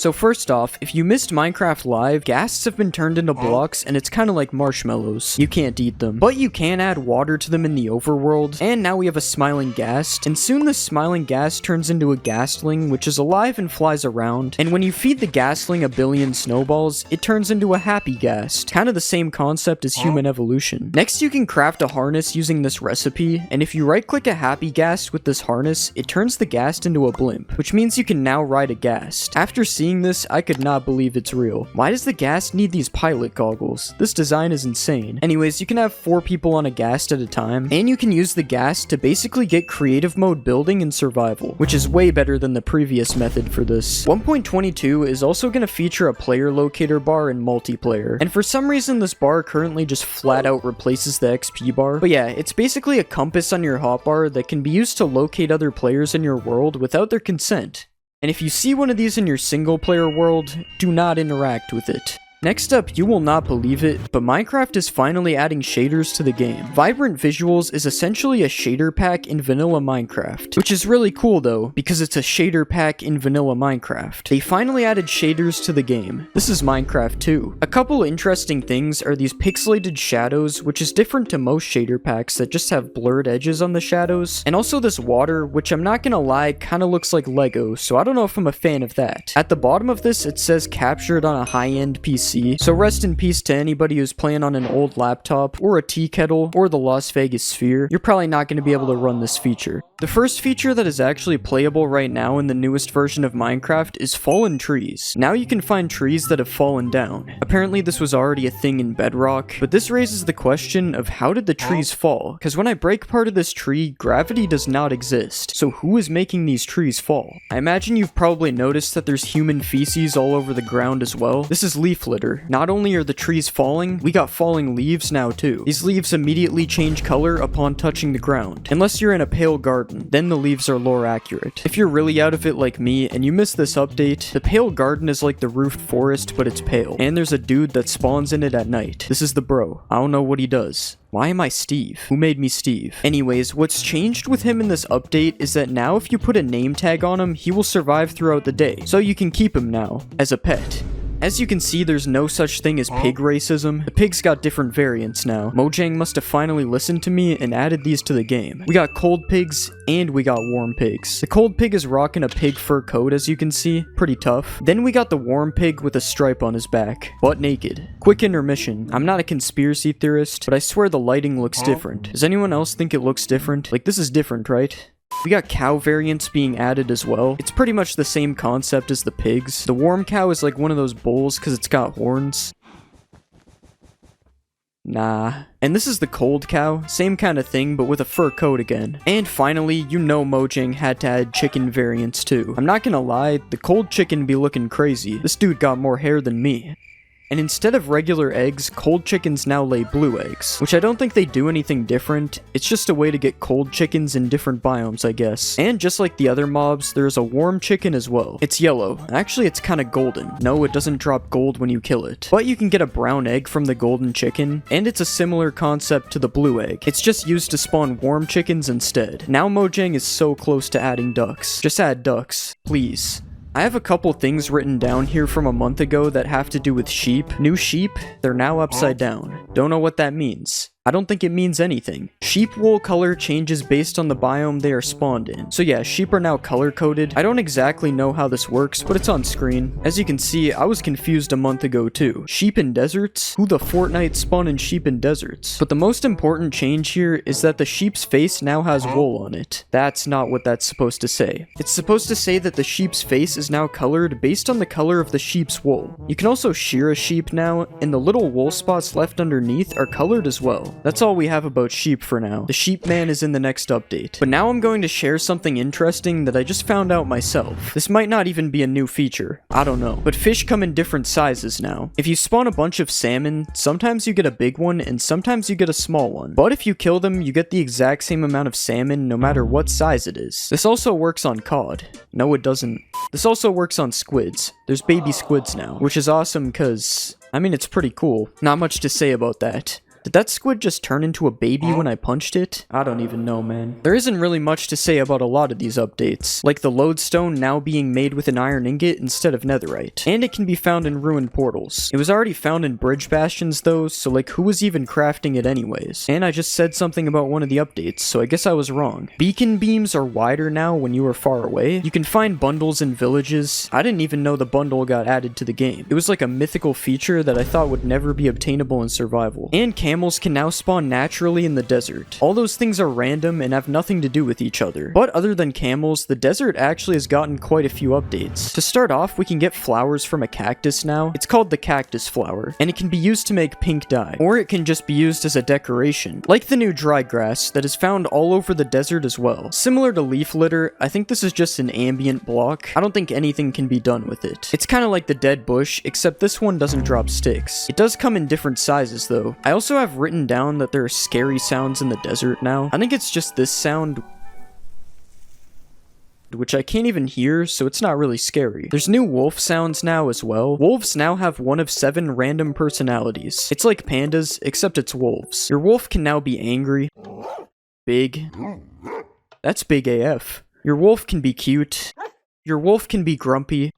So first off, if you missed Minecraft Live, ghasts have been turned into blocks and it's kind of like marshmallows. You can't eat them, but you can add water to them in the overworld. And now we have a smiling ghast, and soon this smiling ghast turns into a ghastling, which is alive and flies around. And when you feed the ghastling a billion snowballs, it turns into a happy ghast. Kind of the same concept as human evolution. Next, you can craft a harness using this recipe, and if you right click a happy ghast with this harness, it turns the ghast into a blimp, which means you can now ride a ghast. After seeing this, I could not believe it's real. Why does the ghast need these pilot goggles? This design is insane. Anyways, you can have 4 people on a ghast at a time, and you can use the ghast to basically get creative mode building and survival, which is way better than the previous method for this. 1.22 is also going to feature a player locator bar in multiplayer, and for some reason this bar currently just flat out replaces the XP bar. But yeah, it's basically a compass on your hotbar that can be used to locate other players in your world without their consent. And if you see one of these in your single player world, do not interact with it. Next up, you will not believe it, but Minecraft is finally adding shaders to the game. Vibrant Visuals is essentially a shader pack in vanilla Minecraft, which is really cool though, because it's a shader pack in vanilla Minecraft. They finally added shaders to the game. This is Minecraft 2. A couple interesting things are these pixelated shadows, which is different to most shader packs that just have blurred edges on the shadows, and also this water, which I'm not gonna lie, kinda looks like Lego, so I don't know if I'm a fan of that. At the bottom of this, it says captured on a high-end PC. So rest in peace to anybody who's playing on an old laptop, or a tea kettle, or the Las Vegas Sphere. You're probably not going to be able to run this feature. The first feature that is actually playable right now in the newest version of Minecraft is fallen trees. Now you can find trees that have fallen down. Apparently this was already a thing in Bedrock, but this raises the question of how did the trees fall? Because when I break part of this tree, gravity does not exist. So who is making these trees fall? I imagine you've probably noticed that there's human feces all over the ground as well. This is leaf litter. Not only are the trees falling, we got falling leaves now too. These leaves immediately change color upon touching the ground. Unless you're in a pale garden, then the leaves are lore accurate. If you're really out of it like me and you missed this update, the pale garden is like the roofed forest, but it's pale. And there's a dude that spawns in it at night. This is the bro. I don't know what he does. Why am I Steve? Who made me Steve? Anyways, what's changed with him in this update is that now if you put a name tag on him, he will survive throughout the day. So you can keep him now, as a pet. As you can see, there's no such thing as pig racism. The pigs got different variants now. Mojang must have finally listened to me and added these to the game. We got cold pigs and we got warm pigs. The cold pig is rocking a pig fur coat, as you can see. Pretty tough. Then we got the warm pig with a stripe on his back. Butt naked. Quick intermission. I'm not a conspiracy theorist, but I swear the lighting looks different. Does anyone else think it looks different? Like, this is different, right? We got cow variants being added as well. It's pretty much the same concept as the pigs. The warm cow is like one of those bulls because it's got horns. Nah. And this is the cold cow, same kind of thing, but with a fur coat again. And finally, you know Mojang had to add chicken variants too. I'm not gonna lie, the cold chicken be looking crazy. This dude got more hair than me. And instead of regular eggs, cold chickens now lay blue eggs, which I don't think they do anything different. It's just a way to get cold chickens in different biomes, I guess. And just like the other mobs, there's a warm chicken as well. It's yellow. Actually, it's kind of golden. No, it doesn't drop gold when you kill it. But you can get a brown egg from the golden chicken, and it's a similar concept to the blue egg. It's just used to spawn warm chickens instead. Now Mojang is so close to adding ducks. Just add ducks, please. I have a couple things written down here from a month ago that have to do with sheep. New sheep, they're now upside down. Don't know what that means. I don't think it means anything. Sheep wool color changes based on the biome they are spawned in. So yeah, sheep are now color coded. I don't exactly know how this works, but it's on screen. As you can see, I was confused a month ago too. Sheep in deserts? Who the Fortnite spawn in sheep in deserts? But the most important change here is that the sheep's face now has wool on it. That's not what that's supposed to say. It's supposed to say that the sheep's face is now colored based on the color of the sheep's wool. You can also shear a sheep now, and the little wool spots left underneath are colored as well. That's all we have about sheep for now. The sheep man is in the next update. But now I'm going to share something interesting that I just found out myself. This might not even be a new feature. I don't know. But fish come in different sizes now. If you spawn a bunch of salmon, sometimes you get a big one and sometimes you get a small one. But if you kill them, you get the exact same amount of salmon no matter what size it is. This also works on cod. No, it doesn't. This also works on squids. There's baby squids now, which is awesome because, I mean, it's pretty cool. Not much to say about that. Did that squid just turn into a baby when I punched it? I don't even know, man. There isn't really much to say about a lot of these updates, like the lodestone now being made with an iron ingot instead of netherite, and it can be found in ruined portals. It was already found in bridge bastions though, so like who was even crafting it anyways? And I just said something about one of the updates, so I guess I was wrong. Beacon beams are wider now when you are far away. You can find bundles in villages. I didn't even know the bundle got added to the game. It was like a mythical feature that I thought would never be obtainable in survival. And camels can now spawn naturally in the desert. All those things are random and have nothing to do with each other. But other than camels, the desert actually has gotten quite a few updates. To start off, we can get flowers from a cactus now. It's called the cactus flower, and it can be used to make pink dye, or it can just be used as a decoration, like the new dry grass that is found all over the desert as well. Similar to leaf litter, I think this is just an ambient block. I don't think anything can be done with it. It's kind of like the dead bush, except this one doesn't drop sticks. It does come in different sizes though. I also have written down that there are scary sounds in the desert now. I think it's just this sound, which I can't even hear, so it's not really scary. There's new wolf sounds now as well. Wolves now have 1 of 7 random personalities. It's like pandas, except it's wolves. Your wolf can now be angry, big, that's big AF. Your wolf can be cute, your wolf can be grumpy,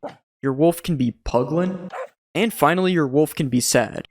your wolf can be puglin, and finally your wolf can be sad.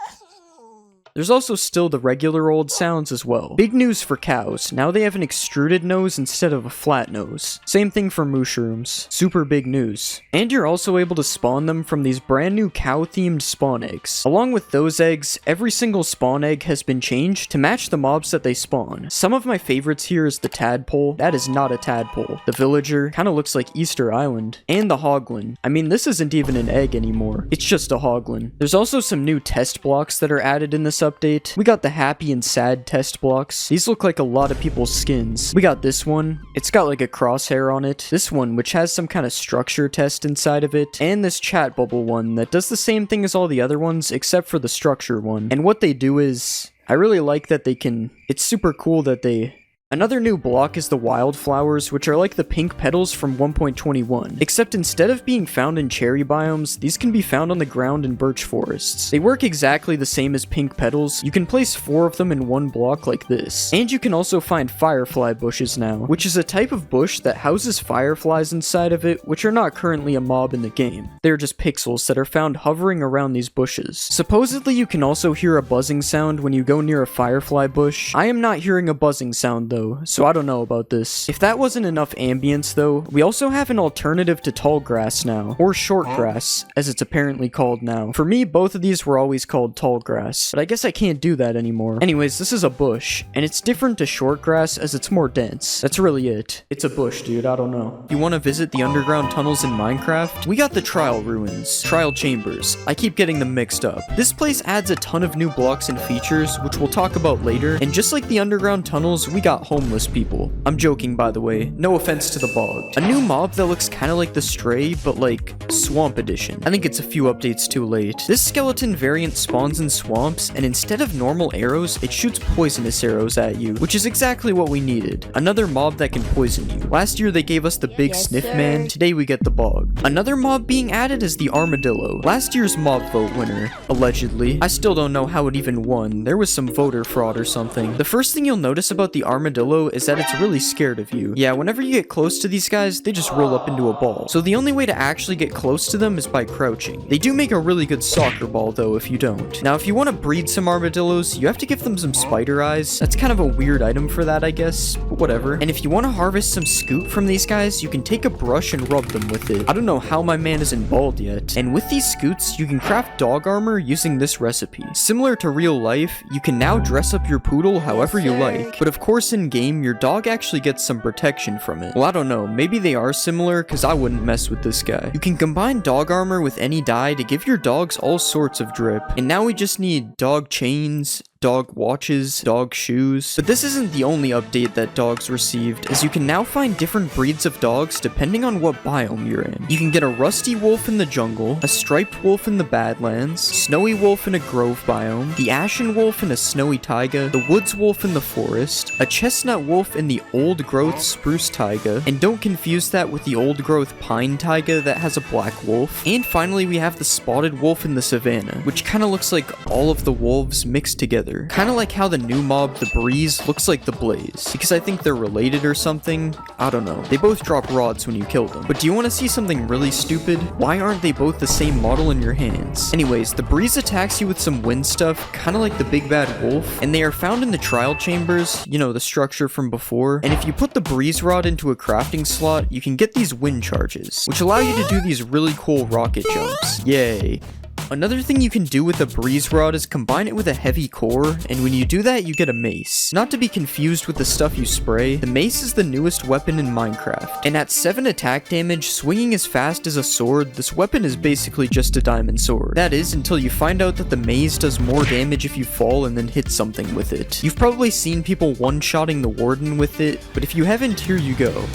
There's also still the regular old sounds as well. Big news for cows. Now they have an extruded nose instead of a flat nose. Same thing for mushrooms. Super big news. And you're also able to spawn them from these brand new cow-themed spawn eggs. Along with those eggs, every single spawn egg has been changed to match the mobs that they spawn. Some of my favorites here is the tadpole. That is not a tadpole. The villager. Kind of looks like Easter Island. And the hoglin. I mean, this isn't even an egg anymore. It's just a hoglin. There's also some new test blocks that are added in this update. We got the happy and sad test blocks. These look like a lot of people's skins. We got this one. It's got like a crosshair on it. This one, which has some kind of structure test inside of it. And this chat bubble one that does the same thing as all the other ones, except for the structure one. And what they do is, I really like that they can, it's super cool that they... Another new block is the wildflowers, which are like the pink petals from 1.21, except instead of being found in cherry biomes, these can be found on the ground in birch forests. They work exactly the same as pink petals. You can place 4 of them in one block like this. And you can also find firefly bushes now, which is a type of bush that houses fireflies inside of it, which are not currently a mob in the game. They're just pixels that are found hovering around these bushes. Supposedly you can also hear a buzzing sound when you go near a firefly bush. I am not hearing a buzzing sound though, so I don't know about this. If that wasn't enough ambience though, we also have an alternative to tall grass now, or short grass, as it's apparently called now. For me, both of these were always called tall grass, but I guess I can't do that anymore. Anyways, this is a bush, and it's different to short grass as it's more dense. That's really it. It's a bush, dude, I don't know. You want to visit the underground tunnels in Minecraft? We got the trial ruins, trial chambers. I keep getting them mixed up. This place adds a ton of new blocks and features, which we'll talk about later, and just like the underground tunnels, we got homeless people. I'm joking, by the way. No offense to the bog. A new mob that looks kind of like the Stray, but like Swamp Edition. I think it's a few updates too late. This skeleton variant spawns in swamps, and instead of normal arrows, it shoots poisonous arrows at you, which is exactly what we needed. Another mob that can poison you. Last year they gave us the big sniff man. Today we get the bog. Another mob being added is the armadillo. Last year's mob vote winner, allegedly. I still don't know how it even won. There was some voter fraud or something. The first thing you'll notice about the armadillo is that it's really scared of you. Yeah, whenever you get close to these guys, they just roll up into a ball. So the only way to actually get close to them is by crouching. They do make a really good soccer ball though if you don't. Now if you want to breed some armadillos, you have to give them some spider eyes. That's kind of a weird item for that, I guess, but whatever. And if you want to harvest some scoop from these guys, you can take a brush and rub them with it. I don't know how my man isn't bald yet. And with these scoots, you can craft dog armor using this recipe. Similar to real life, you can now dress up your poodle however you like. But of course in game, your dog actually gets some protection from it. Well, I don't know, maybe they are similar, because I wouldn't mess with this guy. You can combine dog armor with any dye to give your dogs all sorts of drip. And now we just need dog chains, dog watches, dog shoes. But this isn't the only update that dogs received, as you can now find different breeds of dogs depending on what biome you're in. You can get a rusty wolf in the jungle, a striped wolf in the badlands, snowy wolf in a grove biome, the ashen wolf in a snowy taiga, the woods wolf in the forest, a chestnut wolf in the old growth spruce taiga, and don't confuse that with the old growth pine taiga that has a black wolf. And finally we have the spotted wolf in the savannah, which kind of looks like all of the wolves mixed together. together. Kinda like how the new mob, the Breeze, looks like the Blaze. Because I think they're related or something. I don't know. They both drop rods when you kill them. But do you want to see something really stupid? Why aren't they both the same model in your hands? Anyways, the Breeze attacks you with some wind stuff, kinda like the Big Bad Wolf, and they are found in the trial chambers, you know, the structure from before. And if you put the Breeze Rod into a crafting slot, you can get these wind charges, which allow you to do these really cool rocket jumps. Yay. Another thing you can do with a Breeze Rod is combine it with a heavy core, and when you do that, you get a mace. Not to be confused with the stuff you spray, the mace is the newest weapon in Minecraft, and at 7 attack damage, swinging as fast as a sword, this weapon is basically just a diamond sword. That is, until you find out that the maze does more damage if you fall and then hit something with it. You've probably seen people one-shotting the warden with it, but if you haven't, here you go.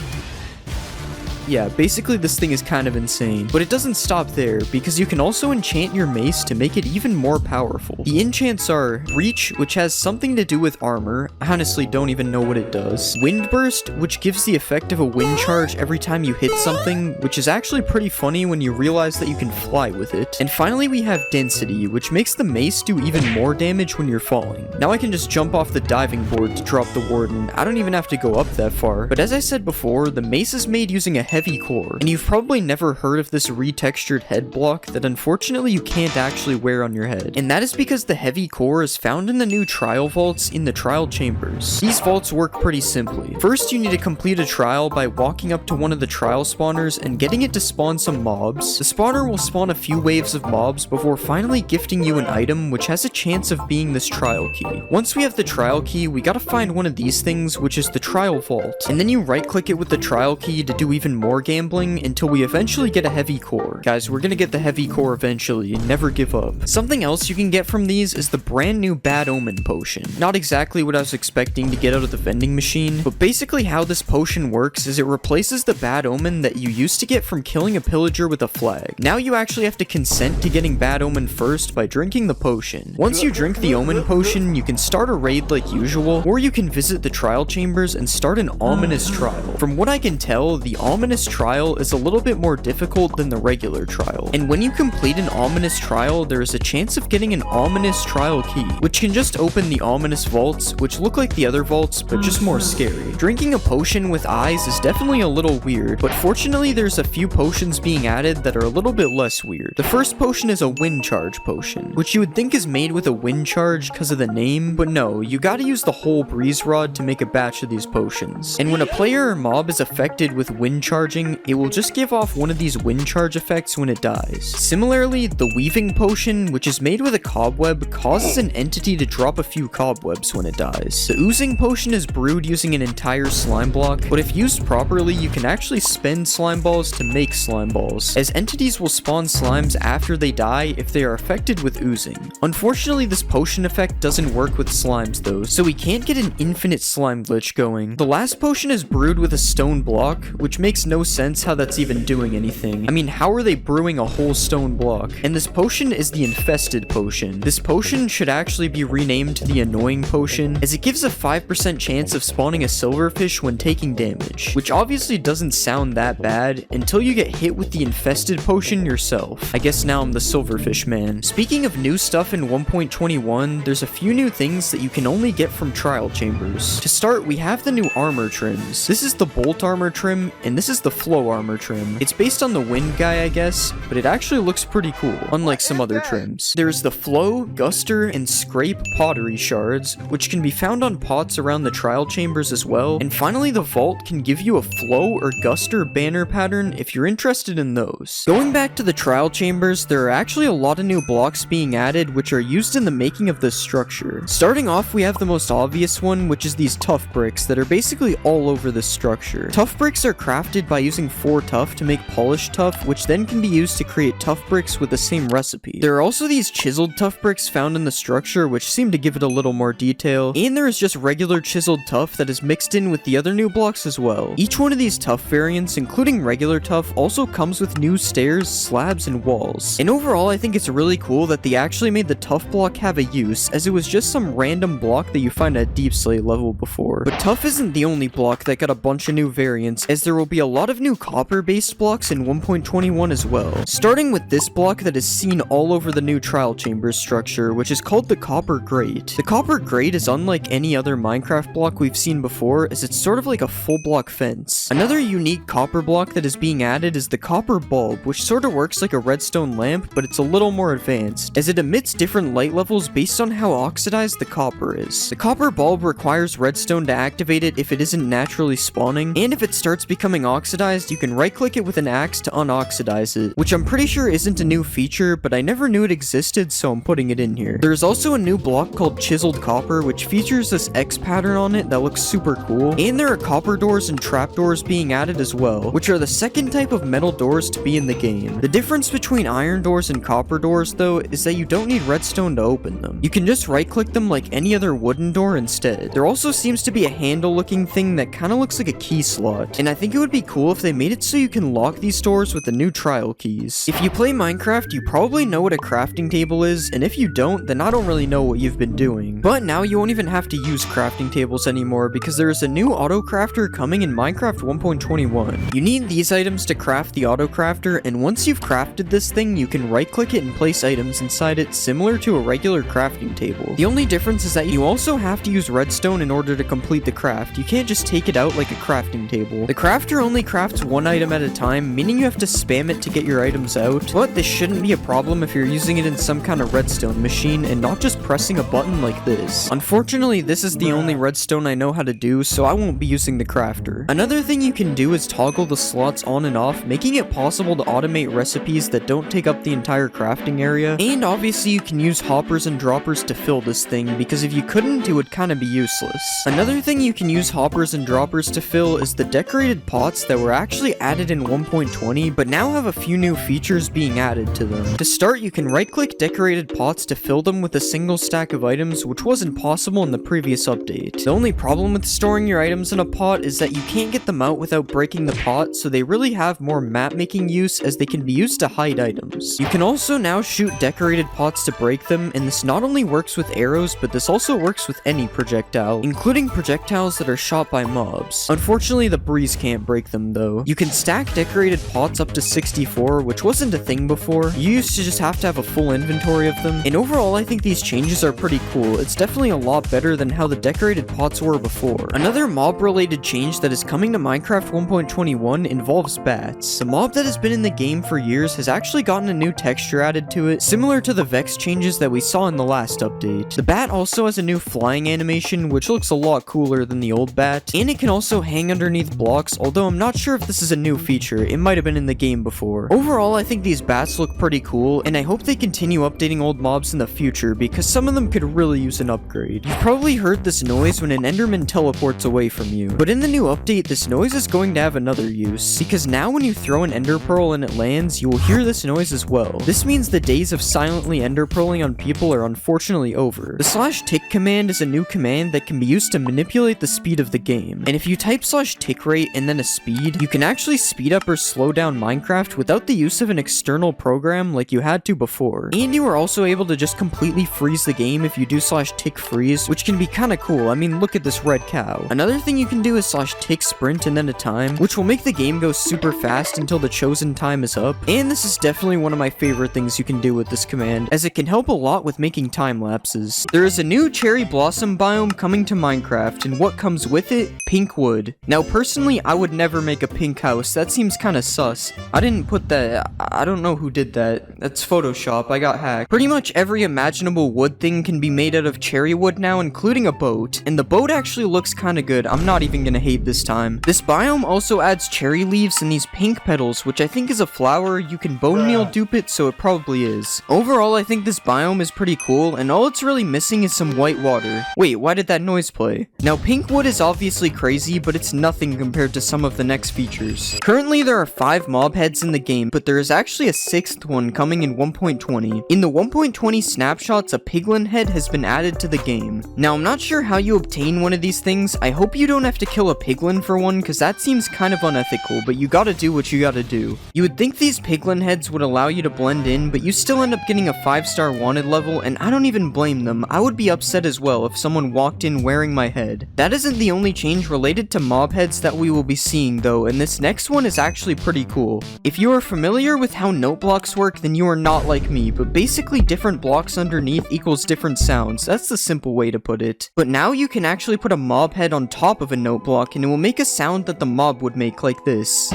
Yeah, basically this thing is kind of insane, but it doesn't stop there, because you can also enchant your mace to make it even more powerful. The enchants are Breach, which has something to do with armor, I honestly don't even know what it does. Wind Burst, which gives the effect of a wind charge every time you hit something, which is actually pretty funny when you realize that you can fly with it. And finally we have Density, which makes the mace do even more damage when you're falling. Now I can just jump off the diving board to drop the warden, I don't even have to go up that far. But as I said before, the mace is made using a heavy core, and you've probably never heard of this retextured head block that unfortunately you can't actually wear on your head. And that is because the heavy core is found in the new trial vaults in the trial chambers. These vaults work pretty simply. First, you need to complete a trial by walking up to one of the trial spawners and getting it to spawn some mobs. The spawner will spawn a few waves of mobs before finally gifting you an item which has a chance of being this trial key. Once we have the trial key, we gotta find one of these things, which is the trial vault, and then you right click it with the trial key to do even more gambling until we eventually get a heavy core. Guys, we're gonna get the heavy core eventually, never give up. Something else you can get from these is the brand new Bad Omen potion. Not exactly what I was expecting to get out of the vending machine, but basically how this potion works is it replaces the Bad Omen that you used to get from killing a pillager with a flag. Now you actually have to consent to getting Bad Omen first by drinking the potion. Once you drink the Omen potion, you can start a raid like usual, or you can visit the trial chambers and start an ominous trial. From what I can tell, the ominous trial is a little bit more difficult than the regular trial. And when you complete an ominous trial, there is a chance of getting an ominous trial key, which can just open the ominous vaults, which look like the other vaults, but just more scary. Drinking a potion with eyes is definitely a little weird, but fortunately there's a few potions being added that are a little bit less weird. The first potion is a wind charge potion, which you would think is made with a wind charge because of the name, but no, you gotta use the whole Breeze Rod to make a batch of these potions. And when a player or mob is affected with wind charging, it will just give off one of these wind charge effects when it dies. Similarly, the weaving potion, which is made with a cobweb, causes an entity to drop a few cobwebs when it dies. The oozing potion is brewed using an entire slime block, but if used properly, you can actually spend slime balls to make slime balls, as entities will spawn slimes after they die if they are affected with oozing. Unfortunately, this potion effect doesn't work with slimes though, so we can't get an infinite slime glitch going. The last potion is brewed with a stone block, which makes no sense how that's even doing anything. I mean, how are they brewing a whole stone block? And this potion is the infested potion. This potion should actually be renamed to the annoying potion, as it gives a 5% chance of spawning a silverfish when taking damage, which obviously doesn't sound that bad until you get hit with the infested potion yourself. I guess now I'm the silverfish man. Speaking of new stuff in 1.21, there's a few new things that you can only get from trial chambers. To start, we have the new armor trims. This is the bolt armor trim, and this is the flow armor trim. It's based on the wind guy, I guess, but it actually looks pretty cool, unlike some other trims. There's the flow, guster, and scrape pottery shards, which can be found on pots around the trial chambers as well. And finally, the vault can give you a flow or guster banner pattern if you're interested in those. Going back to the trial chambers, there are actually a lot of new blocks being added which are used in the making of this structure. Starting off, we have the most obvious one, which is these tough bricks that are basically all over this structure. Tough bricks are crafted by using 4 tuff to make polished tuff, which then can be used to create tough bricks with the same recipe. There are also these chiseled tough bricks found in the structure, which seem to give it a little more detail, and there is just regular chiseled tuff that is mixed in with the other new blocks as well. Each one of these tuff variants, including regular tuff, also comes with new stairs, slabs, and walls. And overall, I think it's really cool that they actually made the tuff block have a use, as it was just some random block that you find at Deep Slate level before. But tuff isn't the only block that got a bunch of new variants, as there will be a lot of new copper-based blocks in 1.21 as well, starting with this block that is seen all over the new trial chambers structure, which is called the copper grate. The copper grate is unlike any other Minecraft block we've seen before, as it's sort of like a full block fence. Another unique copper block that is being added is the copper bulb, which sort of works like a redstone lamp, but it's a little more advanced, as it emits different light levels based on how oxidized the copper is. The copper bulb requires redstone to activate it if it isn't naturally spawning, and if it starts becoming oxidized, you can right-click it with an axe to unoxidize it, which I'm pretty sure isn't a new feature, but I never knew it existed, so I'm putting it in here. There's also a new block called chiseled copper, which features this X pattern on it that looks super cool, and there are copper doors and trapdoors being added as well, which are the second type of metal doors to be in the game. The difference between iron doors and copper doors, though, is that you don't need redstone to open them. You can just right-click them like any other wooden door instead. There also seems to be a handle-looking thing that kind of looks like a key slot, and I think it would be cool if they made it so you can lock these doors with the new trial keys. If you play Minecraft, you probably know what a crafting table is, and if you don't, then I don't really know what you've been doing. But now you won't even have to use crafting tables anymore, because there is a new auto crafter coming in Minecraft 1.21. You need these items to craft the auto crafter, and once you've crafted this thing, you can right-click it and place items inside it similar to a regular crafting table. The only difference is that you also have to use redstone in order to complete the craft. You can't just take it out like a crafting table. The crafter only crafts one item at a time, meaning you have to spam it to get your items out, but this shouldn't be a problem if you're using it in some kind of redstone machine and not just pressing a button like this. Unfortunately, this is the only redstone I know how to do, so I won't be using the crafter. Another thing you can do is toggle the slots on and off, making it possible to automate recipes that don't take up the entire crafting area, and obviously you can use hoppers and droppers to fill this thing, because if you couldn't, it would kind of be useless. Another thing you can use hoppers and droppers to fill is the decorated pots that were actually added in 1.20, but now have a few new features being added to them. To start, you can right-click decorated pots to fill them with a single stack of items, which wasn't possible in the previous update. The only problem with storing your items in a pot is that you can't get them out without breaking the pot, so they really have more map-making use as they can be used to hide items. You can also now shoot decorated pots to break them, and this not only works with arrows, but this also works with any projectile, including projectiles that are shot by mobs. Unfortunately, the breeze can't break them though. You can stack decorated pots up to 64, which wasn't a thing before. You used to just have to have a full inventory of them, and overall I think these changes are pretty cool. It's definitely a lot better than how the decorated pots were before. Another mob-related change that is coming to Minecraft 1.21 involves bats. The mob that has been in the game for years has actually gotten a new texture added to it, similar to the Vex changes that we saw in the last update. The bat also has a new flying animation, which looks a lot cooler than the old bat, and it can also hang underneath blocks, although I'm not sure if this is a new feature. It might have been in the game before. Overall, I think these bats look pretty cool, and I hope they continue updating old mobs in the future, because some of them could really use an upgrade. You've probably heard this noise when an enderman teleports away from you, but in the new update, this noise is going to have another use, because now when you throw an ender pearl and it lands, you will hear this noise as well. This means the days of silently ender pearling on people are unfortunately over. The /tick command is a new command that can be used to manipulate the speed of the game, and if you type /tick rate and then a speed, you can actually speed up or slow down Minecraft without the use of an external program like you had to before. And you are also able to just completely freeze the game if you do /tick freeze, which can be kinda cool. I mean, look at this red cow. Another thing you can do is /tick sprint and then a time, which will make the game go super fast until the chosen time is up, and this is definitely one of my favorite things you can do with this command, as it can help a lot with making time lapses. There is a new cherry blossom biome coming to Minecraft, and what comes with it? Pink wood. Now personally, I would never make a pink house. That seems kinda sus. I didn't put that. I don't know who did that. That's Photoshop. I got hacked. Pretty much every imaginable wood thing can be made out of cherry wood now, including a boat, and the boat actually looks kinda good. I'm not even gonna hate this time. This biome also adds cherry leaves and these pink petals, which I think is a flower. You can bone meal dupe it, so it probably is. Overall, I think this biome is pretty cool, and all it's really missing is some white water. Wait, why did that noise play? Now, pink wood is obviously crazy, but it's nothing compared to some of the next features. Currently, there are 5 mob heads in the game, but there is actually a 6th one coming in 1.20. In the 1.20 snapshots, a piglin head has been added to the game. Now, I'm not sure how you obtain one of these things. I hope you don't have to kill a piglin for one, because that seems kind of unethical, but you gotta do what you gotta do. You would think these piglin heads would allow you to blend in, but you still end up getting a 5-star wanted level, and I don't even blame them. I would be upset as well if someone walked in wearing my head. That isn't the only change related to mob heads that we will be seeing, though. though, and this next one is actually pretty cool. If you are familiar with how note blocks work, then you are not like me, but basically different blocks underneath equals different sounds. That's the simple way to put it. But now you can actually put a mob head on top of a note block and it will make a sound that the mob would make, like this.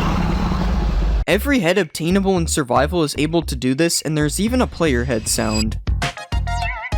Every head obtainable in survival is able to do this, and there's even a player head sound.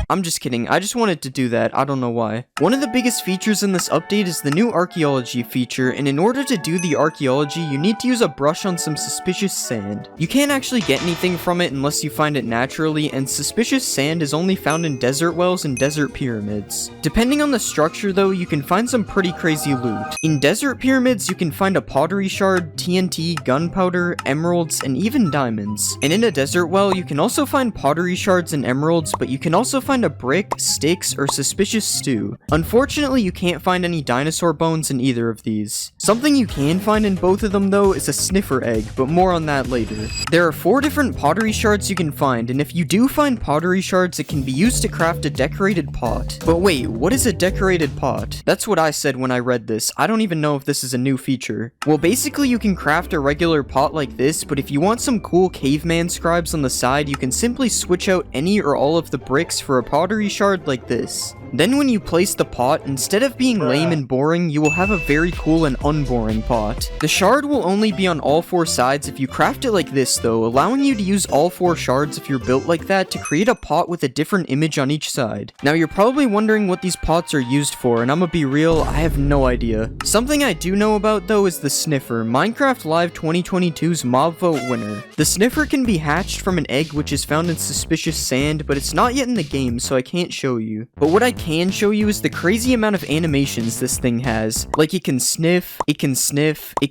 I'm just kidding, I just wanted to do that, I don't know why. One of the biggest features in this update is the new archaeology feature, and in order to do the archaeology, you need to use a brush on some suspicious sand. You can't actually get anything from it unless you find it naturally, and suspicious sand is only found in desert wells and desert pyramids. Depending on the structure though, you can find some pretty crazy loot. In desert pyramids, you can find a pottery shard, TNT, gunpowder, emeralds, and even diamonds. And in a desert well, you can also find pottery shards and emeralds, but you can also find a brick, sticks, or suspicious stew. Unfortunately, you can't find any dinosaur bones in either of these. Something you can find in both of them though is a sniffer egg, but more on that later. There are 4 different pottery shards you can find, and if you do find pottery shards, it can be used to craft a decorated pot. But wait, what is a decorated pot? That's what I said when I read this. I don't even know if this is a new feature. Well, basically you can craft a regular pot like this, but if you want some cool caveman scribes on the side, you can simply switch out any or all of the bricks for a pottery shard like this. Then when you place the pot, instead of being lame and boring, you will have a very cool and unboring pot. The shard will only be on all 4 sides if you craft it like this though, allowing you to use all 4 shards if you're built like that to create a pot with a different image on each side. Now you're probably wondering what these pots are used for, and I'ma be real, I have no idea. Something I do know about though is the sniffer, Minecraft Live 2022's mob vote winner. The sniffer can be hatched from an egg which is found in suspicious sand, but it's not yet in the game so I can't show you. But what I can show you is the crazy amount of animations this thing has. Like it can sniff, it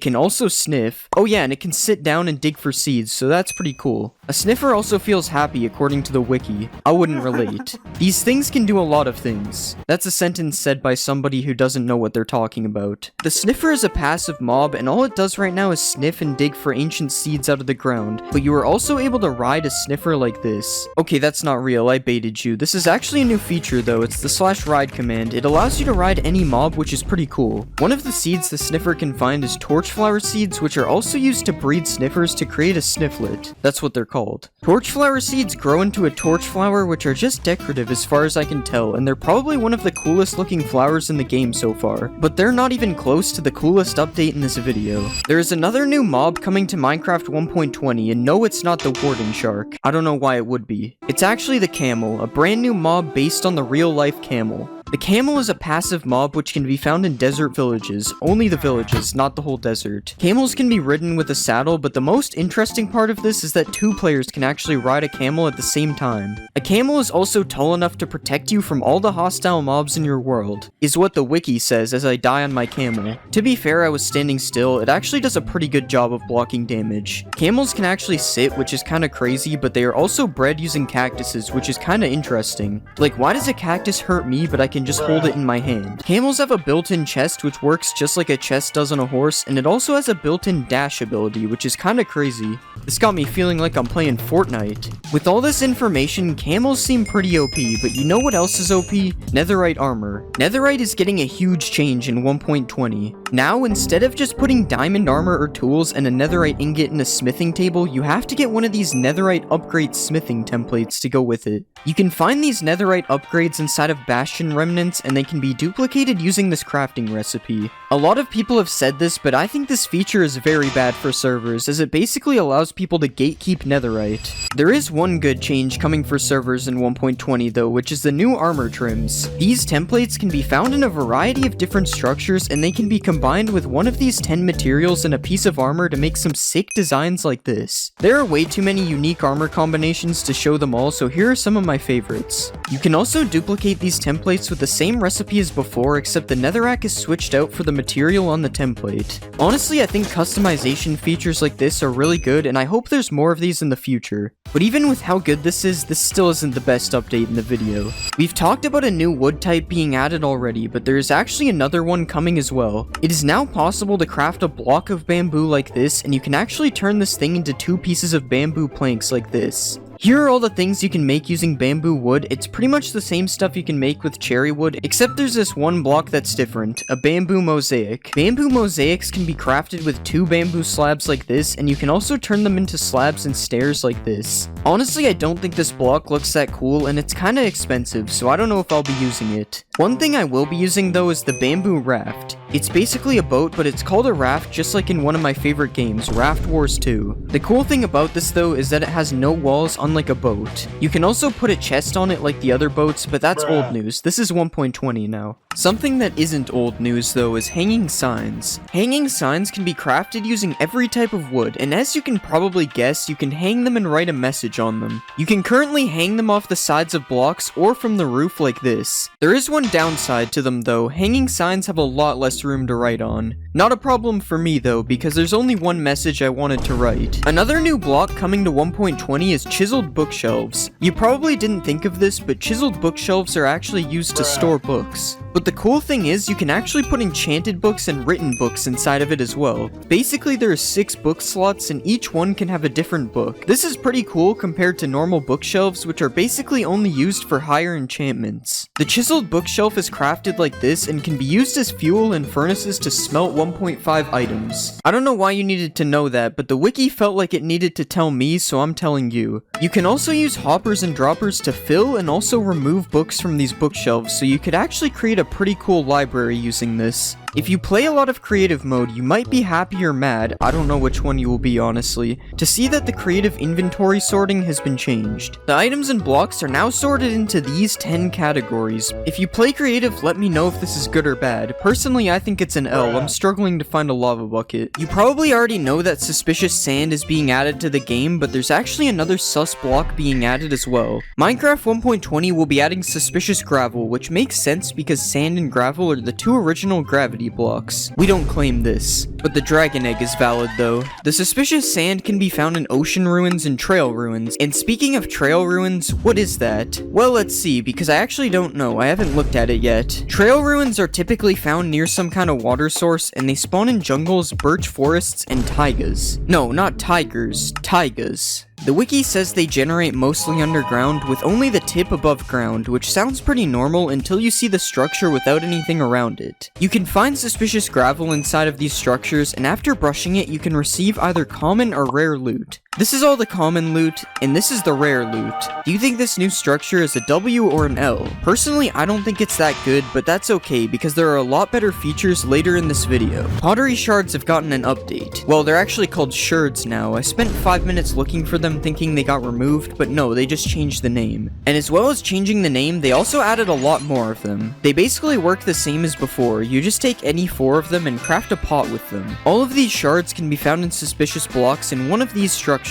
can also sniff. Oh yeah, and it can sit down and dig for seeds, so that's pretty cool. A sniffer also feels happy according to the wiki. I wouldn't relate. These things can do a lot of things. That's a sentence said by somebody who doesn't know what they're talking about. The sniffer is a passive mob, and all it does right now is sniff and dig for ancient seeds out of the ground, but you are also able to ride a sniffer like this. Okay, that's not real, I baited you. This is actually a new feature though, it's the /ride command. It allows you to ride any mob, which is pretty cool. One of the seeds the sniffer can find is torchflower seeds, which are also used to breed sniffers to create a snifflet. That's what they're called. Torchflower seeds grow into a torchflower, which are just decorative as far as I can tell, and they're probably one of the coolest looking flowers in the game so far. But they're not even close to the coolest update in this video. There is another new mob coming to Minecraft 1.20, and no, it's not the warden shark. I don't know why it would be. It's actually the camel, a brand new mob based on the real life camel. The camel is a passive mob which can be found in desert villages, only the villages, not the whole desert. Camels can be ridden with a saddle, but the most interesting part of this is that 2 players can actually ride a camel at the same time. A camel is also tall enough to protect you from all the hostile mobs in your world, is what the wiki says as I die on my camel. To be fair, I was standing still, it actually does a pretty good job of blocking damage. Camels can actually sit, which is kinda crazy, but they are also bred using cactuses, which is kinda interesting. Like, why does a cactus hurt me, but I can just hold it in my hand? Camels have a built-in chest which works just like a chest does on a horse, and it also has a built-in dash ability, which is kinda crazy. This got me feeling like I'm playing Fortnite. With all this information, camels seem pretty OP, but you know what else is OP? Netherite armor. Netherite is getting a huge change in 1.20. Now, instead of just putting diamond armor or tools and a netherite ingot in a smithing table, you have to get one of these netherite upgrade smithing templates to go with it. You can find these netherite upgrades inside of Bastion remnants, and they can be duplicated using this crafting recipe. A lot of people have said this, but I think this feature is very bad for servers, as it basically allows people to gatekeep netherite. There is one good change coming for servers in 1.20 though, which is the new armor trims. These templates can be found in a variety of different structures, and they can be combined with one of these 10 materials and a piece of armor to make some sick designs like this. There are way too many unique armor combinations to show them all, so here are some of my favorites. You can also duplicate these templates with the same recipe as before, except the netherrack is switched out for the material on the template. Honestly, I think customization features like this are really good, and I hope there's more of these in the future. But even with how good this still isn't the best update in the video. We've talked about a new wood type being added already, but there is actually another one coming as well. It is now possible to craft a block of bamboo like this, and you can actually turn this thing into 2 pieces of bamboo planks like this. Here are all the things you can make using bamboo wood. It's pretty much the same stuff you can make with cherry wood, except there's this one block that's different, a bamboo mosaic. Bamboo mosaics can be crafted with 2 bamboo slabs like this, and you can also turn them into slabs and stairs like this. Honestly, I don't think this block looks that cool, and it's kinda expensive, so I don't know if I'll be using it. One thing I will be using though is the bamboo raft. It's basically a boat, but it's called a raft just like in one of my favorite games, Raft Wars 2. The cool thing about this though is that it has no walls, unlike a boat. You can also put a chest on it like the other boats, but that's old news. This is 1.20 now. Something that isn't old news though is hanging signs. Hanging signs can be crafted using every type of wood, and as you can probably guess, you can hang them and write a message on them. You can currently hang them off the sides of blocks or from the roof like this. There is one downside to them though. Hanging signs have a lot less room to write on. Not a problem for me though, because there's only one message I wanted to write. Another new block coming to 1.20 is chiseled bookshelves. You probably didn't think of this, but chiseled bookshelves are actually used to store books. But the cool thing is, you can actually put enchanted books and written books inside of it as well. Basically, there are 6 book slots, and each one can have a different book. This is pretty cool compared to normal bookshelves, which are basically only used for higher enchantments. The chiseled bookshelf is crafted like this, and can be used as fuel in furnaces to smelt 1.5 items. I don't know why you needed to know that, but the wiki felt like it needed to tell me, so I'm telling you. You can also use hoppers and droppers to fill and also remove books from these bookshelves, so you could actually create a pretty cool library using this. If you play a lot of creative mode, you might be happy or mad, I don't know which one you will be honestly, to see that the creative inventory sorting has been changed. The items and blocks are now sorted into these 10 categories. If you play creative, let me know if this is good or bad. Personally, I think it's an L. I'm struggling to find a lava bucket. You probably already know that suspicious sand is being added to the game, but there's actually another sus block being added as well. Minecraft 1.20 will be adding suspicious gravel, which makes sense because sand and gravel are the 2 original gravity blocks. We don't claim this, but the dragon egg is valid though. The suspicious sand can be found in ocean ruins and trail ruins, and speaking of trail ruins, what is that? Well, let's see, because I actually don't know, I haven't looked at it yet. Trail ruins are typically found near some kind of water source, and they spawn in jungles, birch forests, and taigas. No, not tigers, taigas. The wiki says they generate mostly underground, with only the tip above ground, which sounds pretty normal until you see the structure without anything around it. You can find suspicious gravel inside of these structures, and after brushing it, you can receive either common or rare loot. This is all the common loot, and this is the rare loot. Do you think this new structure is a W or an L? Personally, I don't think it's that good, but that's okay, because there are a lot better features later in this video. Pottery shards have gotten an update. Well, they're actually called shards now. I spent 5 minutes looking for them thinking they got removed, but no, they just changed the name. And as well as changing the name, they also added a lot more of them. They basically work the same as before. You just take any 4 of them and craft a pot with them. All of these shards can be found in suspicious blocks in one of these structures.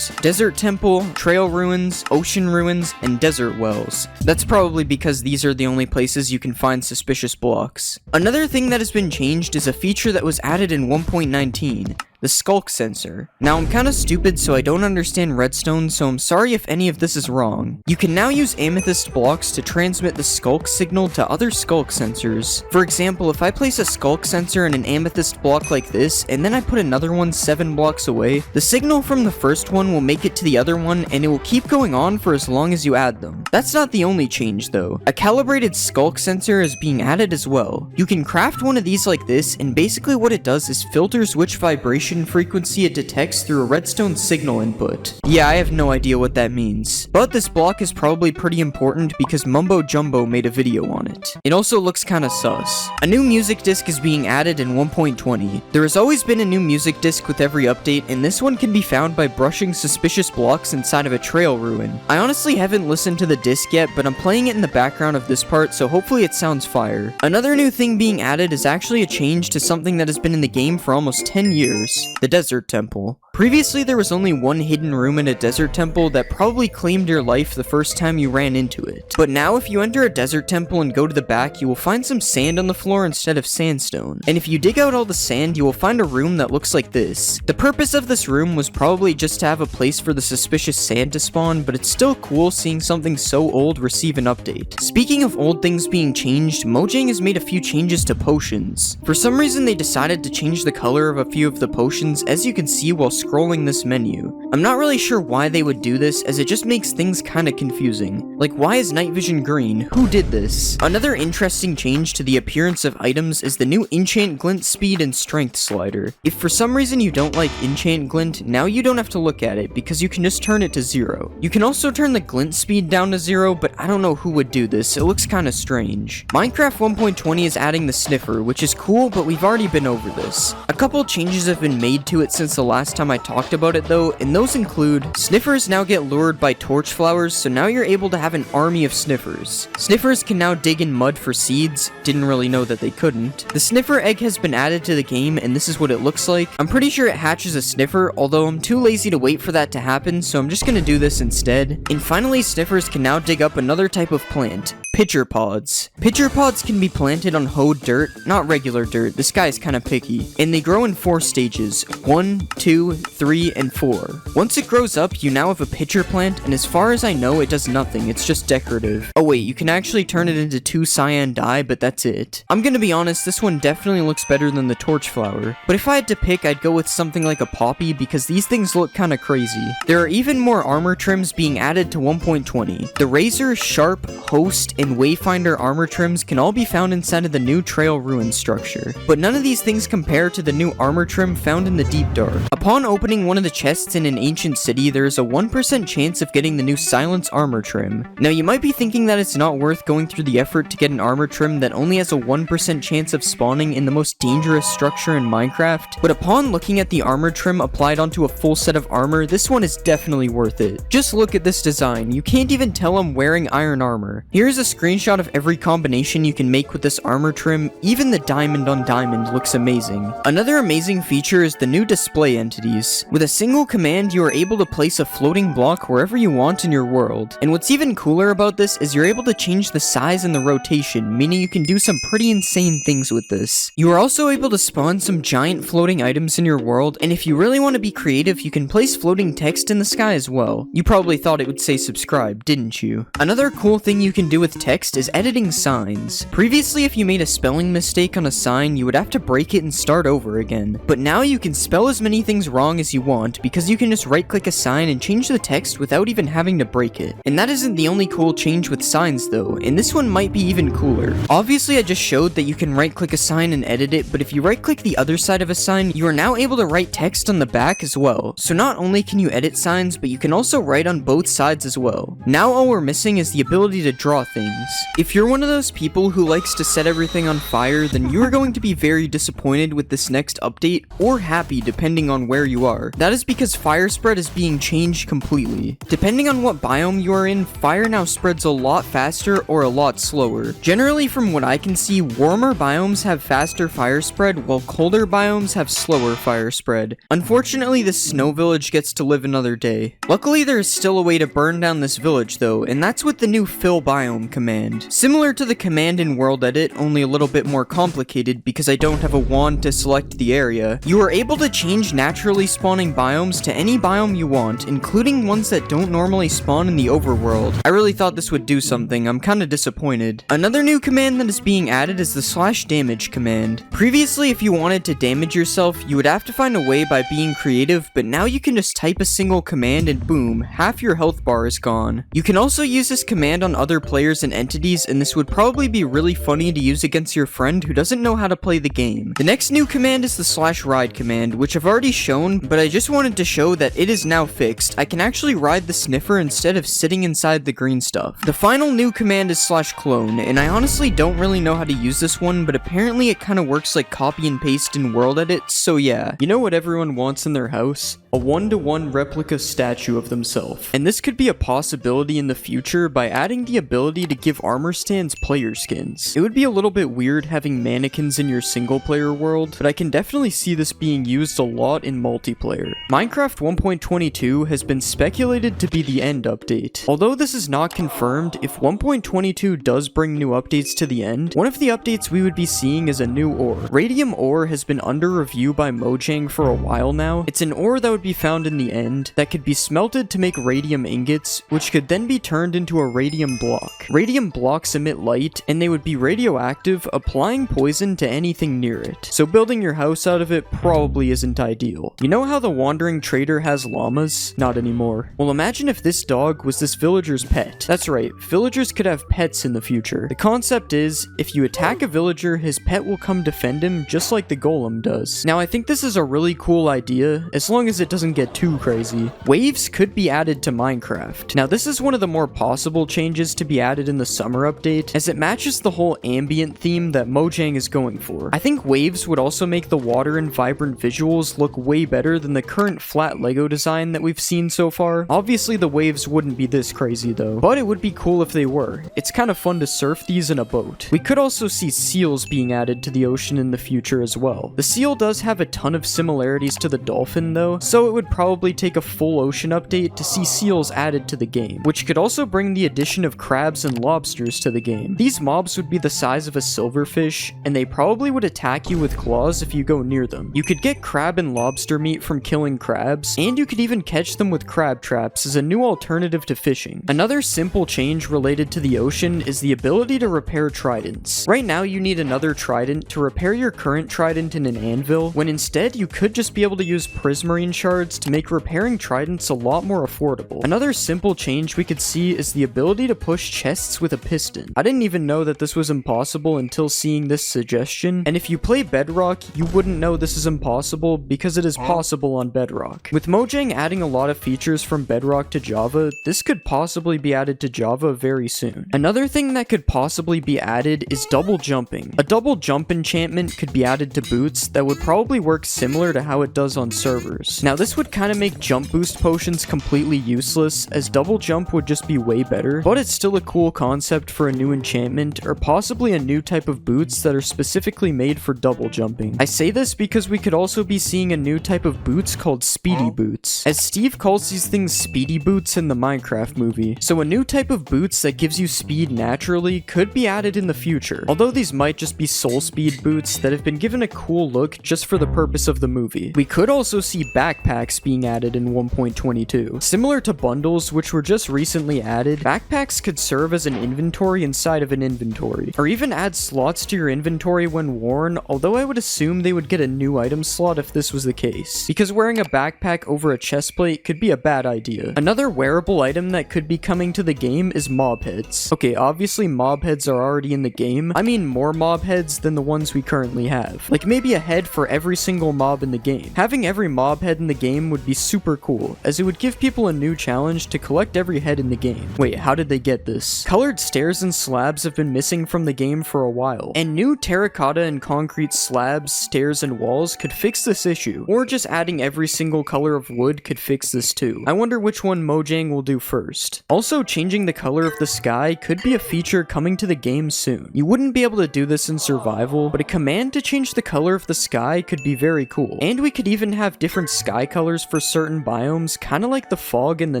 Desert Temple, Trail Ruins, Ocean Ruins, and Desert Wells. That's probably because these are the only places you can find suspicious blocks. Another thing that has been changed is a feature that was added in 1.19. The skulk sensor. Now I'm kinda stupid so I don't understand redstone, so I'm sorry if any of this is wrong. You can now use amethyst blocks to transmit the skulk signal to other skulk sensors. For example, if I place a skulk sensor in an amethyst block like this, and then I put another one 7 blocks away, the signal from the first one will make it to the other one, and it will keep going on for as long as you add them. That's not the only change though. A calibrated skulk sensor is being added as well. You can craft one of these like this, and basically what it does is filters which vibration frequency it detects through a redstone signal input. Yeah, I have no idea what that means. But this block is probably pretty important because Mumbo Jumbo made a video on it. It also looks kinda sus. A new music disc is being added in 1.20. There has always been a new music disc with every update, and this one can be found by brushing suspicious blocks inside of a trail ruin. I honestly haven't listened to the disc yet, but I'm playing it in the background of this part, so hopefully it sounds fire. Another new thing being added is actually a change to something that has been in the game for almost 10 years. The Desert Temple. Previously, there was only one hidden room in a desert temple that probably claimed your life the first time you ran into it. But now, if you enter a desert temple and go to the back, you will find some sand on the floor instead of sandstone. And if you dig out all the sand, you will find a room that looks like this. The purpose of this room was probably just to have a place for the suspicious sand to spawn, but it's still cool seeing something so old receive an update. Speaking of old things being changed, Mojang has made a few changes to potions. For some reason, they decided to change the color of a few of the potions, as you can see while scrolling this menu. I'm not really sure why they would do this, as it just makes things kinda confusing. Like, why is night vision green? Who did this? Another interesting change to the appearance of items is the new enchant glint speed and strength slider. If for some reason you don't like enchant glint, now you don't have to look at it because you can just turn it to 0. You can also turn the glint speed down to 0, but I don't know who would do this. It looks kinda strange. Minecraft 1.20 is adding the sniffer, which is cool, but we've already been over this. A couple changes have been made to it since the last time I talked about it though, and those include sniffers now get lured by torch flowers, so now you're able to have an army of sniffers. Sniffers can now dig in mud for seeds. Didn't really know that they couldn't. The sniffer egg has been added to the game, and this is what it looks like. I'm pretty sure it hatches a sniffer, although I'm too lazy to wait for that to happen, so I'm just gonna do this instead. And finally, sniffers can now dig up another type of plant. Pitcher pods. Pitcher pods can be planted on hoed dirt, not regular dirt. This guy is kinda picky. And they grow in 4 stages. 1, 2, 3, and 4. Once it grows up, you now have a pitcher plant, and as far as I know, it does nothing. It's just decorative. Oh wait, you can actually turn it into 2 cyan dye, but that's it. I'm gonna be honest, this one definitely looks better than the torch flower. But if I had to pick, I'd go with something like a poppy, because these things look kinda crazy. There are even more armor trims being added to 1.20. The razor, sharp, host, and wayfinder armor trims can all be found inside of the new trail ruin structure, but none of these things compare to the new armor trim found in the deep dark. Upon opening one of the chests in an ancient city, there is a 1% chance of getting the new silence armor trim. Now you might be thinking that it's not worth going through the effort to get an armor trim that only has a 1% chance of spawning in the most dangerous structure in Minecraft, but upon looking at the armor trim applied onto a full set of armor, this one is definitely worth it. Just look at this design. You can't even tell I'm wearing iron armor. Here's a screenshot of every combination you can make with this armor trim. Even the diamond on diamond looks amazing. Another amazing feature is the new display entities. With a single command, you are able to place a floating block wherever you want in your world. And what's even cooler about this is you're able to change the size and the rotation, meaning you can do some pretty insane things with this. You are also able to spawn some giant floating items in your world, and if you really want to be creative, you can place floating text in the sky as well. You probably thought it would say subscribe, didn't you? Another cool thing you can do with text is editing signs. Previously, if you made a spelling mistake on a sign, you would have to break it and start over again. But now you can spell as many things wrong as you want, because you can just right-click a sign and change the text without even having to break it. And that isn't the only cool change with signs though, and this one might be even cooler. Obviously, I just showed that you can right-click a sign and edit it, but if you right-click the other side of a sign, you are now able to write text on the back as well. So not only can you edit signs, but you can also write on both sides as well. Now all we're missing is the ability to draw things. If you're one of those people who likes to set everything on fire, then you are going to be very disappointed with this next update, or happy depending on where you are. That is because fire spread is being changed completely. Depending on what biome you are in, fire now spreads a lot faster or a lot slower. Generally, from what I can see, warmer biomes have faster fire spread, while colder biomes have slower fire spread. Unfortunately, this snow village gets to live another day. Luckily, there is still a way to burn down this village though, and that's with the new fill biome command. Similar to the command in World Edit, only a little bit more complicated because I don't have a wand to select the area. You are able to change naturally spawning biomes to any biome you want, including ones that don't normally spawn in the overworld. I really thought this would do something. I'm kinda disappointed. Another new command that is being added is the /damage command. Previously, if you wanted to damage yourself, you would have to find a way by being creative, but now you can just type a single command and boom, half your health bar is gone. You can also use this command on other players and entities, and this would probably be really funny to use against your friend who doesn't know how to play the game. The next new command is the /ride command, which I've already shown, but I just wanted to show that it is now fixed. I can actually ride the sniffer instead of sitting inside the green stuff. The final new command is /clone, and I honestly don't really know how to use this one, but apparently it kinda works like copy and paste in World Edit, so yeah. You know what everyone wants in their house? A 1-to-1 replica statue of themselves. And this could be a possibility in the future by adding the ability to give armor stands player skins. It would be a little bit weird having mannequins in your single player world, but I can definitely see this being used a lot in multiplayer. Minecraft 1.22 has been speculated to be the end update. Although this is not confirmed, if 1.22 does bring new updates to the end, one of the updates we would be seeing is a new ore. Radium ore has been under review by Mojang for a while now. It's an ore that would would be found in the end that could be smelted to make radium ingots, which could then be turned into a radium block. Radium blocks emit light, and they would be radioactive, applying poison to anything near it. So building your house out of it probably isn't ideal. You know how the wandering trader has llamas? Not anymore. Well, imagine if this dog was this villager's pet. That's right, villagers could have pets in the future. The concept is, if you attack a villager, his pet will come defend him just like the golem does. Now, I think this is a really cool idea, as long as it doesn't get too crazy. Waves could be added to Minecraft. Now, this is one of the more possible changes to be added in the summer update, as it matches the whole ambient theme that Mojang is going for. I think waves would also make the water and vibrant visuals look way better than the current flat Lego design that we've seen so far. Obviously, the waves wouldn't be this crazy though, but it would be cool if they were. It's kind of fun to surf these in a boat. We could also see seals being added to the ocean in the future as well. The seal does have a ton of similarities to the dolphin though, so it would probably take a full ocean update to see seals added to the game, which could also bring the addition of crabs and lobsters to the game. These mobs would be the size of a silverfish, and they probably would attack you with claws if you go near them. You could get crab and lobster meat from killing crabs, and you could even catch them with crab traps as a new alternative to fishing. Another simple change related to the ocean is the ability to repair tridents. Right now you need another trident to repair your current trident in an anvil, when instead you could just be able to use prismarine shards to make repairing tridents a lot more affordable. Another simple change we could see is the ability to push chests with a piston. I didn't even know that this was impossible until seeing this suggestion, and if you play Bedrock, you wouldn't know this is impossible because it is possible on Bedrock. With Mojang adding a lot of features from Bedrock to Java, this could possibly be added to Java very soon. Another thing that could possibly be added is double jumping. A double jump enchantment could be added to boots that would probably work similar to how it does on servers. Now this would kind of make jump boost potions completely useless, as double jump would just be way better, but it's still a cool concept for a new enchantment or possibly a new type of boots that are specifically made for double jumping. I say this because we could also be seeing a new type of boots called speedy boots, as Steve calls these things speedy boots in the Minecraft movie. So a new type of boots that gives you speed naturally could be added in the future, although these might just be soul speed boots that have been given a cool look just for the purpose of the movie. We could also see backpacks being added in 1.22. Similar to bundles, which were just recently added, backpacks could serve as an inventory inside of an inventory, or even add slots to your inventory when worn, although I would assume they would get a new item slot if this was the case, because wearing a backpack over a chestplate could be a bad idea. Another wearable item that could be coming to the game is mob heads. Okay, obviously mob heads are already in the game. I mean more mob heads than the ones we currently have. Like maybe a head for every single mob in the game. Having every mob head in the game would be super cool, as it would give people a new challenge to collect every head in the game. Wait, how did they get this? Colored stairs and slabs have been missing from the game for a while, and new terracotta and concrete slabs, stairs, and walls could fix this issue, or just adding every single color of wood could fix this too. I wonder which one Mojang will do first. Also, changing the color of the sky could be a feature coming to the game soon. You wouldn't be able to do this in survival, but a command to change the color of the sky could be very cool. And we could even have different sky colors for certain biomes, kind of like the fog in the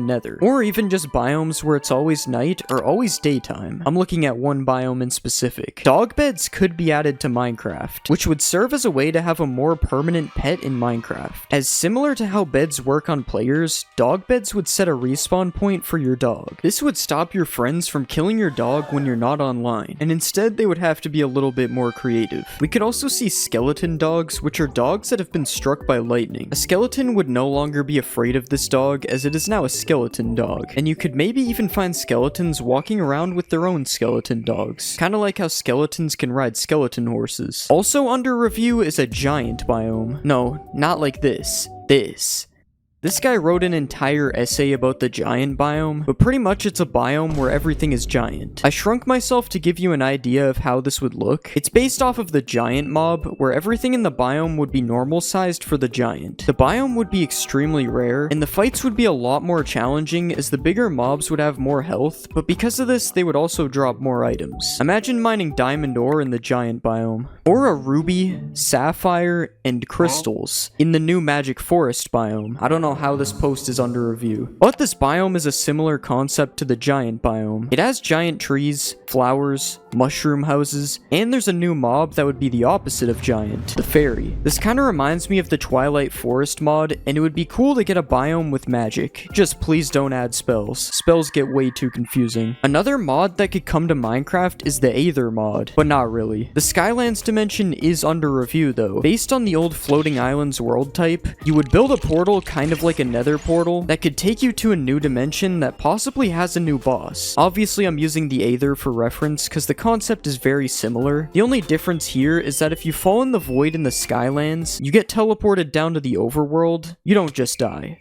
nether, or even just biomes where it's always night or always daytime. I'm looking at one biome in specific. Dog beds could be added to Minecraft, which would serve as a way to have a more permanent pet in Minecraft. As similar to how beds work on players, dog beds would set a respawn point for your dog. This would stop your friends from killing your dog when you're not online, and instead they would have to be a little bit more creative. We could also see skeleton dogs, which are dogs that have been struck by lightning. A skeleton would no longer be afraid of this dog, as it is now a skeleton dog, and you could maybe even find skeletons walking around with their own skeleton dogs, kind of like how skeletons can ride skeleton horses. Also under review is a giant biome. No, not like this. This guy wrote an entire essay about the giant biome, but pretty much it's a biome where everything is giant. I shrunk myself to give you an idea of how this would look. It's based off of the giant mob, where everything in the biome would be normal sized for the giant. The biome would be extremely rare, and the fights would be a lot more challenging as the bigger mobs would have more health, but because of this they would also drop more items. Imagine mining diamond ore in the giant biome, or a ruby, sapphire, and crystals in the new magic forest biome. I don't know know how this post is under review. But this biome is a similar concept to the giant biome. It has giant trees, flowers, mushroom houses, and there's a new mob that would be the opposite of giant, the fairy. This kind of reminds me of the Twilight Forest mod, and it would be cool to get a biome with magic. Just please don't add spells. Spells get way too confusing. Another mod that could come to Minecraft is the Aether mod, but not really. The Skylands dimension is under review though. Based on the old Floating Islands world type, you would build a portal kind of like a nether portal that could take you to a new dimension that possibly has a new boss. Obviously I'm using the Aether for reference because the concept is very similar. The only difference here is that if you fall in the void in the Skylands, you get teleported down to the overworld. You don't just die.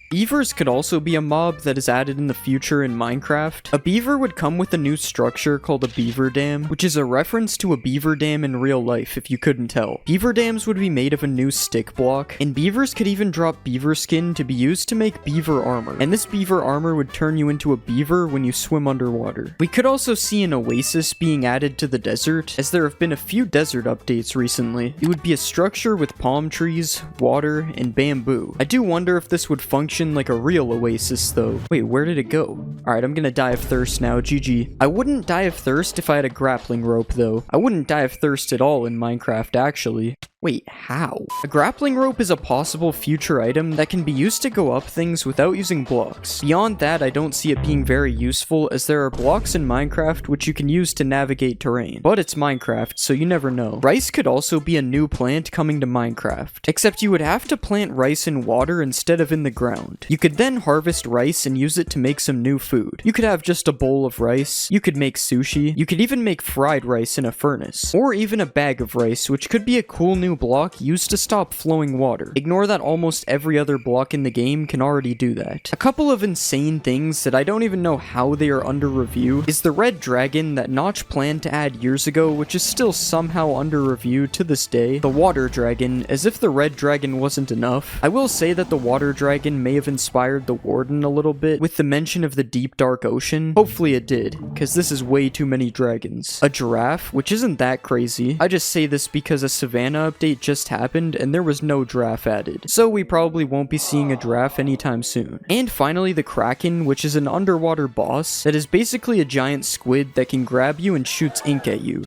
Beavers could also be a mob that is added in the future in Minecraft. A beaver would come with a new structure called a beaver dam, which is a reference to a beaver dam in real life if you couldn't tell. Beaver dams would be made of a new stick block, and beavers could even drop beaver skin to be used to make beaver armor. And this beaver armor would turn you into a beaver when you swim underwater. We could also see an oasis being added to the desert, as there have been a few desert updates recently. It would be a structure with palm trees, water, and bamboo. I do wonder if this would function like a real oasis though. Wait, where did it go? Alright, I'm gonna die of thirst now, GG. I wouldn't die of thirst if I had a grappling rope though. I wouldn't die of thirst at all in Minecraft actually. Wait, how? A grappling rope is a possible future item that can be used to go up things without using blocks. Beyond that, I don't see it being very useful as there are blocks in Minecraft which you can use to navigate terrain. But it's Minecraft, so you never know. Rice could also be a new plant coming to Minecraft, except you would have to plant rice in water instead of in the ground. You could then harvest rice and use it to make some new food. You could have just a bowl of rice, you could make sushi, you could even make fried rice in a furnace, or even a bag of rice, which could be a cool new block used to stop flowing water. Ignore that almost every other block in the game can already do that. A couple of insane things that I don't even know how they are under review is the red dragon that Notch planned to add years ago, which is still somehow under review to this day. The water dragon, as if the red dragon wasn't enough. I will say that the water dragon may have inspired the warden a little bit with the mention of the deep dark ocean. Hopefully it did, because this is way too many dragons. A giraffe, which isn't that crazy. I just say this because a savannah update just happened and there was no giraffe added, so we probably won't be seeing a giraffe anytime soon. And finally the kraken, which is an underwater boss that is basically a giant squid that can grab you and shoots ink at you.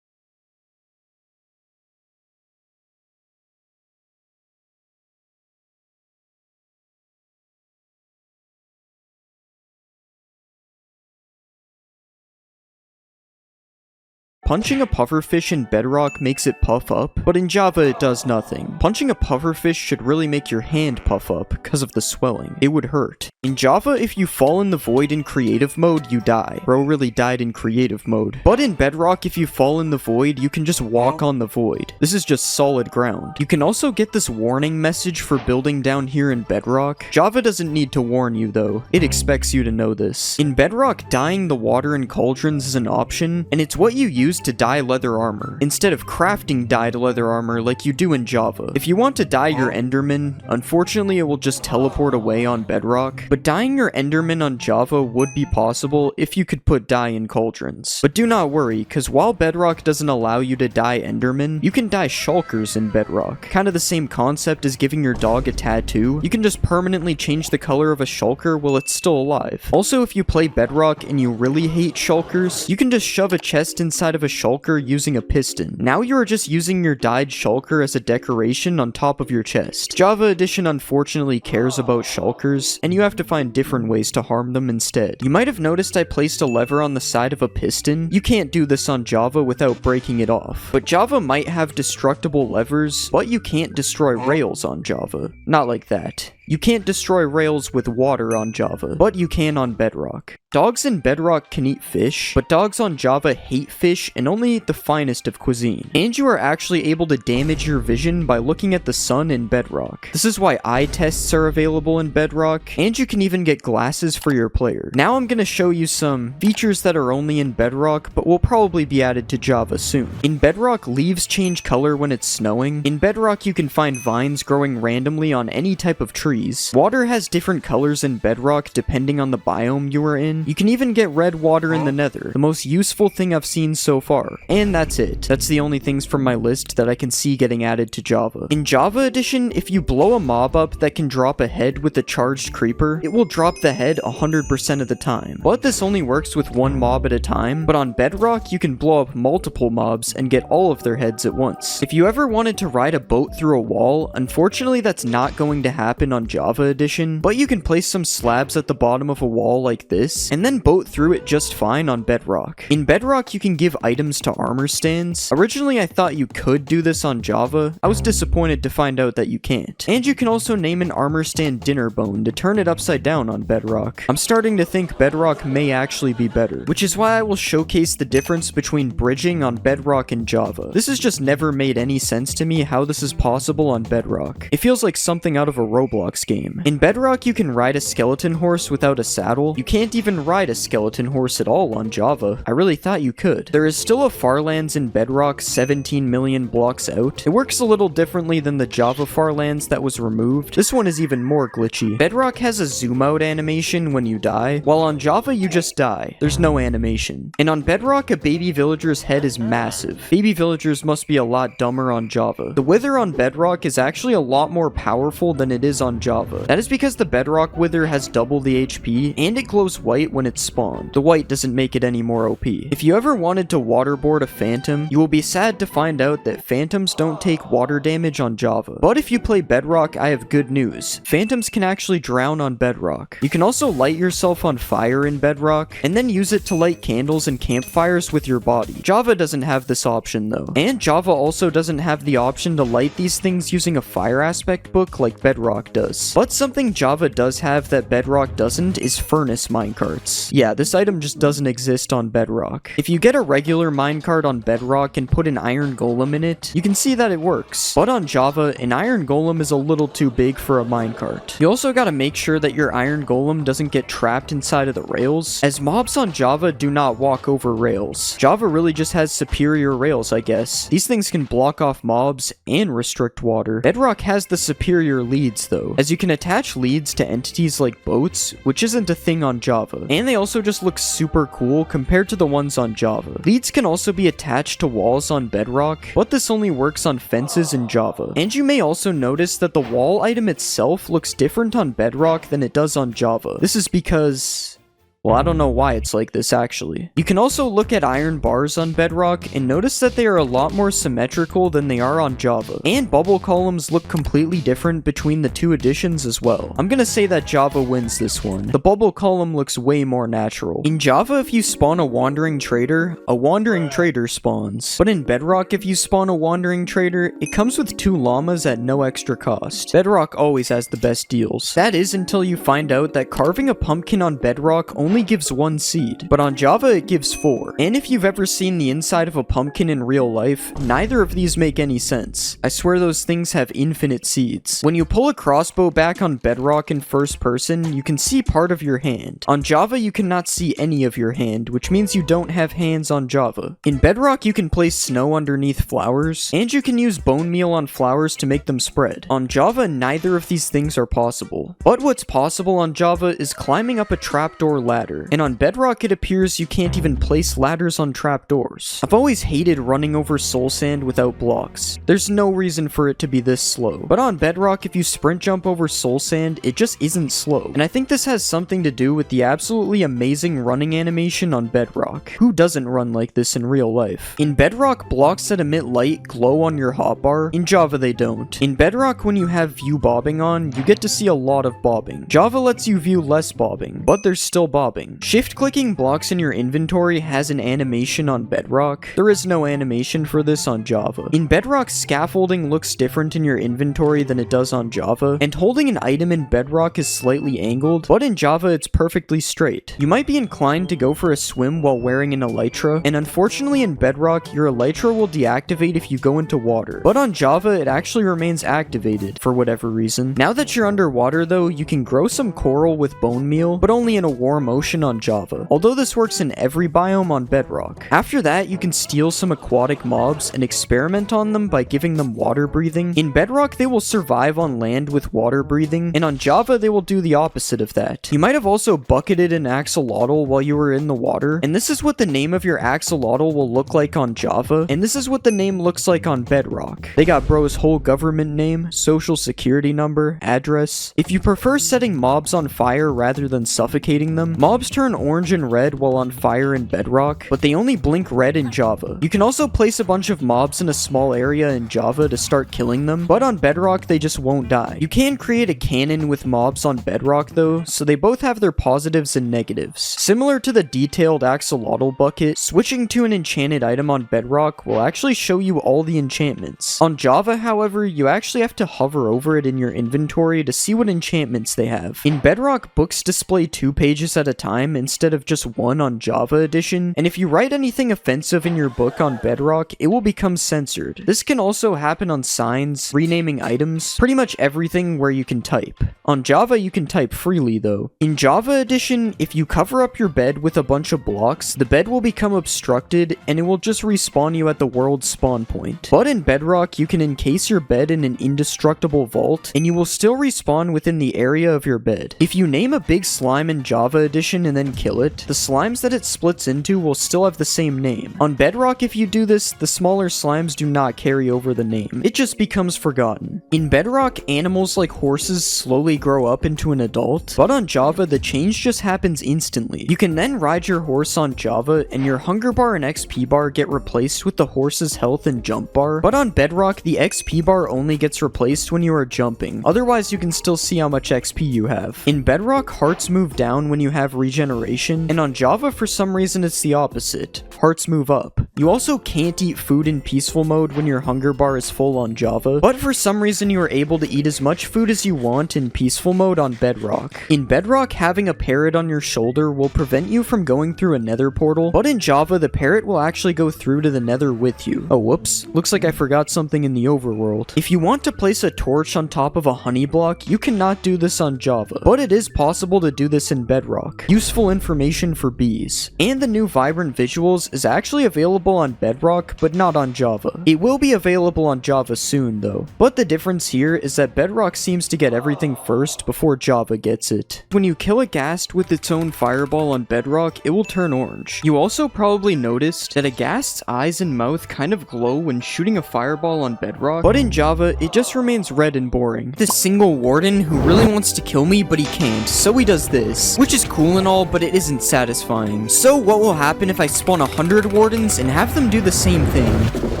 Punching a pufferfish in Bedrock makes it puff up, but in Java it does nothing. Punching a pufferfish should really make your hand puff up because of the swelling. It would hurt. In Java, if you fall in the void in creative mode, you die. Bro really died in creative mode. But in Bedrock, if you fall in the void, you can just walk on the void. This is just solid ground. You can also get this warning message for building down here in Bedrock. Java doesn't need to warn you though. It expects you to know this. In Bedrock, dyeing the water in cauldrons is an option, and it's what you use to dye leather armor, instead of crafting dyed leather armor like you do in Java. If you want to dye your Enderman, unfortunately it will just teleport away on Bedrock, but dyeing your Enderman on Java would be possible if you could put dye in cauldrons. But do not worry, because while Bedrock doesn't allow you to dye Enderman, you can dye shulkers in Bedrock. Kind of the same concept as giving your dog a tattoo. You can just permanently change the color of a shulker while it's still alive. Also, if you play Bedrock and you really hate shulkers, you can just shove a chest inside of a shulker using a piston. Now you are just using your dyed shulker as a decoration on top of your chest. Java Edition unfortunately cares about shulkers, and you have to find different ways to harm them instead. You might have noticed I placed a lever on the side of a piston. You can't do this on Java without breaking it off. But Java might have destructible levers, but you can't destroy rails on Java. Not like that. You can't destroy rails with water on Java, but you can on Bedrock. Dogs in Bedrock can eat fish, but dogs on Java hate fish and only eat the finest of cuisine. And you are actually able to damage your vision by looking at the sun in Bedrock. This is why eye tests are available in Bedrock, and you can even get glasses for your player. Now I'm gonna show you some features that are only in Bedrock, but will probably be added to Java soon. In Bedrock, leaves change color when it's snowing. In Bedrock, you can find vines growing randomly on any type of tree. freeze. Water has different colors in Bedrock depending on the biome you are in. You can even get red water in the Nether, the most useful thing I've seen so far. And that's it. That's the only things from my list that I can see getting added to Java. In Java Edition, if you blow a mob up that can drop a head with a charged creeper, it will drop the head 100% of the time. But this only works with one mob at a time, but on Bedrock, you can blow up multiple mobs and get all of their heads at once. If you ever wanted to ride a boat through a wall, unfortunately that's not going to happen on Java Edition, but you can place some slabs at the bottom of a wall like this, and then boat through it just fine on Bedrock. In Bedrock, you can give items to armor stands. Originally, I thought you could do this on Java. I was disappointed to find out that you can't. And you can also name an armor stand dinner bone to turn it upside down on Bedrock. I'm starting to think Bedrock may actually be better, which is why I will showcase the difference between bridging on Bedrock and Java. This has just never made any sense to me how this is possible on Bedrock. It feels like something out of a Roblox game. In Bedrock, you can ride a skeleton horse without a saddle. You can't even ride a skeleton horse at all on Java. I really thought you could. There is still a Farlands in Bedrock 17 million blocks out. It works a little differently than the Java Farlands that was removed. This one is even more glitchy. Bedrock has a zoom out animation when you die, while on Java you just die. There's no animation. And on Bedrock, a baby villager's head is massive. Baby villagers must be a lot dumber on Java. The wither on Bedrock is actually a lot more powerful than it is on Java. That is because the Bedrock wither has double the HP, and it glows white when it's spawned. The white doesn't make it any more OP. If you ever wanted to waterboard a phantom, you will be sad to find out that phantoms don't take water damage on Java. But if you play Bedrock, I have good news. Phantoms can actually drown on Bedrock. You can also light yourself on fire in Bedrock, and then use it to light candles and campfires with your body. Java doesn't have this option though. And Java also doesn't have the option to light these things using a fire aspect book like Bedrock does. But something Java does have that Bedrock doesn't is furnace minecarts. Yeah, this item just doesn't exist on Bedrock. If you get a regular minecart on Bedrock and put an iron golem in it, you can see that it works. But on Java, an iron golem is a little too big for a minecart. You also gotta make sure that your iron golem doesn't get trapped inside of the rails, as mobs on Java do not walk over rails. Java really just has superior rails, I guess. These things can block off mobs and restrict water. Bedrock has the superior leads though, as you can attach leads to entities like boats, which isn't a thing on Java. And they also just look super cool compared to the ones on Java. Leads can also be attached to walls on Bedrock, but this only works on fences in Java. And you may also notice that the wall item itself looks different on Bedrock than it does on Java. This is because... well, I don't know why it's like this actually. You can also look at iron bars on Bedrock and notice that they are a lot more symmetrical than they are on Java. And bubble columns look completely different between the two editions as well. I'm gonna say that Java wins this one. The bubble column looks way more natural. In Java, if you spawn a wandering trader spawns. But in Bedrock, if you spawn a wandering trader, it comes with 2 llamas at no extra cost. Bedrock always has the best deals. That is until you find out that carving a pumpkin on Bedrock only gives 1 seed, but on Java it gives 4. And if you've ever seen the inside of a pumpkin in real life, neither of these make any sense. I swear those things have infinite seeds. When you pull a crossbow back on Bedrock in first person, you can see part of your hand. On Java, you cannot see any of your hand, which means you don't have hands on Java. In Bedrock, you can place snow underneath flowers, and you can use bone meal on flowers to make them spread. On Java, neither of these things are possible. But what's possible on Java is climbing up a trapdoor ladder. And on Bedrock, it appears you can't even place ladders on trapdoors. I've always hated running over soul sand without blocks. There's no reason for it to be this slow. But on Bedrock, if you sprint jump over soul sand, it just isn't slow. And I think this has something to do with the absolutely amazing running animation on Bedrock. Who doesn't run like this in real life? In Bedrock, blocks that emit light glow on your hotbar. In Java, they don't. In Bedrock, when you have view bobbing on, you get to see a lot of bobbing. Java lets you view less bobbing, but there's still bobbing. Shift-clicking blocks in your inventory has an animation on Bedrock. There is no animation for this on Java. In Bedrock, scaffolding looks different in your inventory than it does on Java, and holding an item in Bedrock is slightly angled, but in Java it's perfectly straight. You might be inclined to go for a swim while wearing an elytra, and unfortunately in Bedrock, your elytra will deactivate if you go into water. But on Java, it actually remains activated, for whatever reason. Now that you're underwater though, you can grow some coral with bone meal, but only in a warm ocean ocean on Java, although this works in every biome on Bedrock. After that, you can steal some aquatic mobs and experiment on them by giving them water breathing. In Bedrock, they will survive on land with water breathing, and on Java, they will do the opposite of that. You might have also bucketed an axolotl while you were in the water, and this is what the name of your axolotl will look like on Java, and this is what the name looks like on Bedrock. They got bro's whole government name, social security number, address. If you prefer setting mobs on fire rather than suffocating them, mobs turn orange and red while on fire in Bedrock, but they only blink red in Java. You can also place a bunch of mobs in a small area in Java to start killing them, but on Bedrock they just won't die. You can create a cannon with mobs on Bedrock though, so they both have their positives and negatives. Similar to the detailed axolotl bucket, switching to an enchanted item on Bedrock will actually show you all the enchantments. On Java, however, you actually have to hover over it in your inventory to see what enchantments they have. In Bedrock, books display 2 pages at a time instead of just 1 on Java Edition, and if you write anything offensive in your book on Bedrock, it will become censored. This can also happen on signs, renaming items, pretty much everything where you can type. On Java, you can type freely though. In Java Edition, if you cover up your bed with a bunch of blocks, the bed will become obstructed and it will just respawn you at the world's spawn point. But in Bedrock, you can encase your bed in an indestructible vault, and you will still respawn within the area of your bed. If you name a big slime in Java Edition and then kill it, the slimes that it splits into will still have the same name. On Bedrock, if you do this, the smaller slimes do not carry over the name. It just becomes forgotten. In Bedrock, animals like horses slowly grow up into an adult, but on Java, the change just happens instantly. You can then ride your horse on Java, and your hunger bar and XP bar get replaced with the horse's health and jump bar, but on Bedrock, the XP bar only gets replaced when you are jumping. Otherwise, you can still see how much XP you have. In Bedrock, hearts move down when you have regeneration, and on Java, for some reason, it's the opposite. Hearts move up. You also can't eat food in peaceful mode when your hunger bar is full on Java, but for some reason, you are able to eat as much food as you want in peaceful mode on Bedrock. In Bedrock, having a parrot on your shoulder will prevent you from going through a nether portal, but in Java, the parrot will actually go through to the nether with you. Oh, whoops. Looks like I forgot something in the overworld. If you want to place a torch on top of a honey block, you cannot do this on Java, but it is possible to do this in Bedrock. Useful information for bees. And the new vibrant visuals is actually available on Bedrock, but not on Java. It will be available on Java soon, though. But the difference here is that Bedrock seems to get everything first before Java gets it. When you kill a ghast with its own fireball on Bedrock, it will turn orange. You also probably noticed that a ghast's eyes and mouth kind of glow when shooting a fireball on Bedrock, but in Java, it just remains red and boring. This single warden who really wants to kill me, but he can't, so he does this, which is cool and all, but it isn't satisfying. So what will happen if I spawn 100 wardens and have them do the same thing?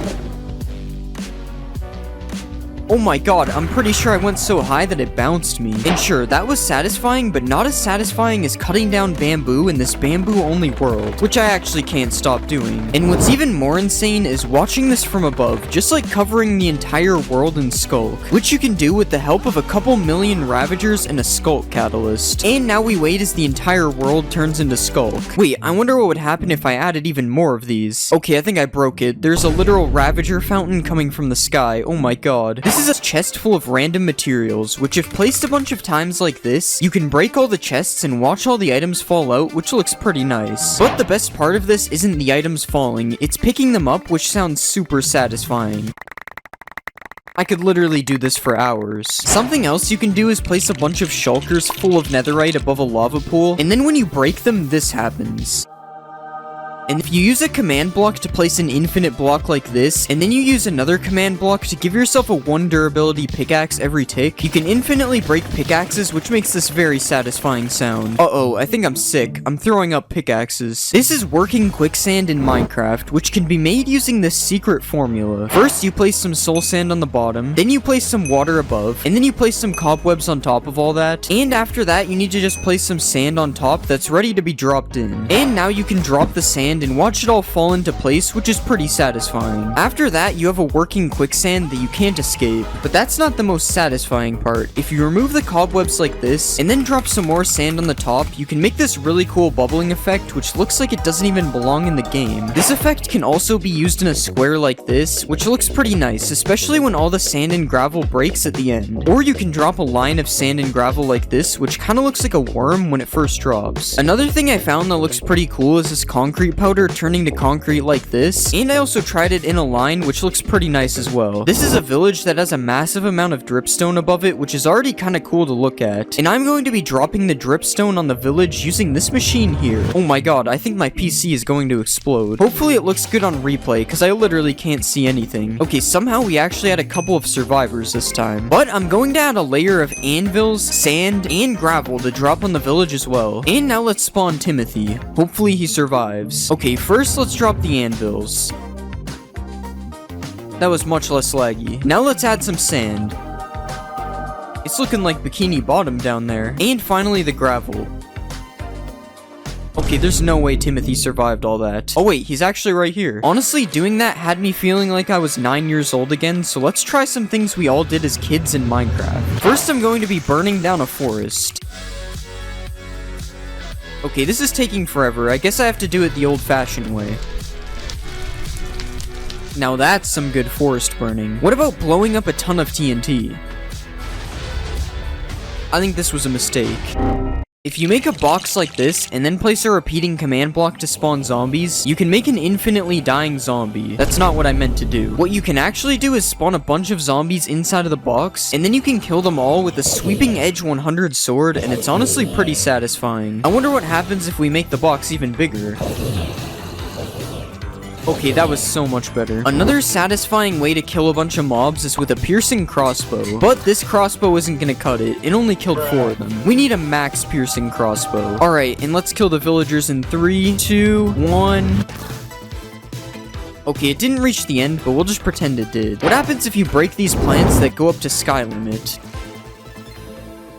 Oh my god, I'm pretty sure I went so high that it bounced me. And sure, that was satisfying, but not as satisfying as cutting down bamboo in this bamboo-only world, which I actually can't stop doing. And what's even more insane is watching this from above, just like covering the entire world in Skulk, which you can do with the help of a couple million Ravagers and a Skulk Catalyst. And now we wait as the entire world turns into Skulk. Wait, I wonder what would happen if I added even more of these. Okay, I think I broke it. There's a literal Ravager fountain coming from the sky. Oh my god. This is a chest full of random materials, which if placed a bunch of times like this, you can break all the chests and watch all the items fall out, which looks pretty nice. But the best part of this isn't the items falling, it's picking them up, which sounds super satisfying. I could literally do this for hours. Something else you can do is place a bunch of shulkers full of netherite above a lava pool, and then when you break them, this happens. And if you use a command block to place an infinite block like this, and then you use another command block to give yourself a 1 durability pickaxe every tick, you can infinitely break pickaxes, which makes this very satisfying sound. Uh-oh, I think I'm sick. I'm throwing up pickaxes. This is working quicksand in Minecraft, which can be made using this secret formula. First, you place some soul sand on the bottom, then you place some water above, and then you place some cobwebs on top of all that, and after that, you need to just place some sand on top that's ready to be dropped in. And now you can drop the sand sand and watch it all fall into place, which is pretty satisfying. After that, you have a working quicksand that you can't escape. But that's not the most satisfying part. If you remove the cobwebs like this, and then drop some more sand on the top, you can make this really cool bubbling effect, which looks like it doesn't even belong in the game. This effect can also be used in a square like this, which looks pretty nice, especially when all the sand and gravel breaks at the end. Or you can drop a line of sand and gravel like this, which kind of looks like a worm when it first drops. Another thing I found that looks pretty cool is this concrete powder turning to concrete like this, and I also tried it in a line, which looks pretty nice as well. This is a village that has a massive amount of dripstone above it, which is already kind of cool to look at, and I'm going to be dropping the dripstone on the village using this machine here. Oh my god, I think my PC is going to explode. Hopefully it looks good on replay, because I literally can't see anything. Okay, somehow we actually had a couple of survivors this time, but I'm going to add a layer of anvils, sand, and gravel to drop on the village as well. And now let's spawn Timothy. Hopefully he survives. Okay, first let's drop the anvils. That was much less laggy. Now let's add some sand. It's looking like Bikini Bottom down there. And finally the gravel. Okay, there's no way Timothy survived all that. Oh wait, he's actually right here. Honestly, doing that had me feeling like I was 9 years old again, so let's try some things we all did as kids in Minecraft. First, I'm going to be burning down a forest. Okay, this is taking forever. I guess I have to do it the old-fashioned way. Now that's some good forest burning. What about blowing up a ton of TNT? I think this was a mistake. If you make a box like this, and then place a repeating command block to spawn zombies, you can make an infinitely dying zombie. That's not what I meant to do. What you can actually do is spawn a bunch of zombies inside of the box, and then you can kill them all with a sweeping edge 100 sword, and it's honestly pretty satisfying. I wonder what happens if we make the box even bigger. Okay, that was so much better. Another satisfying way to kill a bunch of mobs is with a piercing crossbow. But this crossbow isn't gonna cut it. It only killed 4 of them. We need a max piercing crossbow. Alright, and let's kill the villagers in 3, 2, 1... Okay, it didn't reach the end, but we'll just pretend it did. What happens if you break these plants that go up to sky limit?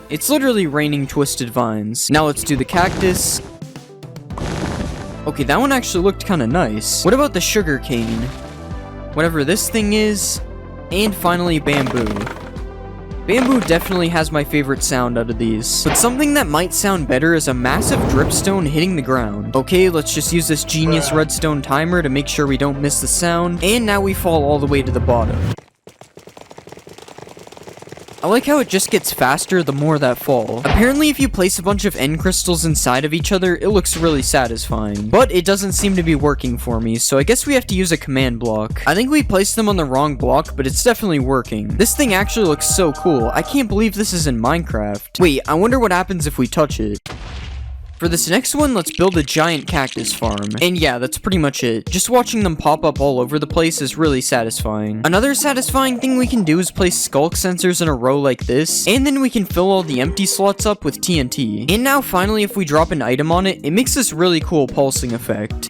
It's literally raining twisted vines. Now let's do the cactus. Okay, that one actually looked kind of nice. What about the sugar cane? Whatever this thing is. And finally, bamboo. Bamboo definitely has my favorite sound out of these. But something that might sound better is a massive dripstone hitting the ground. Okay, let's just use this genius redstone timer to make sure we don't miss the sound. And now we fall all the way to the bottom. I like how it just gets faster the more that fall. Apparently, if you place a bunch of end crystals inside of each other, it looks really satisfying. But it doesn't seem to be working for me, so I guess we have to use a command block. I think we placed them on the wrong block, but it's definitely working. This thing actually looks so cool. I can't believe this is in Minecraft. Wait, I wonder what happens if we touch it. For this next one, let's build a giant cactus farm. And yeah, that's pretty much it. Just watching them pop up all over the place is really satisfying. Another satisfying thing we can do is place skulk sensors in a row like this, and then we can fill all the empty slots up with TNT. And now finally, if we drop an item on it, it makes this really cool pulsing effect.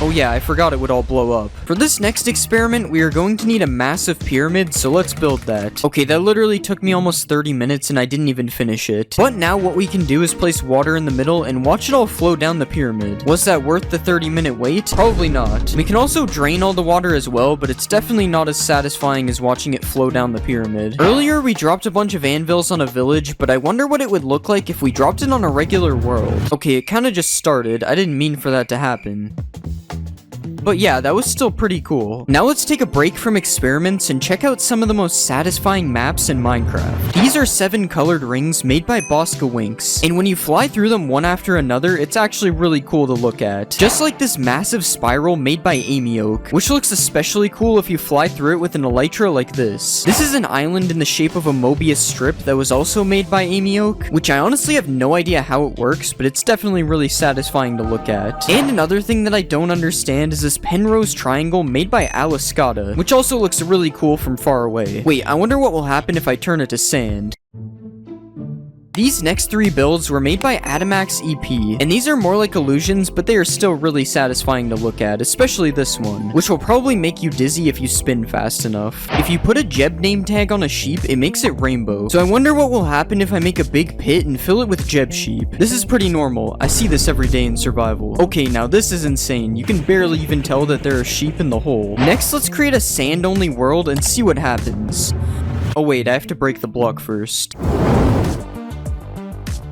Oh yeah, I forgot it would all blow up. For this next experiment, we are going to need a massive pyramid, so let's build that. Okay, that literally took me almost 30 minutes and I didn't even finish it. But now what we can do is place water in the middle and watch it all flow down the pyramid. Was that worth the 30-minute wait? Probably not. We can also drain all the water as well, but it's definitely not as satisfying as watching it flow down the pyramid. Earlier, we dropped a bunch of anvils on a village, but I wonder what it would look like if we dropped it on a regular world. Okay, it kind of just started. I didn't mean for that to happen. But yeah, that was still pretty cool. Now let's take a break from experiments and check out some of the most satisfying maps in Minecraft. These are 7 colored rings made by Bosca Winks, and when you fly through them one after another, it's actually really cool to look at. Just like this massive spiral made by Amy Oak, which looks especially cool if you fly through it with an elytra like this. This is an island in the shape of a Mobius strip that was also made by Amy Oak, which I honestly have no idea how it works, but it's definitely really satisfying to look at. And another thing that I don't understand is this Penrose triangle made by Aliscata, which also looks really cool from far away. Wait, I wonder what will happen if I turn it to sand. These next 3 builds were made by Adamax EP, and these are more like illusions, but they are still really satisfying to look at, especially this one, which will probably make you dizzy if you spin fast enough. If you put a Jeb name tag on a sheep, it makes it rainbow. So I wonder what will happen if I make a big pit and fill it with Jeb sheep. This is pretty normal. I see this every day in survival. Okay, now this is insane. You can barely even tell that there are sheep in the hole. Next, let's create a sand-only world and see what happens. Oh wait, I have to break the block first.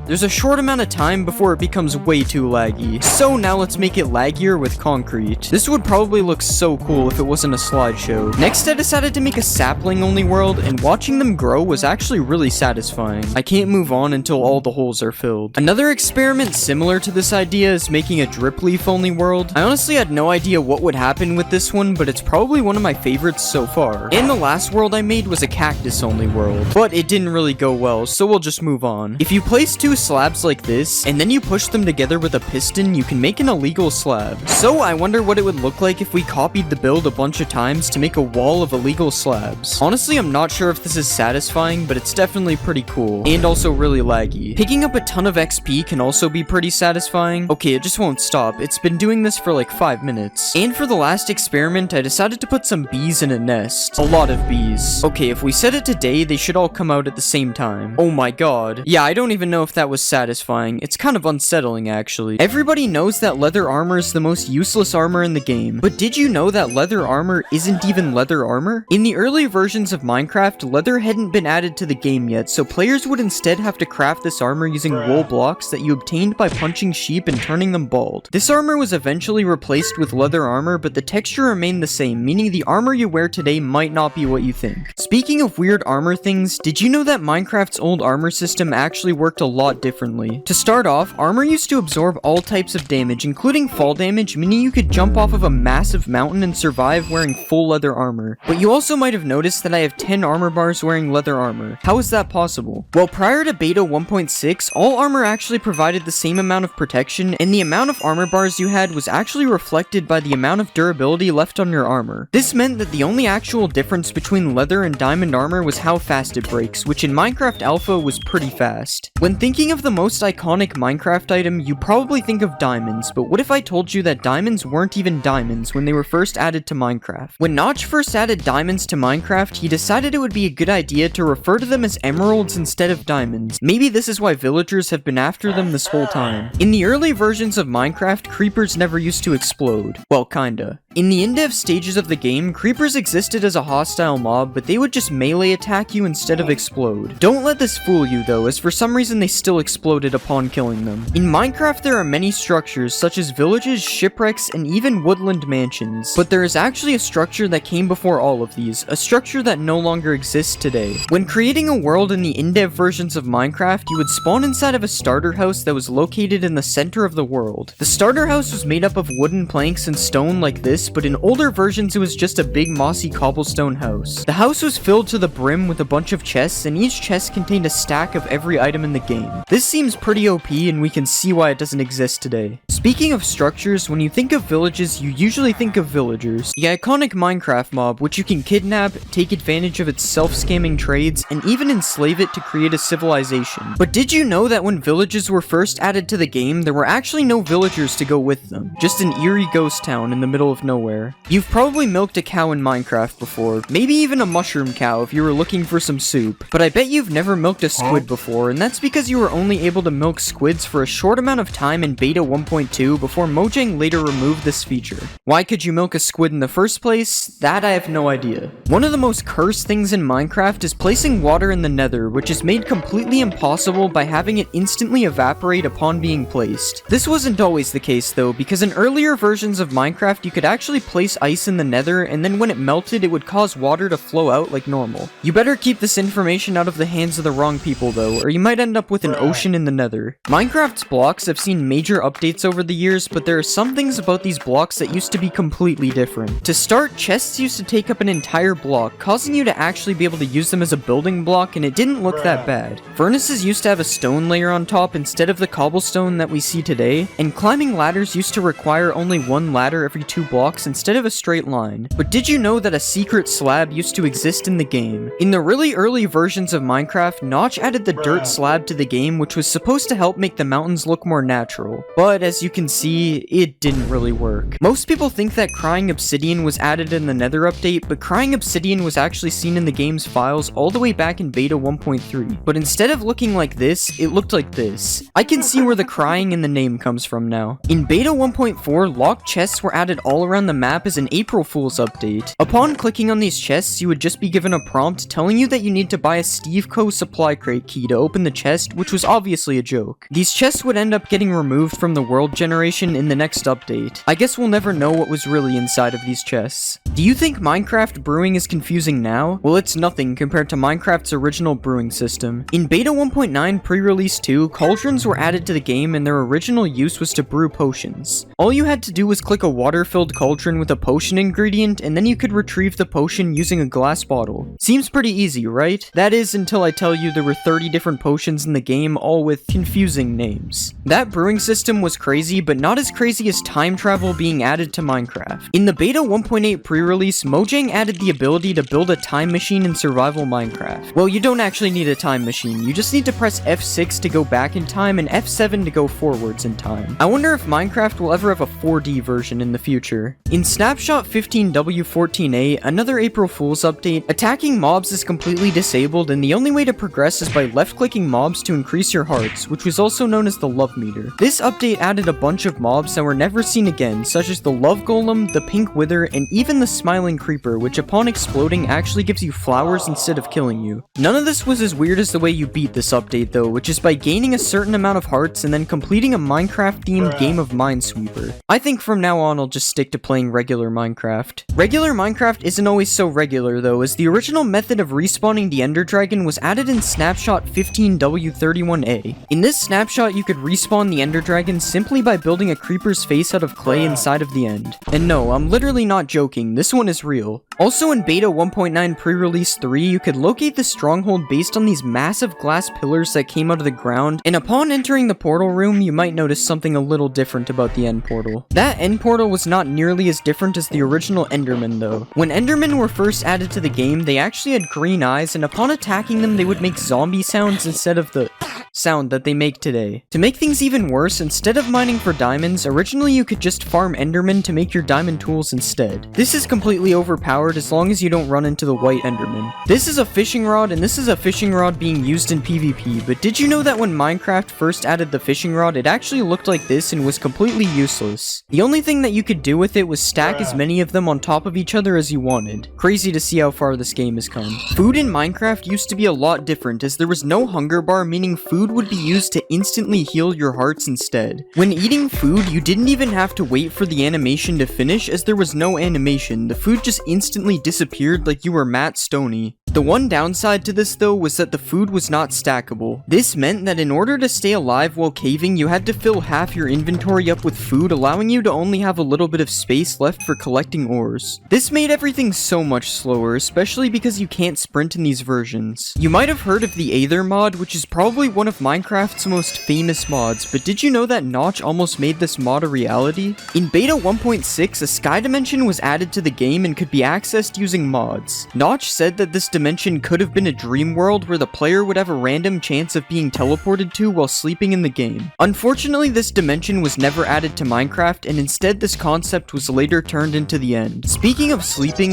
There's a short amount of time before it becomes way too laggy. So now let's make it laggier with concrete. This would probably look so cool if it wasn't a slideshow. Next, I decided to make a sapling-only world, and watching them grow was actually really satisfying. I can't move on until all the holes are filled. Another experiment similar to this idea is making a drip leaf-only world. I honestly had no idea what would happen with this one, but it's probably one of my favorites so far. And the last world I made was a cactus-only world, but it didn't really go well, so we'll just move on. If you place 2 slabs like this, and then you push them together with a piston, you can make an illegal slab. So I wonder what it would look like if we copied the build a bunch of times to make a wall of illegal slabs. Honestly, I'm not sure if this is satisfying, but it's definitely pretty cool, and also really laggy. Picking up a ton of XP can also be pretty satisfying. Okay, it just won't stop. It's been doing this for like 5 minutes. And for the last experiment, I decided to put some bees in a nest. A lot of bees. Okay, if we set it to day, they should all come out at the same time. Oh my god. Yeah, I don't even know if that was satisfying. It's kind of unsettling, actually. Everybody knows that leather armor is the most useless armor in the game, but did you know that leather armor isn't even leather armor? In the early versions of Minecraft, leather hadn't been added to the game yet, so players would instead have to craft this armor using wool blocks that you obtained by punching sheep and turning them bald. This armor was eventually replaced with leather armor, but the texture remained the same, meaning the armor you wear today might not be what you think. Speaking of weird armor things, did you know that Minecraft's old armor system actually worked a lot differently? To start off, armor used to absorb all types of damage, including fall damage, meaning you could jump off of a massive mountain and survive wearing full leather armor. But you also might have noticed that I have 10 armor bars wearing leather armor. How is that possible? Well, prior to beta 1.6, all armor actually provided the same amount of protection, and the amount of armor bars you had was actually reflected by the amount of durability left on your armor. This meant that the only actual difference between leather and diamond armor was how fast it breaks, which in Minecraft Alpha was pretty fast. When thinking of the most iconic Minecraft item, you probably think of diamonds, but what if I told you that diamonds weren't even diamonds when they were first added to Minecraft? When Notch first added diamonds to Minecraft, he decided it would be a good idea to refer to them as emeralds instead of diamonds. Maybe this is why villagers have been after them this whole time. In the early versions of Minecraft, creepers never used to explode. Well, kinda. In the in-dev stages of the game, creepers existed as a hostile mob, but they would just melee attack you instead of explode. Don't let this fool you though, as for some reason they still exploded upon killing them. In Minecraft, there are many structures, such as villages, shipwrecks, and even woodland mansions. But there is actually a structure that came before all of these, a structure that no longer exists today. When creating a world in the in-dev versions of Minecraft, you would spawn inside of a starter house that was located in the center of the world. The starter house was made up of wooden planks and stone like this, but in older versions it was just a big mossy cobblestone house. The house was filled to the brim with a bunch of chests, and each chest contained a stack of every item in the game. This seems pretty OP, and we can see why it doesn't exist today. Speaking of structures, when you think of villages, you usually think of villagers. The iconic Minecraft mob, which you can kidnap, take advantage of its self-scamming trades, and even enslave it to create a civilization. But did you know that when villages were first added to the game, there were actually no villagers to go with them? Just an eerie ghost town in the middle of nowhere. You've probably milked a cow in Minecraft before, maybe even a mushroom cow if you were looking for some soup. But I bet you've never milked a squid before, and that's because you were only able to milk squids for a short amount of time in beta 1.2 before Mojang later removed this feature. Why could you milk a squid in the first place? That I have no idea. One of the most cursed things in Minecraft is placing water in the nether, which is made completely impossible by having it instantly evaporate upon being placed. This wasn't always the case though, because in earlier versions of Minecraft you could actually place ice in the nether, and then when it melted it would cause water to flow out like normal. You better keep this information out of the hands of the wrong people though, or you might end up with an ocean in the nether. Minecraft's blocks have seen major updates over the years, but there are some things about these blocks that used to be completely different. To start, chests used to take up an entire block, causing you to actually be able to use them as a building block, and it didn't look that bad. Furnaces used to have a stone layer on top instead of the cobblestone that we see today, and climbing ladders used to require only one ladder every 2 blocks blocks instead of a straight line. But did you know that a secret slab used to exist in the game? In the really early versions of Minecraft, Notch added the dirt slab to the game, which was supposed to help make the mountains look more natural. But as you can see, it didn't really work. Most people think that crying obsidian was added in the Nether update, but crying obsidian was actually seen in the game's files all the way back in beta 1.3. But instead of looking like this, it looked like this. I can see where the crying in the name comes from now. In beta 1.4, locked chests were added all around the map as an April Fool's update. Upon clicking on these chests, you would just be given a prompt telling you that you need to buy a Steve Co. supply crate key to open the chest, which was obviously a joke. These chests would end up getting removed from the world generation in the next update. I guess we'll never know what was really inside of these chests. Do you think Minecraft brewing is confusing now? Well, it's nothing compared to Minecraft's original brewing system. In beta 1.9 pre-release 2, cauldrons were added to the game and their original use was to brew potions. All you had to do was click a water-filled cauldron with a potion ingredient, and then you could retrieve the potion using a glass bottle. Seems pretty easy, right? That is until I tell you there were 30 different potions in the game, all with confusing names. That brewing system was crazy, but not as crazy as time travel being added to Minecraft. In the beta 1.8 pre-release, Mojang added the ability to build a time machine in survival Minecraft. Well, you don't actually need a time machine, you just need to press F6 to go back in time and F7 to go forwards in time. I wonder if Minecraft will ever have a 4D version in the future. In Snapshot 15W14A, another April Fool's update, attacking mobs is completely disabled and the only way to progress is by left-clicking mobs to increase your hearts, which was also known as the love meter. This update added a bunch of mobs that were never seen again, such as the love golem, the pink wither, and even the smiling creeper, which upon exploding actually gives you flowers instead of killing you. None of this was as weird as the way you beat this update though, which is by gaining a certain amount of hearts and then completing a Minecraft-themed game of Minesweeper. I think from now on I'll just stick to playing regular Minecraft. Regular Minecraft isn't always so regular though, as the original method of respawning the Ender Dragon was added in Snapshot 15W31A. In this snapshot, you could respawn the Ender Dragon simply by building a creeper's face out of clay inside of the end. And no, I'm literally not joking, this one is real. Also in beta 1.9 pre-release 3, you could locate the stronghold based on these massive glass pillars that came out of the ground, and upon entering the portal room, you might notice something a little different about the end portal. That end portal was not nearly as different as the original Endermen though. When Endermen were first added to the game, they actually had green eyes, and upon attacking them, they would make zombie sounds instead of the sound that they make today. To make things even worse, instead of mining for diamonds, originally you could just farm Endermen to make your diamond tools instead. This is completely overpowered as long as you don't run into the white Enderman. This is a fishing rod, and this is a fishing rod being used in PvP, but did you know that when Minecraft first added the fishing rod, it actually looked like this and was completely useless? The only thing that you could do with it was stack as many of them on top of each other as you wanted. Crazy to see how far this game has come. Food in Minecraft used to be a lot different, as there was no hunger bar, meaning food would be used to instantly heal your hearts instead. When eating food, you didn't even have to wait for the animation to finish, as there was no animation. The food just instantly disappeared like you were Matt Stoney. The one downside to this though was that the food was not stackable. This meant that in order to stay alive while caving, you had to fill half your inventory up with food, allowing you to only have a little bit of space left for collecting ores. This made everything so much slower, especially because you can't sprint in these versions. You might have heard of the Aether mod, which is probably one of Minecraft's most famous mods, but did you know that Notch almost made this mod a reality? In beta 1.6, a sky dimension was added to the game and could be accessed using mods. Notch said that this dimension could have been a dream world where the player would have a random chance of being teleported to while sleeping in the game. Unfortunately, this dimension was never added to Minecraft, and instead this concept was later turned into the end. Speaking of sleeping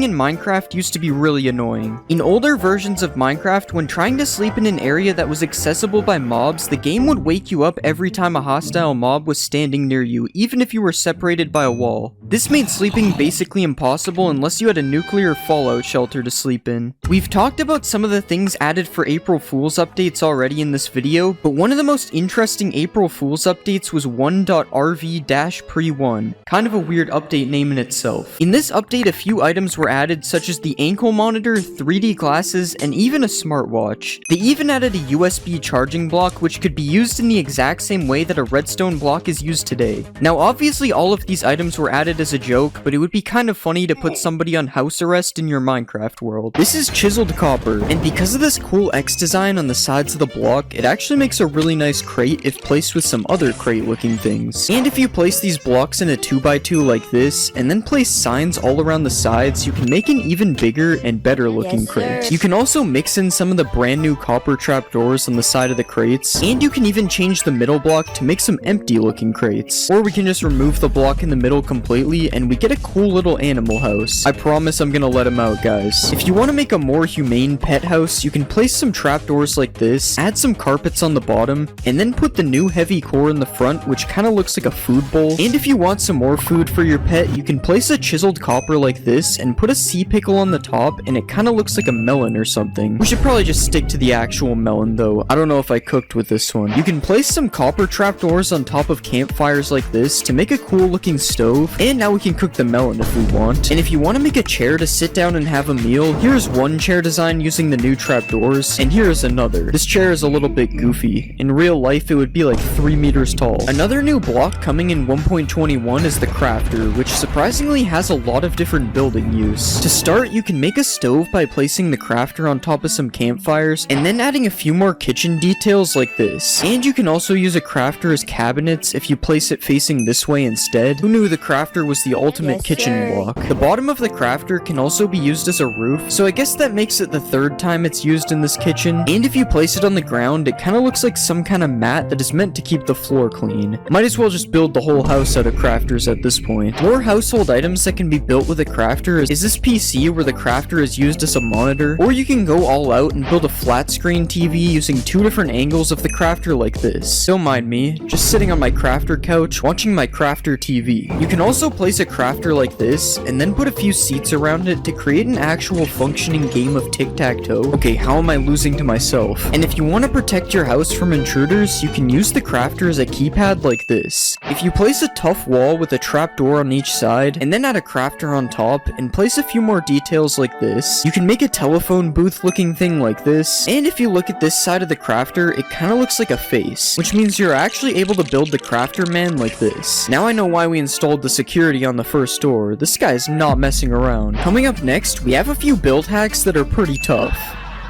in Minecraft used to be really annoying. In older versions of Minecraft, when trying to sleep in an area that was accessible by mobs, the game would wake you up every time a hostile mob was standing near you, even if you were separated by a wall. This made sleeping basically impossible unless you had a nuclear fallout shelter to sleep in. We've talked about some of the things added for April Fool's updates already in this video, but one of the most interesting April Fool's updates was 1.rv-pre1. Kind of a weird update name in itself. In this update, a few items were added, such as the ankle monitor, 3D glasses, and even a smartwatch. They even added a USB charging block, which could be used in the exact same way that a redstone block is used today. Now, obviously all of these items were added as a joke, but it would be kind of funny to put somebody on house arrest in your Minecraft world. This is chiseled copper, and because of this cool X design on the sides of the block, it actually makes a really nice crate if placed with some other crate looking things. And if you place these blocks in a 2x2 like this, and then place signs all around the sides, you can make an even bigger and better looking crate. You can also mix in some of the brand new copper trapdoors on the side of the crates, and you can even change the middle block to make some empty looking crates. Or we can just remove the block in the middle completely, and we get a cool little animal house. I promise I'm gonna let him out, guys. If you want to make a more humane pet house, you can place some trapdoors like this, add some carpets on the bottom, and then put the new heavy core in the front, which kind of looks like a food bowl. And if you want some more food for your pet, you can place a chiseled copper like this and put a sea pickle on the top, and it kind of looks like a melon or something. We should probably just stick to the actual melon though. I don't know if I cooked with this one. You can place some copper trapdoors on top of campfires like this to make a cool looking stove, and now we can cook the melon if we want. And if you want to make a chair to sit down and have a meal, here's one chair design using the new trapdoors, and here's another. This chair is a little bit goofy. In real life, it would be like 3 meters tall. Another new block coming in 1.21 is the crafter, which surprisingly has a lot of different building use. To start, you can make a stove by placing the crafter on top of some campfires, and then adding a few more kitchen details like this. And you can also use a crafter as cabinets if you place it facing this way instead. Who knew the crafter was the ultimate kitchen block? The bottom of the crafter can also be used as a roof, so I guess that makes it the third time it's used in this kitchen. And if you place it on the ground, it kind of looks like some kind of mat that is meant to keep the floor clean. Might as well just build the whole house out of crafters at this point. More household items that can be built with a crafter is this PC where the crafter is used as a monitor, or you can go all out and build a flat screen TV using 2 different angles of the crafter like this. Don't mind me, just sitting on my crafter couch watching my crafter TV. You can also place a crafter like this and then put a few seats around it to create an actual functioning game of tic-tac-toe. Okay, how am I losing to myself? And if you want to protect your house from intruders, you can use the crafter as a keypad like this. If you place a tough wall with a trapdoor on each side, and then add a crafter on top, and place a few more details like this, you can make a telephone booth looking thing like this. And if you look at this side of the crafter, it kind of looks like a face, which means you're actually able to build the crafter man like this. Now I know why we installed the security on the first door. This guy's not messing around. Coming up next, we have a few build hacks that are pretty tough.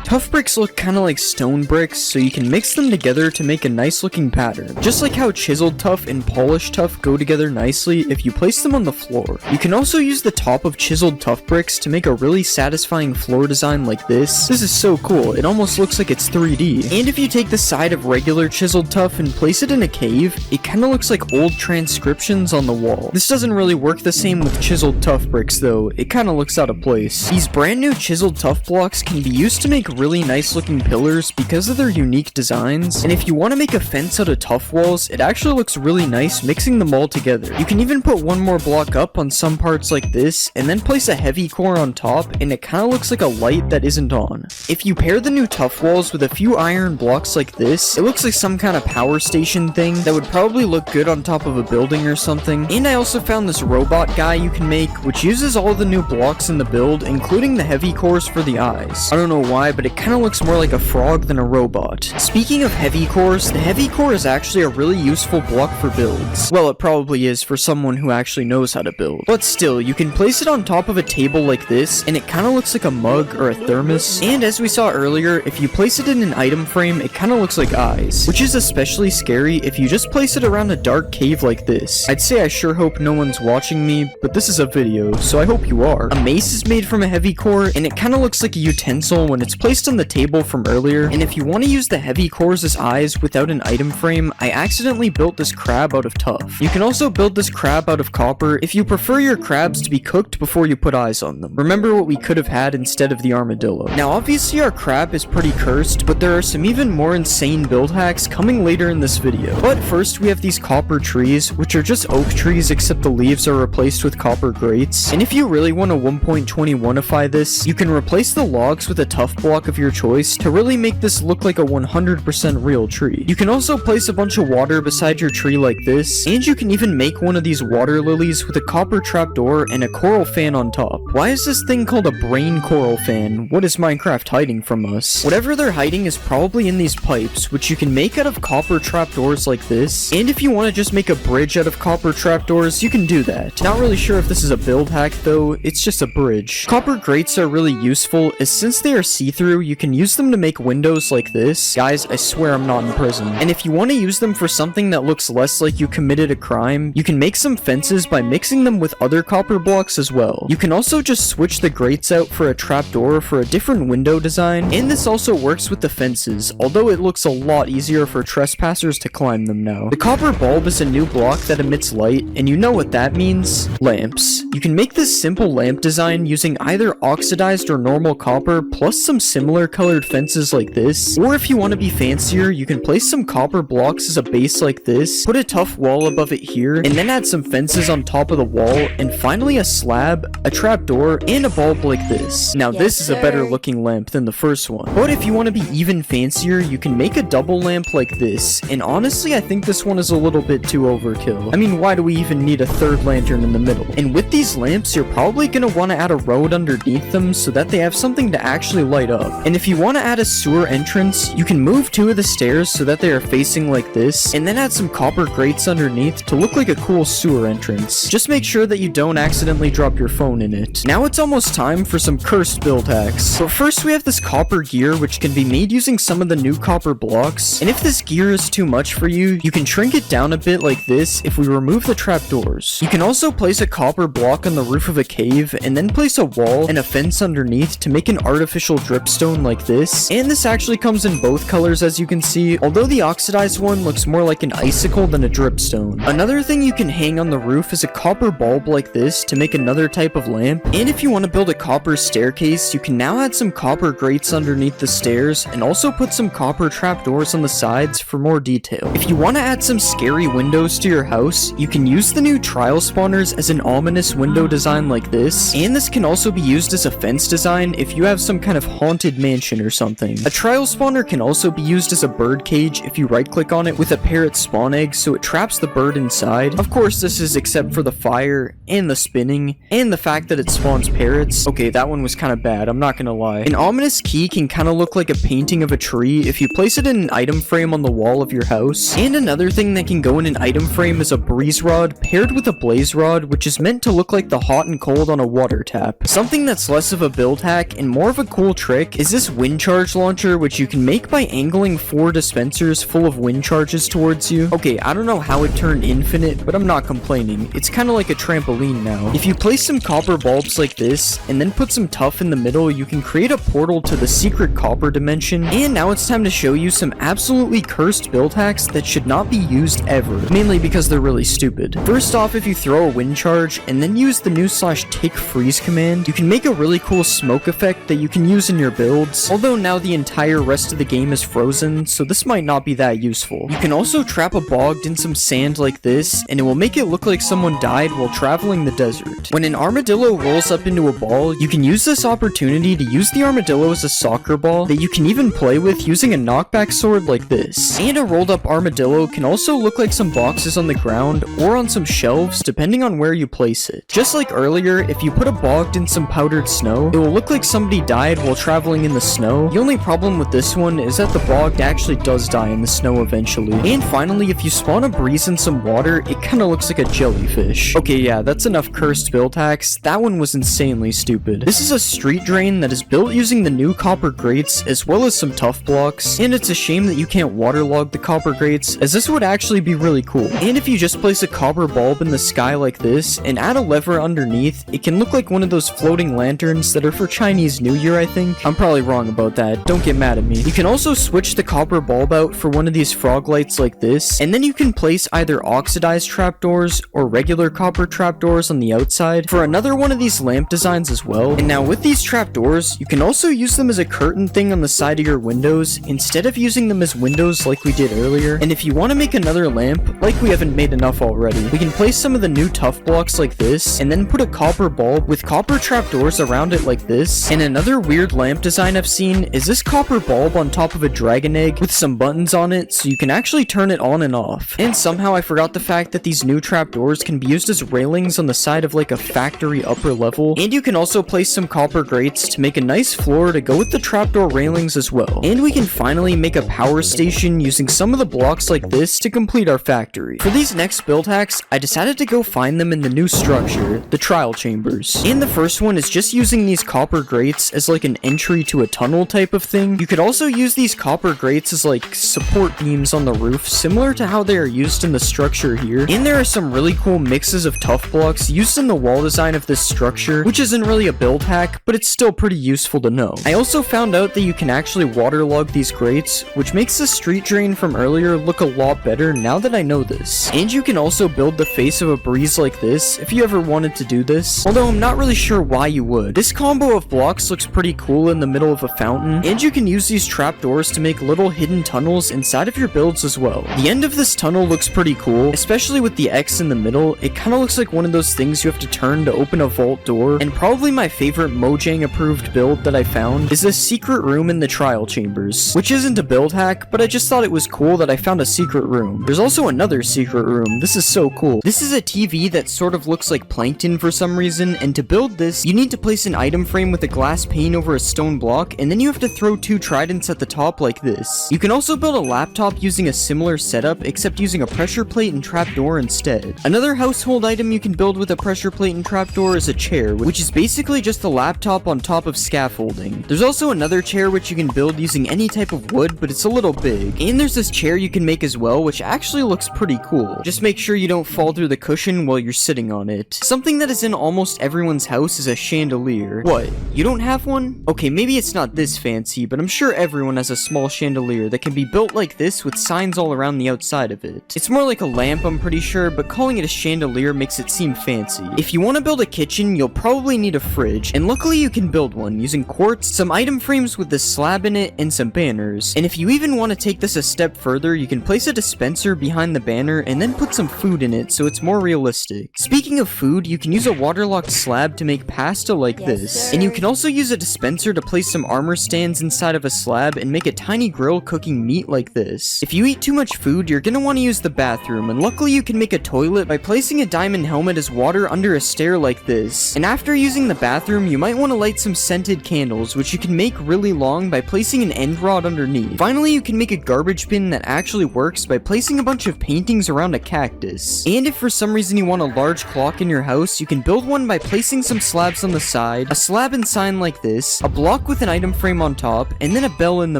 Tough bricks look kinda like stone bricks, so you can mix them together to make a nice looking pattern. Just like how chiseled tough and polished tough go together nicely if you place them on the floor. You can also use the top of chiseled tough bricks to make a really satisfying floor design like this. This is so cool, it almost looks like it's 3D. And if you take the side of regular chiseled tough and place it in a cave, it kinda looks like old transcriptions on the wall. This doesn't really work the same with chiseled tough bricks though, it kinda looks out of place. These brand new chiseled tough blocks can be used to make really nice looking pillars because of their unique designs, and if you want to make a fence out of tough walls, it actually looks really nice mixing them all together. You can even put one more block up on some parts like this, and then place a heavy core on top, and it kind of looks like a light that isn't on. If you pair the new tough walls with a few iron blocks like this, it looks like some kind of power station thing that would probably look good on top of a building or something. And I also found this robot guy you can make, which uses all the new blocks in the build, including the heavy cores for the eyes. I don't know why, but it kind of looks more like a frog than a robot. Speaking of heavy cores, the heavy core is actually a really useful block for builds. Well, it probably is for someone who actually knows how to build. But still, you can place it on top of a table like this, and it kind of looks like a mug or a thermos. And as we saw earlier, if you place it in an item frame, it kind of looks like eyes, which is especially scary if you just place it around a dark cave like this. I'd say I sure hope no one's watching me, but this is a video, so I hope you are. A mace is made from a heavy core, and it kind of looks like a utensil when it's placed on the table from earlier. And if you want to use the heavy cores as eyes without an item frame, I accidentally built this crab out of tough. You can also build this crab out of copper if you prefer your crabs to be cooked before you put eyes on them. Remember what we could have had instead of the armadillo. Now obviously our crab is pretty cursed, but there are some even more insane build hacks coming later in this video. But first we have these copper trees, which are just oak trees except the leaves are replaced with copper grates. And if you really want to 1.21ify this, you can replace the logs with a tough block block of your choice to really make this look like a 100% real tree. You can also place a bunch of water beside your tree like this, and you can even make one of these water lilies with a copper trapdoor and a coral fan on top. Why is this thing called a brain coral fan? What is Minecraft hiding from us? Whatever they're hiding is probably in these pipes, which you can make out of copper trapdoors like this, and if you want to just make a bridge out of copper trapdoors, you can do that. Not really sure if this is a build hack though, it's just a bridge. Copper grates are really useful, as since they are see-through, you can use them to make windows like this. Guys, I swear I'm not in prison. And if you want to use them for something that looks less like you committed a crime, you can make some fences by mixing them with other copper blocks as well. You can also just switch the grates out for a trapdoor for a different window design, and this also works with the fences, although it looks a lot easier for trespassers to climb them now. The copper bulb is a new block that emits light, and you know what that means? Lamps. You can make this simple lamp design using either oxidized or normal copper plus some similar colored fences like this, or if you want to be fancier, you can place some copper blocks as a base like this, put a tough wall above it here, and then add some fences on top of the wall, and finally a slab, a trapdoor, and a bulb like this. Now this is a better looking lamp than the first one. But if you want to be even fancier, you can make a double lamp like this, and honestly I think this one is a little bit too overkill. I mean, why do we even need a third lantern in the middle? And with these lamps, you're probably gonna want to add a road underneath them so that they have something to actually light up. And if you want to add a sewer entrance, you can move two of the stairs so that they are facing like this, and then add some copper grates underneath to look like a cool sewer entrance. Just make sure that you don't accidentally drop your phone in it. Now it's almost time for some cursed build hacks. But first we have this copper gear, which can be made using some of the new copper blocks, and if this gear is too much for you, you can shrink it down a bit like this if we remove the trapdoors. You can also place a copper block on the roof of a cave, and then place a wall and a fence underneath to make an artificial dripstone like this, and this actually comes in both colors as you can see, although the oxidized one looks more like an icicle than a dripstone. Another thing you can hang on the roof is a copper bulb like this to make another type of lamp, and if you want to build a copper staircase, you can now add some copper grates underneath the stairs, and also put some copper trapdoors on the sides for more detail. If you want to add some scary windows to your house, you can use the new trial spawners as an ominous window design like this, and this can also be used as a fence design if you have some kind of haunted mansion or something. A trial spawner can also be used as a bird cage if you right click on it with a parrot spawn egg so it traps the bird inside. Of course this is except for the fire, and the spinning, and the fact that it spawns parrots. Okay, that one was kind of bad, I'm not gonna lie. An ominous key can kind of look like a painting of a tree if you place it in an item frame on the wall of your house. And another thing that can go in an item frame is a breeze rod paired with a blaze rod, which is meant to look like the hot and cold on a water tap. Something that's less of a build hack and more of a cool trick is this wind charge launcher, which you can make by angling 4 dispensers full of wind charges towards you. Okay, I don't know how it turned infinite, but I'm not complaining. It's kind of like a trampoline now. If you place some copper bulbs like this, and then put some tuff in the middle, you can create a portal to the secret copper dimension. And now it's time to show you some absolutely cursed build hacks that should not be used ever, mainly because they're really stupid. First off, if you throw a wind charge, and then use the new /tick freeze command, you can make a really cool smoke effect that you can use in your builds, although now the entire rest of the game is frozen, so this might not be that useful. You can also trap a bogged in some sand like this, and it will make it look like someone died while traveling the desert. When an armadillo rolls up into a ball, you can use this opportunity to use the armadillo as a soccer ball that you can even play with using a knockback sword like this. And a rolled up armadillo can also look like some boxes on the ground or on some shelves depending on where you place it. Just like earlier, if you put a bogged in some powdered snow, it will look like somebody died while traveling in the snow. The only problem with this one is that the bogged actually does die in the snow eventually. And finally, if you spawn a breeze in some water, it kinda looks like a jellyfish. Okay, yeah, that's enough cursed build hacks. That one was insanely stupid. This is a street drain that is built using the new copper grates as well as some tough blocks, and it's a shame that you can't waterlog the copper grates, as this would actually be really cool. And if you just place a copper bulb in the sky like this and add a lever underneath, it can look like one of those floating lanterns that are for Chinese New Year, I think. I'm probably wrong about that, don't get mad at me. You can also switch the copper bulb out for one of these frog lights like this, and then you can place either oxidized trapdoors or regular copper trapdoors on the outside for another one of these lamp designs as well. And now with these trapdoors, you can also use them as a curtain thing on the side of your windows instead of using them as windows like we did earlier. And if you want to make another lamp, like we haven't made enough already, we can place some of the new tough blocks like this, and then put a copper bulb with copper trapdoors around it like this. And another weird lamp design I've seen is this copper bulb on top of a dragon egg with some buttons on it so you can actually turn it on and off. And somehow I forgot the fact that these new trapdoors can be used as railings on the side of like a factory upper level, and you can also place some copper grates to make a nice floor to go with the trapdoor railings as well. And we can finally make a power station using some of the blocks like this to complete our factory. For these next build hacks, I decided to go find them in the new structure, the trial chambers. And the first one is just using these copper grates as like an entry to a tunnel type of thing. You could also use these copper grates as like support beams on the roof, similar to how they are used in the structure here. And there are some really cool mixes of tough blocks used in the wall design of this structure, which isn't really a build hack, but it's still pretty useful to know. I also found out that you can actually waterlog these grates, which makes the street drain from earlier look a lot better now that I know this. And you can also build the face of a breeze like this if you ever wanted to do this, although I'm not really sure why you would. This combo of blocks looks pretty cool in the middle of a fountain, and you can use these trapdoors to make little hidden tunnels inside of your builds as well. The end of this tunnel looks pretty cool, especially with the X in the middle. It kind of looks like one of those things you have to turn to open a vault door. And probably my favorite Mojang approved build that I found is this secret room in the trial chambers, which isn't a build hack, but I just thought it was cool that I found a secret room. There's also another secret room. This is so cool. This is a TV that sort of looks like plankton for some reason, and to build this, you need to place an item frame with a glass pane over a stone block, and then you have to throw 2 tridents at the top like this. You can also build a laptop using a similar setup, except using a pressure plate and trapdoor instead. Another household item you can build with a pressure plate and trapdoor is a chair, which is basically just a laptop on top of scaffolding. There's also another chair which you can build using any type of wood, but it's a little big. And there's this chair you can make as well, which actually looks pretty cool. Just make sure you don't fall through the cushion while you're sitting on it. Something that is in almost everyone's house is a chandelier. What? You don't have one? Okay, maybe it's not this fancy, but I'm sure everyone has a small chandelier that can be built like this with signs all around the outside of it. It's more like a lamp, I'm pretty sure, but calling it a chandelier makes it seem fancy. If you want to build a kitchen, you'll probably need a fridge, and luckily you can build one using quartz, some item frames with this slab in it, and some banners. And if you even want to take this a step further, you can place a dispenser behind the banner and then put some food in it so it's more realistic. Speaking of food, you can use a waterlogged slab to make pasta like this, and you can also use a dispenser to place some armor stands inside of a slab and make a tiny grill cooking meat like this. If you eat too much food, you're gonna want to use the bathroom, and luckily you can make a toilet by placing a diamond helmet as water under a stair like this. And after using the bathroom, you might want to light some scented candles, which you can make really long by placing an end rod underneath. Finally, you can make a garbage bin that actually works by placing a bunch of paintings around a cactus. And if for some reason you want a large clock in your house, you can build one by placing some slabs on the side, a slab and sign like this, a block with an item frame on top, and then a bell in the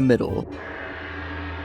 middle.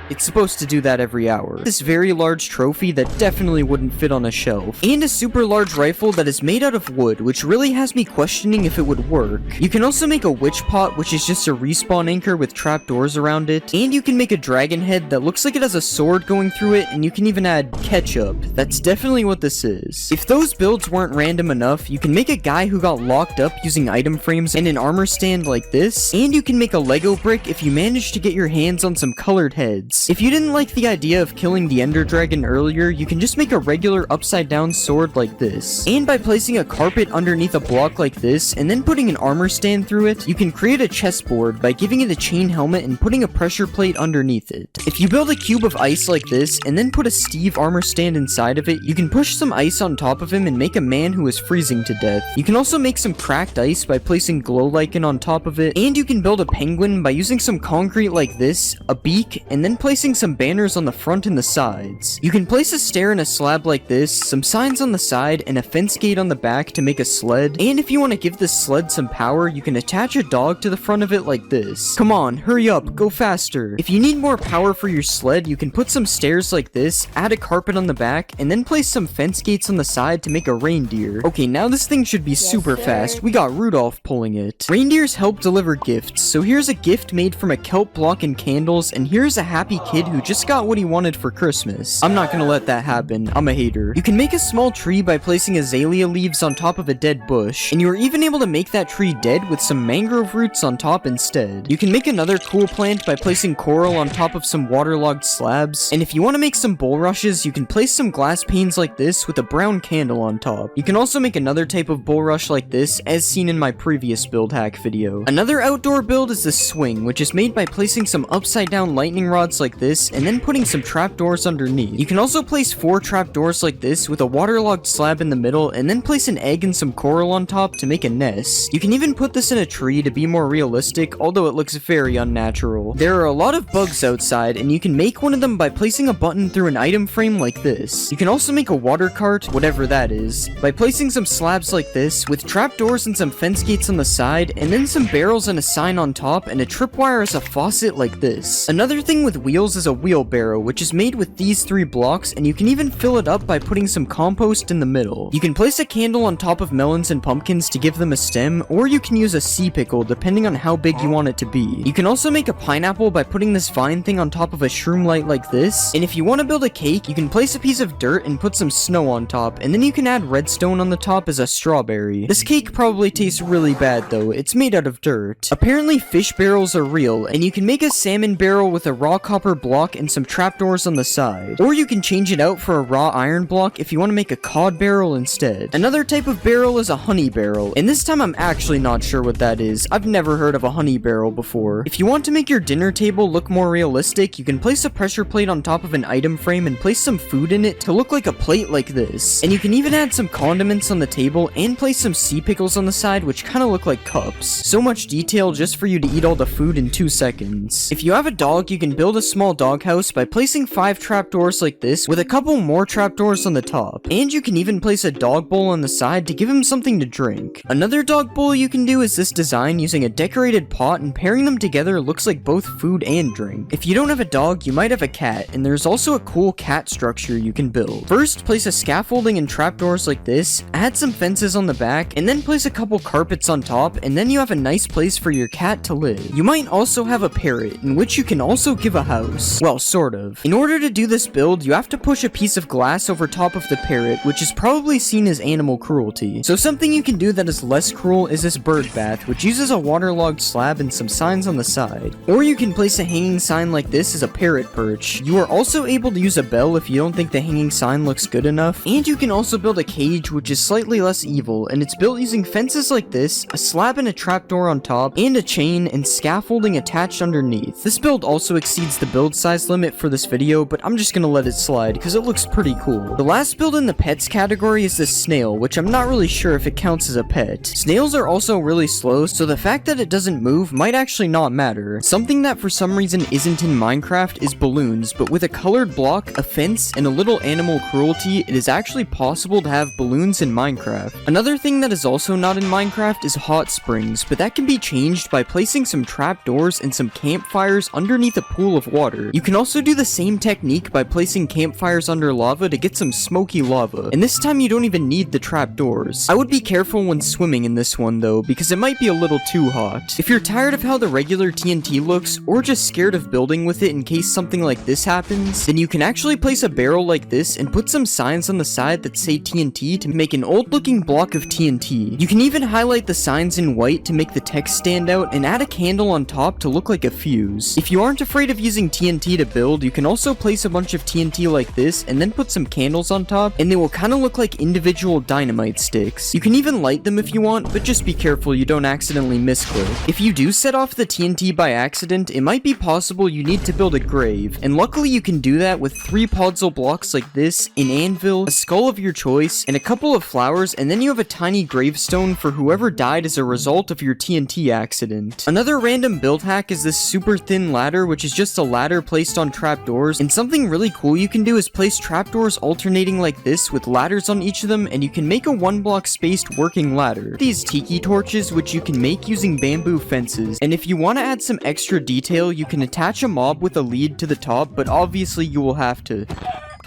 It's supposed to do that every hour. This very large trophy that definitely wouldn't fit on a shelf. And a super large rifle that is made out of wood, which really has me questioning if it would work. You can also make a witch pot, which is just a respawn anchor with trapdoors around it. And you can make a dragon head that looks like it has a sword going through it, and you can even add ketchup. That's definitely what this is. If those builds weren't random enough, you can make a guy who got locked up using item frames and an armor stand like this. And you can make a Lego brick if you manage to get your hands on some colored heads. If you didn't like the idea of killing the Ender Dragon earlier, you can just make a regular upside down sword like this. And by placing a carpet underneath a block like this, and then putting an armor stand through it, you can create a chessboard by giving it a chain helmet and putting a pressure plate underneath it. If you build a cube of ice like this, and then put a Steve armor stand inside of it, you can push some ice on top of him and make a man who is freezing to death. You can also make some cracked ice by placing glow lichen on top of it, and you can build a penguin by using some concrete like this, a beak, and then placing some banners on the front and the sides. You can place a stair in a slab like this, some signs on the side, and a fence gate on the back to make a sled. And if you want to give this sled some power, you can attach a dog to the front of it like this. Come on, hurry up, go faster. If you need more power for your sled, you can put some stairs like this, add a carpet on the back, and then place some fence gates on the side to make a reindeer. Okay, now this thing should be super fast. We got Rudolph pulling it. Reindeers help deliver gifts, so here's a gift made from a kelp block and candles, and here's a happy happy kid who just got what he wanted for Christmas. I'm not gonna let that happen. I'm a hater. You can make a small tree by placing azalea leaves on top of a dead bush, and you are even able to make that tree dead with some mangrove roots on top instead. You can make another cool plant by placing coral on top of some waterlogged slabs, and if you want to make some bulrushes, you can place some glass panes like this with a brown candle on top. You can also make another type of bulrush like this, as seen in my previous build hack video. Another outdoor build is the swing, which is made by placing some upside down lightning rods like this, and then putting some trapdoors underneath. You can also place 4 trapdoors like this with a waterlogged slab in the middle, and then place an egg and some coral on top to make a nest. You can even put this in a tree to be more realistic, although it looks very unnatural. There are a lot of bugs outside, and you can make one of them by placing a button through an item frame like this. You can also make a water cart, whatever that is, by placing some slabs like this, with trapdoors and some fence gates on the side, and then some barrels and a sign on top, and a tripwire as a faucet like this. Another thing with wheels is a wheelbarrow, which is made with these 3 blocks, and you can even fill it up by putting some compost in the middle. You can place a candle on top of melons and pumpkins to give them a stem, or you can use a sea pickle depending on how big you want it to be. You can also make a pineapple by putting this vine thing on top of a shroom light like this, and if you want to build a cake, you can place a piece of dirt and put some snow on top, and then you can add redstone on the top as a strawberry. This cake probably tastes really bad though, it's made out of dirt. Apparently fish barrels are real, and you can make a salmon barrel with a raw copper block and some trapdoors on the side. Or you can change it out for a raw iron block if you want to make a cod barrel instead. Another type of barrel is a honey barrel, and this time I'm actually not sure what that is. I've never heard of a honey barrel before. If you want to make your dinner table look more realistic, you can place a pressure plate on top of an item frame and place some food in it to look like a plate like this. And you can even add some condiments on the table and place some sea pickles on the side, which kind of look like cups. So much detail just for you to eat all the food in 2 seconds. If you have a dog, you can build a small doghouse by placing 5 trapdoors like this with a couple more trapdoors on the top. And you can even place a dog bowl on the side to give him something to drink. Another dog bowl you can do is this design using a decorated pot, and pairing them together looks like both food and drink. If you don't have a dog, you might have a cat, and there's also a cool cat structure you can build. First, place a scaffolding and trapdoors like this, add some fences on the back, and then place a couple carpets on top, and then you have a nice place for your cat to live. You might also have a parrot, in which you can also give a house. Well, sort of. In order to do this build, you have to push a piece of glass over top of the parrot, which is probably seen as animal cruelty. So something you can do that is less cruel is this bird bath, which uses a waterlogged slab and some signs on the side. Or you can place a hanging sign like this as a parrot perch. You are also able to use a bell if you don't think the hanging sign looks good enough. And you can also build a cage, which is slightly less evil, and it's built using fences like this, a slab and a trapdoor on top, and a chain and scaffolding attached underneath. This build also exceeds the build size limit for this video, but I'm just gonna let it slide because it looks pretty cool. The last build in the pets category is this snail, which I'm not really sure if it counts as a pet. Snails are also really slow, so the fact that it doesn't move might actually not matter. Something that for some reason isn't in Minecraft is balloons, but with a colored block, a fence, and a little animal cruelty, it is actually possible to have balloons in Minecraft. Another thing that is also not in Minecraft is hot springs, but that can be changed by placing some trapdoors and some campfires underneath a pool of water. You can also do the same technique by placing campfires under lava to get some smoky lava, and this time you don't even need the trapdoors. I would be careful when swimming in this one though, because it might be a little too hot. If you're tired of how the regular TNT looks, or just scared of building with it in case something like this happens, then you can actually place a barrel like this and put some signs on the side that say TNT to make an old looking block of TNT. You can even highlight the signs in white to make the text stand out, and add a candle on top to look like a fuse. If you aren't afraid of using TNT to build, you can also place a bunch of TNT like this and then put some candles on top, and they will kind of look like individual dynamite sticks. You can even light them if you want, but just be careful you don't accidentally misclick. If you do set off the TNT by accident, it might be possible you need to build a grave, and luckily you can do that with 3 puzzle blocks like this, an anvil, a skull of your choice, and a couple of flowers, and then you have a tiny gravestone for whoever died as a result of your TNT accident. Another random build hack is this super thin ladder, which is just a ladder placed on trapdoors, and something really cool you can do is place trapdoors alternating like this with ladders on each of them, and you can make a 1-block spaced working ladder. These tiki torches, which you can make using bamboo fences, and if you want to add some extra detail, you can attach a mob with a lead to the top, but obviously you will have to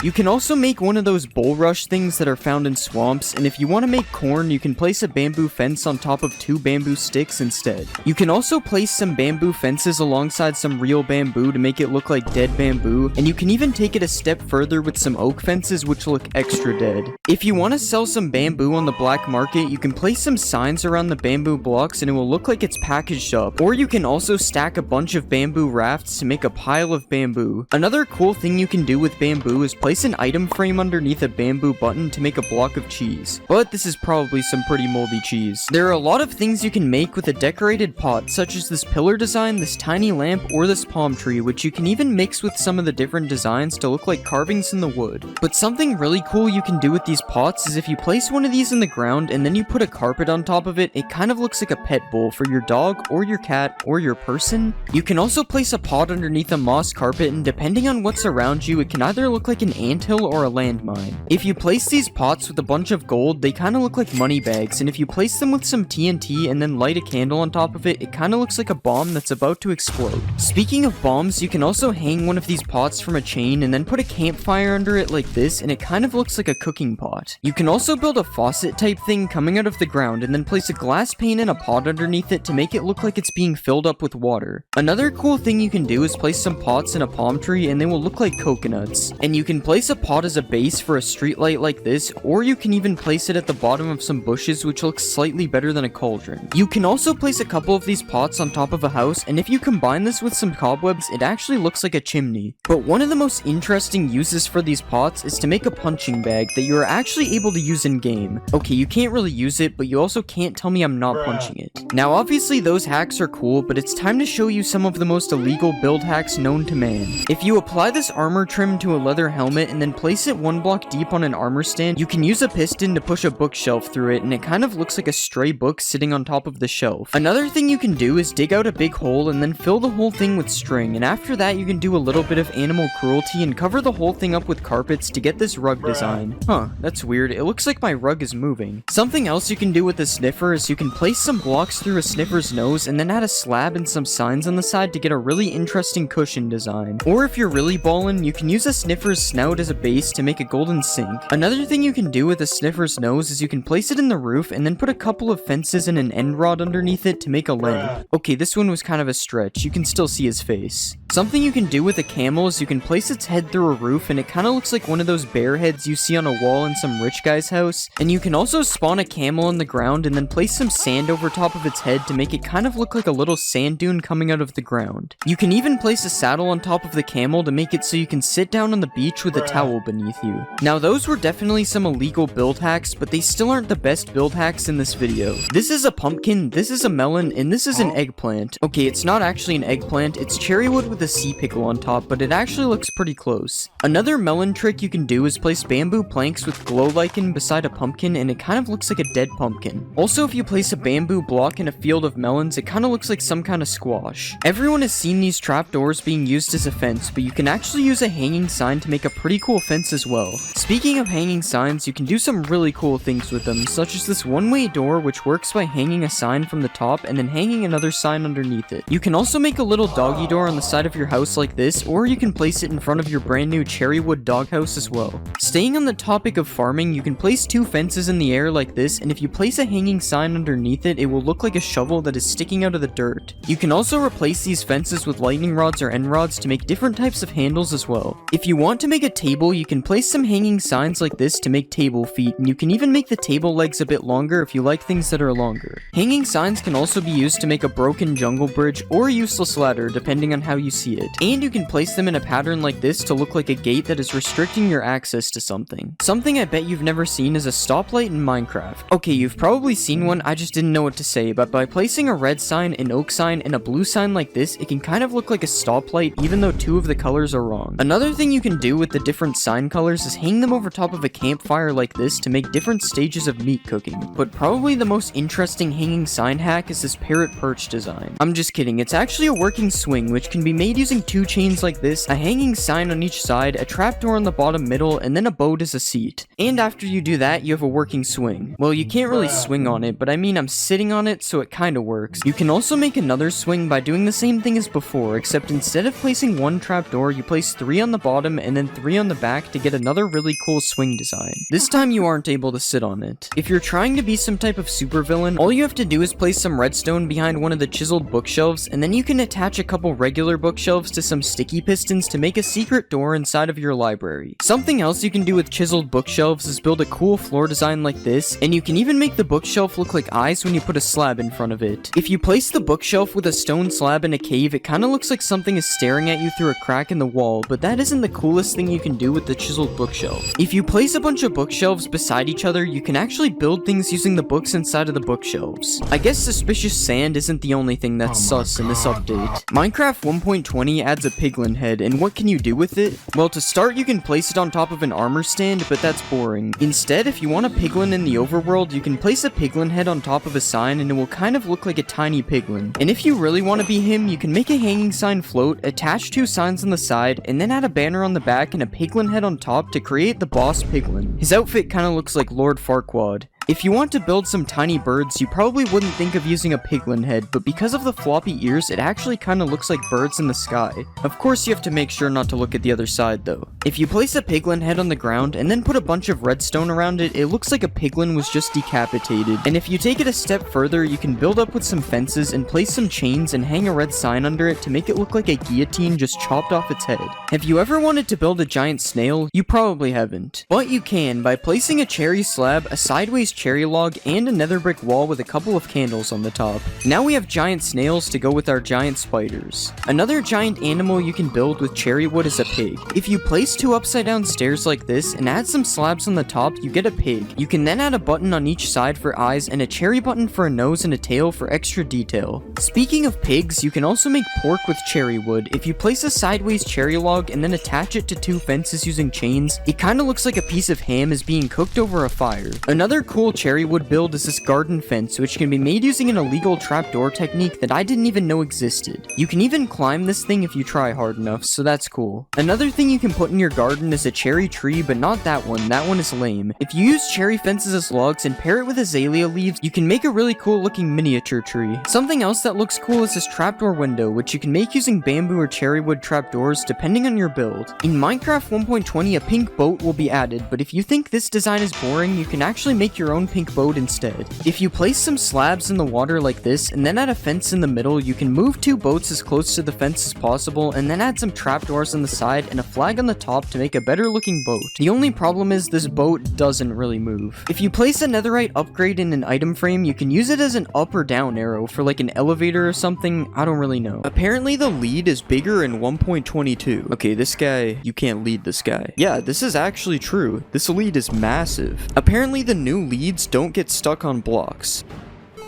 You can also make one of those bulrush things that are found in swamps, and if you want to make corn, you can place a bamboo fence on top of 2 bamboo sticks instead. You can also place some bamboo fences alongside some real bamboo to make it look like dead bamboo, and you can even take it a step further with some oak fences which look extra dead. If you want to sell some bamboo on the black market, you can place some signs around the bamboo blocks and it will look like it's packaged up, or you can also stack a bunch of bamboo rafts to make a pile of bamboo. Another cool thing you can do with bamboo is place an item frame underneath a bamboo button to make a block of cheese, but this is probably some pretty moldy cheese. There are a lot of things you can make with a decorated pot, such as this pillar design, this tiny lamp, or this palm tree, which you can even mix with some of the different designs to look like carvings in the wood. But something really cool you can do with these pots is if you place one of these in the ground and then you put a carpet on top of it, it kind of looks like a pet bowl for your dog or your cat or your person. You can also place a pot underneath a moss carpet, and depending on what's around you, it can either look like an anthill or a landmine. If you place these pots with a bunch of gold, they kind of look like money bags, and if you place them with some TNT and then light a candle on top of it, it kind of looks like a bomb that's about to explode. Speaking of bombs, you can also hang one of these pots from a chain and then put a campfire under it like this, and it kind of looks like a cooking pot. You can also build a faucet type thing coming out of the ground and then place a glass pane in a pot underneath it to make it look like it's being filled up with water. Another cool thing you can do is place some pots in a palm tree and they will look like coconuts. And you can place a pot as a base for a street light like this, or you can even place it at the bottom of some bushes, which looks slightly better than a cauldron. You can also place a couple of these pots on top of a house, and if you combine this with some cobwebs, it actually looks like a chimney. But one of the most interesting uses for these pots is to make a punching bag that you are actually able to use in game. Okay, you can't really use it, but you also can't tell me I'm not punching it. Now obviously those hacks are cool, but it's time to show you some of the most illegal build hacks known to man. If you apply this armor trim to a leather helmet and then place it 1 block deep on an armor stand, you can use a piston to push a bookshelf through it, and it kind of looks like a stray book sitting on top of the shelf. Another thing you can do is dig out a big hole and then fill the whole thing with string, and after that you can do a little bit of animal cruelty and cover the whole thing up with carpets to get this rug design. Huh, that's weird. It looks like my rug is moving. Something else you can do with the sniffer is you can place some blocks through a sniffer's nose and then add a slab and some signs on the side to get a really interesting cushion design. Or if you're really ballin', you can use a sniffer's snout as a base to make a golden sink. Another thing you can do with a sniffer's nose is you can place it in the roof and then put a couple of fences and an end rod underneath it to make a lamp. Okay, this one was kind of a stretch. You can still see his face. Something you can do with a camel is you can place its head through a roof and it kind of looks like one of those bear heads you see on a wall in some rich guy's house. And you can also spawn a camel in the ground and then place some sand over top of its head to make it kind of look like a little sand dune coming out of the ground. You can even place a saddle on top of the camel to make it so you can sit down on the beach with a towel beneath you. Now those were definitely some illegal build hacks, but they still aren't the best build hacks in this video. This is a pumpkin, this is a melon, and this is an eggplant. Okay, it's not actually an eggplant, it's cherry wood with a sea pickle on top, but it actually looks pretty close. Another melon trick you can do is place bamboo planks with glow lichen beside a pumpkin, and it kind of looks like a dead pumpkin. Also, if you place a bamboo block in a field of melons, it kind of looks like some kind of squash. Everyone has seen these trapdoors being used as a fence, but you can actually use a hanging sign to make a pretty cool fence as well. Speaking of hanging signs, you can do some really cool things with them, such as this one-way door, which works by hanging a sign from the top and then hanging another sign underneath it. You can also make a little doggy door on the side of your house like this, or you can place it in front of your brand new cherry wood doghouse as well. Staying on the topic of farming, you can place 2 fences in the air like this, and if you place a hanging sign underneath it, it will look like a shovel that is sticking out of the dirt. You can also replace these fences with lightning rods or end rods to make different types of handles as well. If you want to make a table, you can place some hanging signs like this to make table feet, and you can even make the table legs a bit longer if you like things that are longer. Hanging signs can also be used to make a broken jungle bridge or a useless ladder, depending on how you see it. And you can place them in a pattern like this to look like a gate that is restricting your access to something. Something I bet you've never seen is a stoplight in Minecraft. Okay, you've probably seen one, I just didn't know what to say, but by placing a red sign, an oak sign, and a blue sign like this, it can kind of look like a stoplight even though 2 of the colors are wrong. Another thing you can do with the different sign colors is hang them over top of a campfire like this to make different stages of meat cooking. But probably the most interesting hanging sign hack is this parrot perch design. I'm just kidding, it's actually a working swing which can be made using 2 chains like this, a hanging sign on each side, a trapdoor on the bottom middle, and then a boat as a seat. And after you do that, you have a working swing. Well, you can't really swing on it, but I mean I'm sitting on it, so it kinda works. You can also make another swing by doing the same thing as before, except instead of placing 1 trapdoor, you place 3 on the bottom and then 3 3 on the back to get another really cool swing design. This time you aren't able to sit on it. If you're trying to be some type of supervillain, all you have to do is place some redstone behind one of the chiseled bookshelves, and then you can attach a couple regular bookshelves to some sticky pistons to make a secret door inside of your library. Something else you can do with chiseled bookshelves is build a cool floor design like this, and you can even make the bookshelf look like eyes when you put a slab in front of it. If you place the bookshelf with a stone slab in a cave, it kind of looks like something is staring at you through a crack in the wall, but that isn't the coolest thing you can do with the chiseled bookshelf. If you place a bunch of bookshelves beside each other, you can actually build things using the books inside of the bookshelves. I guess suspicious sand isn't the only thing that's sus in this update. Minecraft 1.20 adds a piglin head, and what can you do with it? Well, to start, you can place it on top of an armor stand, but that's boring. Instead, if you want a piglin in the overworld, you can place a piglin head on top of a sign, and it will kind of look like a tiny piglin. And if you really want to be him, you can make a hanging sign float, attach 2 signs on the side, and then add a banner on the back and a piglin head on top to create the boss piglin. His outfit kind of looks like Lord Farquaad. If you want to build some tiny birds, you probably wouldn't think of using a piglin head, but because of the floppy ears, it actually kind of looks like birds in the sky. Of course, you have to make sure not to look at the other side though. If you place a piglin head on the ground and then put a bunch of redstone around it, it looks like a piglin was just decapitated. And if you take it a step further, you can build up with some fences and place some chains and hang a red sign under it to make it look like a guillotine just chopped off its head. Have you ever wanted to build a giant snail? You probably haven't. But you can by placing a cherry slab, a sideways cherry log, and a nether brick wall with a couple of candles on the top. Now we have giant snails to go with our giant spiders. Another giant animal you can build with cherry wood is a pig. If you place 2 upside down stairs like this and add some slabs on the top, you get a pig. You can then add a button on each side for eyes and a cherry button for a nose and a tail for extra detail. Speaking of pigs, you can also make pork with cherry wood. If you place a sideways cherry log and then attach it to 2 fences using chains, it kind of looks like a piece of ham is being cooked over a fire. Another cool cherry wood build is this garden fence, which can be made using an illegal trapdoor technique that I didn't even know existed. You can even climb this thing if you try hard enough, so that's cool. Another thing you can put in your garden is a cherry tree, but not that one. That one is lame. If you use cherry fences as logs and pair it with azalea leaves, you can make a really cool looking miniature tree. Something else that looks cool is this trapdoor window, which you can make using bamboo or cherry wood trapdoors depending on your build. In Minecraft 1.20, a pink boat will be added, but if you think this design is boring, you can actually make your own pink boat instead. If you place some slabs in the water like this and then add a fence in the middle, you can move 2 boats as close to the fence as possible and then add some trapdoors on the side and a flag on the top to make a better looking boat. The only problem is this boat doesn't really move. If you place a netherite upgrade in an item frame, you can use it as an up or down arrow for like an elevator or something. I don't really know. Apparently the lead is bigger in 1.22. Okay, this guy, you can't lead this guy. Yeah, this is actually true. This lead is massive. Apparently the new leads don't get stuck on blocks.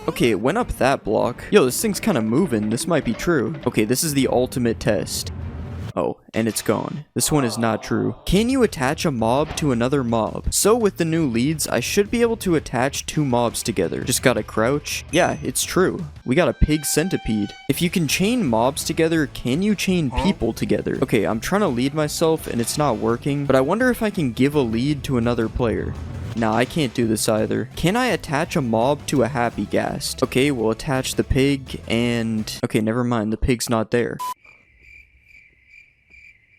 Okay, it went up that block. Yo, this thing's kind of moving. This might be true. Okay, this is the ultimate test. Oh, and it's gone. This one is not true. Can you attach a mob to another mob? So with the new leads, I should be able to attach 2 mobs together. Just gotta crouch. Yeah, it's true. We got a pig centipede. If you can chain mobs together, can you chain people together? Okay, I'm trying to lead myself and it's not working, but I wonder if I can give a lead to another player. Nah, I can't do this either. Can I attach a mob to a happy ghast? Okay, we'll attach the pig and... Okay, never mind, the pig's not there.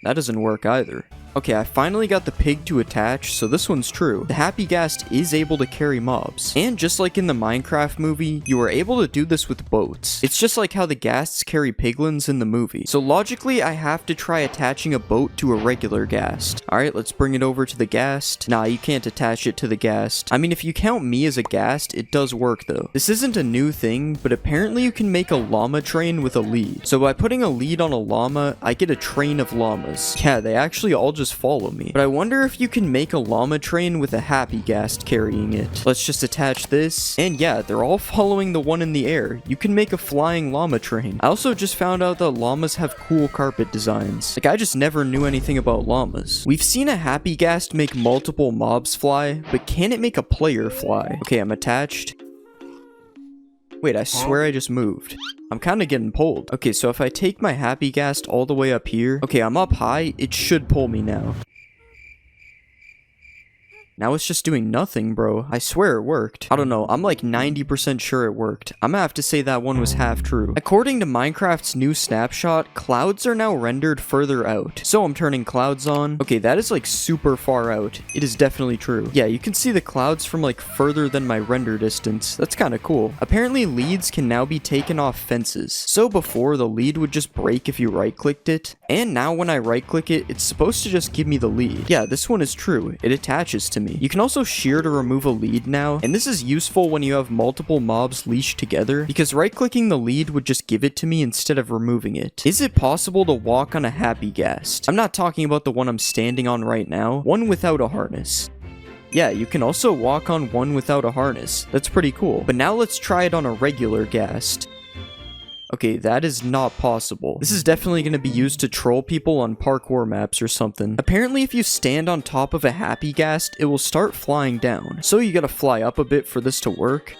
That doesn't work either. Okay, I finally got the pig to attach, so this one's true. The happy ghast is able to carry mobs. And just like in the Minecraft movie, you are able to do this with boats. It's just like how the ghasts carry piglins in the movie. So logically, I have to try attaching a boat to a regular ghast. Alright, let's bring it over to the ghast. Nah, you can't attach it to the ghast. I mean, if you count me as a ghast, it does work though. This isn't a new thing, but apparently you can make a llama train with a lead. So by putting a lead on a llama, I get a train of llamas. Yeah, they actually all just follow me. But I wonder if you can make a llama train with a happy ghast carrying it. Let's just attach this. And yeah, they're all following the one in the air. You can make a flying llama train. I also just found out that llamas have cool carpet designs. Like, I just never knew anything about llamas. We've seen a happy ghast make multiple mobs fly, but can it make a player fly? Okay, I'm attached. Wait, I swear I just moved. I'm kind of getting pulled. Okay, so if I take my happy ghast all the way up here, okay, I'm up high, it should pull me now. Now it's just doing nothing, bro. I swear it worked. I don't know. I'm like 90% sure it worked. I'm gonna have to say that one was half true. According to Minecraft's new snapshot, clouds are now rendered further out. So I'm turning clouds on. Okay, that is like super far out. It is definitely true. Yeah, you can see the clouds from like further than my render distance. That's kind of cool. Apparently leads can now be taken off fences. So before, the lead would just break if you right clicked it. And now when I right click it, it's supposed to just give me the lead. Yeah, this one is true. It attaches to me. You can also shear to remove a lead now, and this is useful when you have multiple mobs leashed together, because right-clicking the lead would just give it to me instead of removing it. Is it possible to walk on a happy ghast? I'm not talking about the one I'm standing on right now, one without a harness. Yeah, you can also walk on one without a harness. That's pretty cool. But now let's try it on a regular ghast. Okay, that is not possible. This is definitely going to be used to troll people on parkour maps or something. Apparently, if you stand on top of a happy ghast, it will start flying down. So you gotta fly up a bit for this to work.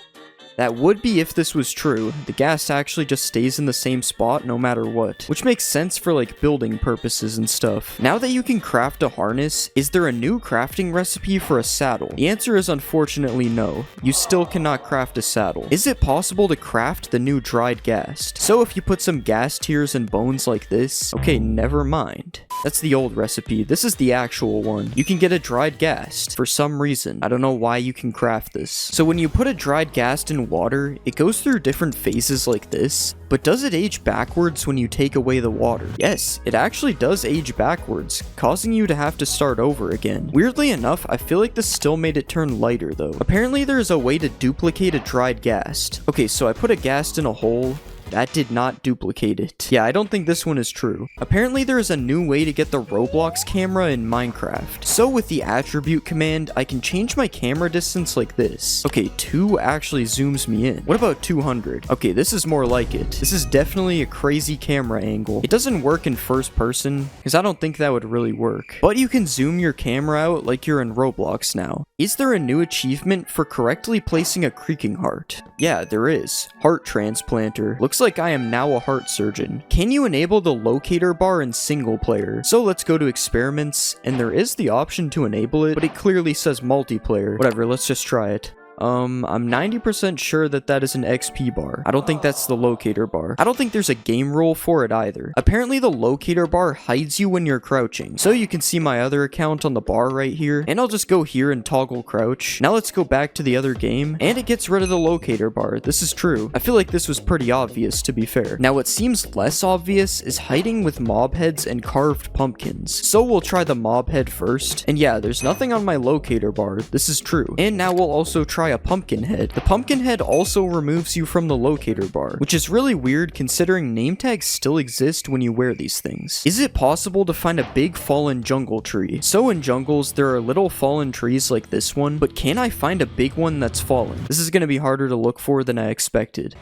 That would be if this was true. The ghast actually just stays in the same spot no matter what, which makes sense for like building purposes and stuff. Now that you can craft a harness, is there a new crafting recipe for a saddle? The answer is unfortunately no. You still cannot craft a saddle. Is it possible to craft the new dried ghast? So if you put some ghast tears and bones like this, okay, never mind. That's the old recipe. This is the actual one. You can get a dried ghast for some reason. I don't know why you can craft this. So when you put a dried ghast in water, it goes through different phases like this, but does it age backwards when you take away the water? Yes, it actually does age backwards, causing you to have to start over again. Weirdly enough, I feel like this still made it turn lighter though. Apparently there is a way to duplicate a dried ghast. Okay, so I put a ghast in a hole. That did not duplicate it. Yeah, I don't think this one is true. Apparently there is a new way to get the Roblox camera in Minecraft. So with the attribute command, I can change my camera distance like this. Okay, 2 actually zooms me in. What about 200? Okay, this is more like it. This is definitely a crazy camera angle. It doesn't work in first person, because I don't think that would really work. But you can zoom your camera out like you're in Roblox now. Is there a new achievement for correctly placing a creaking heart? Yeah, there is. Heart transplanter. Looks like I am now a heart surgeon. Can you enable the locator bar in single player? So let's go to experiments, and there is the option to enable it, but it clearly says multiplayer. Whatever, let's just try it. I'm 90% sure that that is an XP bar. I don't think that's the locator bar. I don't think there's a game rule for it either. Apparently the locator bar hides you when you're crouching. So you can see my other account on the bar right here, and I'll just go here and toggle crouch. Now let's go back to the other game, and it gets rid of the locator bar. This is true. I feel like this was pretty obvious, to be fair. Now what seems less obvious is hiding with mob heads and carved pumpkins. So we'll try the mob head first. And yeah, there's nothing on my locator bar. This is true. And now we'll also try a pumpkin head. The pumpkin head also removes you from the locator bar, which is really weird considering name tags still exist when you wear these things. Is it possible to find a big fallen jungle tree? So in jungles, there are little fallen trees like this one, but can I find a big one that's fallen? This is going to be harder to look for than I expected.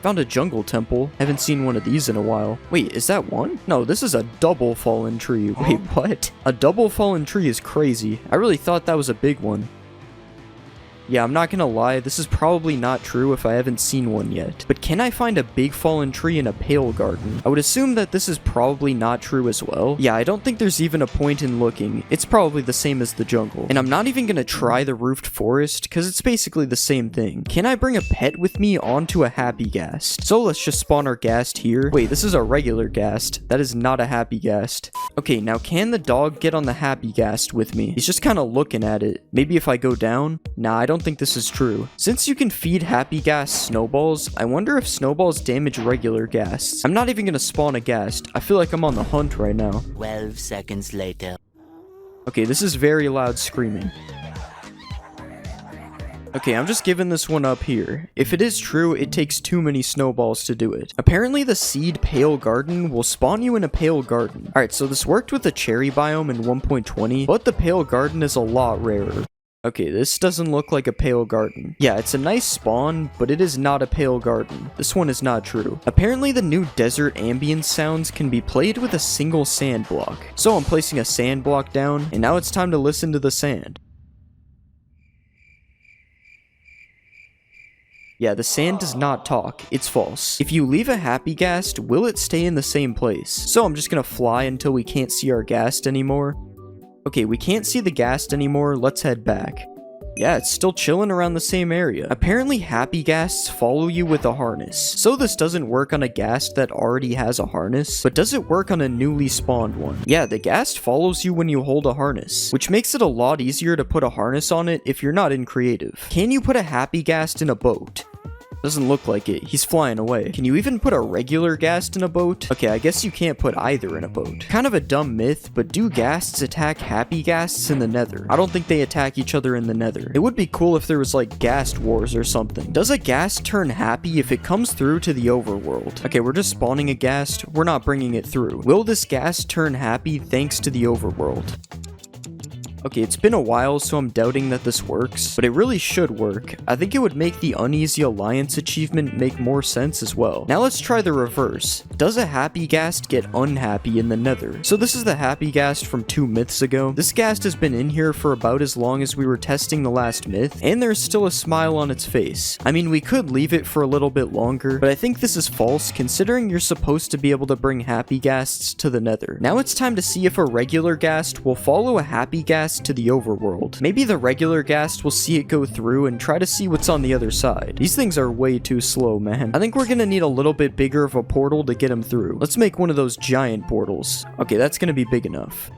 Found a jungle temple. Haven't seen one of these in a while. Wait, is that one? No, this is a double fallen tree. Wait, what? A double fallen tree is crazy. I really thought that was a big one. Yeah, I'm not gonna lie, this is probably not true if I haven't seen one yet. But can I find a big fallen tree in a pale garden? I would assume that this is probably not true as well. Yeah, I don't think there's even a point in looking. It's probably the same as the jungle. And I'm not even gonna try the roofed forest, because it's basically the same thing. Can I bring a pet with me onto a happy ghast? So let's just spawn our ghast here. Wait, this is a regular ghast. That is not a happy ghast. Okay, now can the dog get on the happy ghast with me? He's just kind of looking at it. Maybe if I go down? Nah, I don't think this is true. Since you can feed happy ghast snowballs, I wonder if snowballs damage regular ghasts. I'm not even gonna spawn a ghast. I feel like I'm on the hunt right now. 12 seconds later. Okay, this is very loud screaming. Okay, I'm just giving this one up here. If it is true, it takes too many snowballs to do it. Apparently the seed pale garden will spawn you in a pale garden. Alright, so this worked with the cherry biome in 1.20, but the pale garden is a lot rarer. Okay, this doesn't look like a pale garden. Yeah, it's a nice spawn, but it is not a pale garden. This one is not true. Apparently the new desert ambience sounds can be played with a single sand block. So I'm placing a sand block down, and now it's time to listen to the sand. Yeah, the sand does not talk. It's false. If you leave a happy ghast, will it stay in the same place? So I'm just gonna fly until we can't see our ghast anymore. Okay, we can't see the ghast anymore. Let's head back. Yeah, it's still chilling around the same area. Apparently happy ghasts follow you with a harness. So this doesn't work on a ghast that already has a harness, but does it work on a newly spawned one? Yeah, the ghast follows you when you hold a harness, which makes it a lot easier to put a harness on it if you're not in creative. Can you put a happy ghast in a boat? Doesn't look like it. He's flying away. Can you even put a regular ghast in a boat? Okay, I guess you can't put either in a boat. Kind of a dumb myth, but do ghasts attack happy ghasts in the nether? I don't think they attack each other in the nether. It would be cool if there was like ghast wars or something. Does a ghast turn happy if it comes through to the overworld? Okay, we're just spawning a ghast. We're not bringing it through. Will this ghast turn happy thanks to the overworld? Okay, it's been a while, so I'm doubting that this works, but it really should work. I think it would make the Uneasy Alliance achievement make more sense as well. Now let's try the reverse. Does a happy ghast get unhappy in the nether? So this is the happy ghast from 2 myths ago. This ghast has been in here for about as long as we were testing the last myth, and there's still a smile on its face. I mean, we could leave it for a little bit longer, but I think this is false considering you're supposed to be able to bring happy ghasts to the nether. Now it's time to see if a regular ghast will follow a happy ghast to the overworld. Maybe the regular ghast will see it go through and try to see what's on the other side. These things are way too slow, man. I think we're gonna need a little bit bigger of a portal to get him through. Let's make one of those giant portals. Okay, that's gonna be big enough.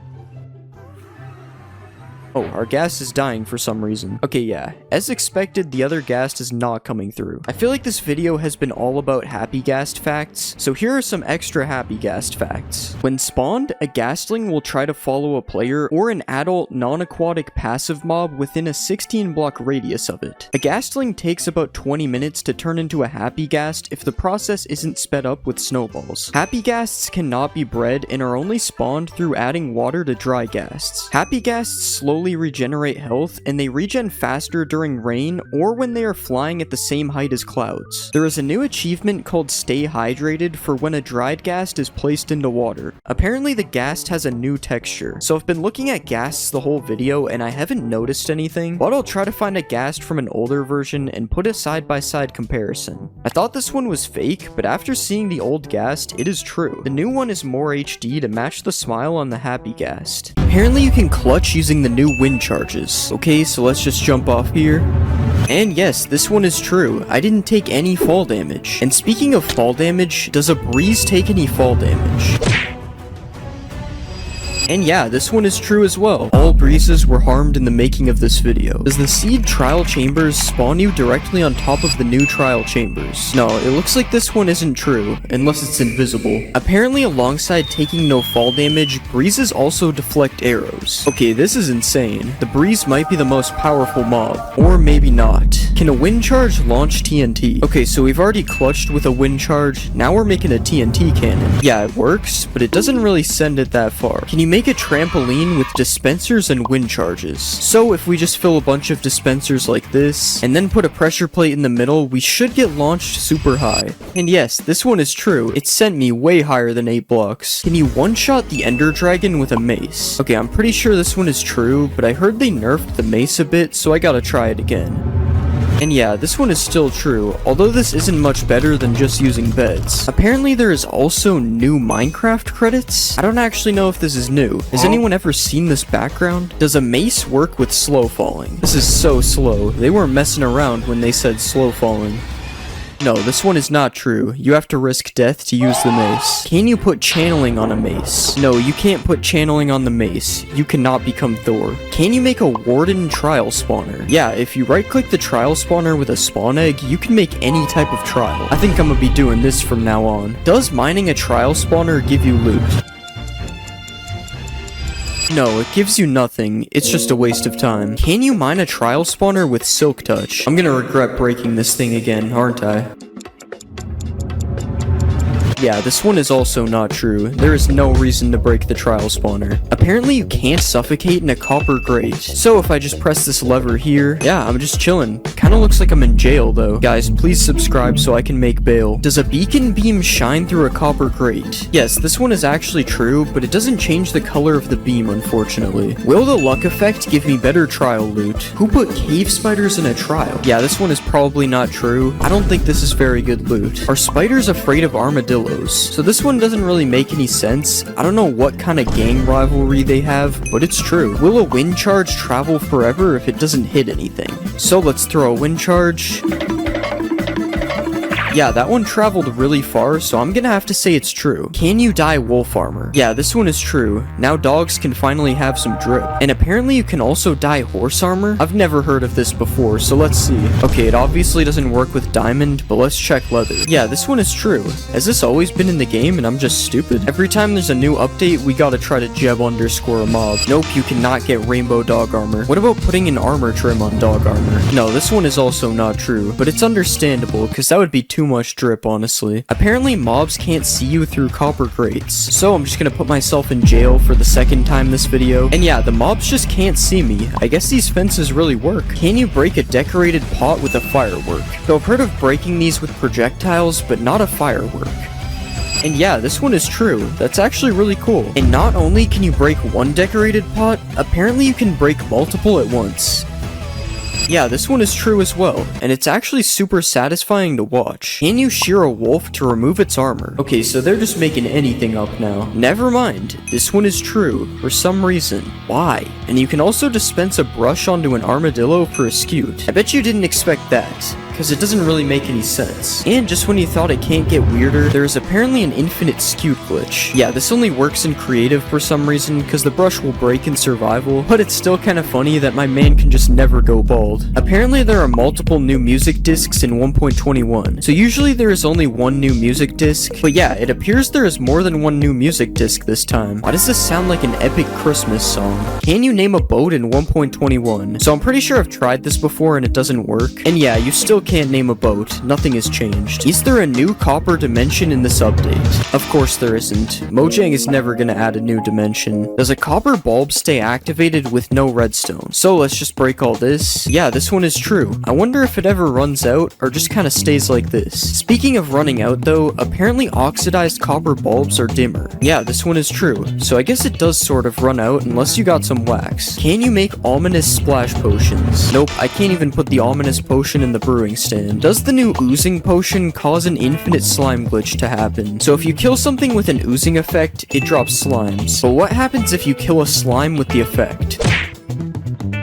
Oh, our ghast is dying for some reason. Okay, yeah. As expected, the other ghast is not coming through. I feel like this video has been all about happy ghast facts, so here are some extra happy ghast facts. When spawned, a ghastling will try to follow a player or an adult non-aquatic passive mob within a 16-block radius of it. A ghastling takes about 20 minutes to turn into a happy ghast if the process isn't sped up with snowballs. Happy ghasts cannot be bred and are only spawned through adding water to dry ghasts. Happy ghasts slowly regenerate health, and they regen faster during rain or when they are flying at the same height as clouds. There is a new achievement called Stay Hydrated for when a dried ghast is placed into water. Apparently the ghast has a new texture, so I've been looking at ghasts the whole video and I haven't noticed anything, but I'll try to find a ghast from an older version and put a side-by-side comparison. I thought this one was fake, but after seeing the old ghast, it is true. The new one is more HD to match the smile on the happy ghast. Apparently you can clutch using the new wind charges. Okay, so let's just jump off here. And yes, this one is true. I didn't take any fall damage. And speaking of fall damage, does a breeze take any fall damage? And yeah, this one is true as well. All breezes were harmed in the making of this video. Does the seed trial chambers spawn you directly on top of the new trial chambers? No, it looks like this one isn't true, unless it's invisible. Apparently alongside taking no fall damage, breezes also deflect arrows. Okay, this is insane. The breeze might be the most powerful mob, or maybe not. Can a wind charge launch TNT? Okay, so we've already clutched with a wind charge, now we're making a TNT cannon. Yeah, it works, but it doesn't really send it that far. Can you make a trampoline with dispensers and wind charges? So if we just fill a bunch of dispensers like this, and then put a pressure plate in the middle, we should get launched super high. And yes, this one is true. It sent me way higher than 8 blocks. Can you one-shot the Ender Dragon with a mace? Okay, I'm pretty sure this one is true, but I heard they nerfed the mace a bit, so I gotta try it again. And yeah, this one is still true, although this isn't much better than just using beds. Apparently there is also new Minecraft credits. I don't actually know if this is new. Has anyone ever seen this background? Does a mace work with slow falling? This is so slow. They weren't messing around when they said slow falling. No, this one is not true. You have to risk death to use the mace. Can you put channeling on a mace? No, you can't put channeling on the mace. You cannot become Thor. Can you make a warden trial spawner? Yeah, if you right-click the trial spawner with a spawn egg, you can make any type of trial. I think I'm gonna be doing this from now on. Does mining a trial spawner give you loot? No, it gives you nothing. It's just a waste of time. Can you mine a trial spawner with Silk Touch? I'm gonna regret breaking this thing again, aren't I? Yeah, this one is also not true. There is no reason to break the trial spawner. Apparently you can't suffocate in a copper grate. So if I just press this lever here, yeah, I'm just chilling. Kinda looks like I'm in jail though. Guys, please subscribe so I can make bail. Does a beacon beam shine through a copper grate? Yes, this one is actually true, but it doesn't change the color of the beam, unfortunately. Will the luck effect give me better trial loot? Who put cave spiders in a trial? Yeah, this one is probably not true. I don't think this is very good loot. Are spiders afraid of armadillos? marshmallows. So this one doesn't really make any sense. I don't know what kind of gang rivalry they have, but it's true. Will a wind charge travel forever if it doesn't hit anything? So let's throw a wind charge. Yeah, that one traveled really far, so I'm gonna have to say it's true. Can you dye wolf armor? Yeah, this one is true. Now dogs can finally have some drip. And apparently you can also dye horse armor? I've never heard of this before, so let's see. Okay, it obviously doesn't work with diamond, but let's check leather. Yeah, this one is true. Has this always been in the game and I'm just stupid? Every time there's a new update, we gotta try to jeb underscore a mob. Nope, you cannot get rainbow dog armor. What about putting an armor trim on dog armor? No, this one is also not true, but it's understandable, because that would be too much drip, honestly. Apparently mobs can't see you through copper grates, so I'm just gonna put myself in jail for the second time this video. And yeah, the mobs just can't see me. I guess these fences really work. Can you break a decorated pot with a firework? So I've heard of breaking these with projectiles, but not a firework. And yeah, this one is true. That's actually really cool. And not only can you break one decorated pot, apparently you can break multiple at once. Yeah, this one is true as well, and it's actually super satisfying to watch. Can you shear a wolf to remove its armor? Okay, so they're just making anything up now. Never mind, this one is true, for some reason. Why? And you can also dispense a brush onto an armadillo for a scute. I bet you didn't expect that, because it doesn't really make any sense. And just when you thought it can't get weirder, there is apparently an infinite scute glitch. Yeah, this only works in creative for some reason, because the brush will break in survival, but it's still kind of funny that my man can just never go bald. Apparently there are multiple new music discs in 1.21, so usually there is only one new music disc, but yeah, it appears there is more than one new music disc this time. Why does this sound like an epic Christmas song? Can you name a boat in 1.21? So I'm pretty sure I've tried this before and it doesn't work, and yeah, you still can't name a boat. Nothing has changed. Is there a new copper dimension in this update? Of course there isn't. Mojang is never gonna add a new dimension. Does a copper bulb stay activated with no redstone? So let's just break all this. Yeah, this one is true. I wonder if it ever runs out or just kind of stays like this. Speaking of running out though, apparently oxidized copper bulbs are dimmer. Yeah, this one is true. So I guess it does sort of run out unless you got some wax. Can you make ominous splash potions? Nope, I can't even put the ominous potion in the brewing stand. Does the new oozing potion cause an infinite slime glitch to happen? So if you kill something with an oozing effect, it drops slimes. But what happens if you kill a slime with the effect?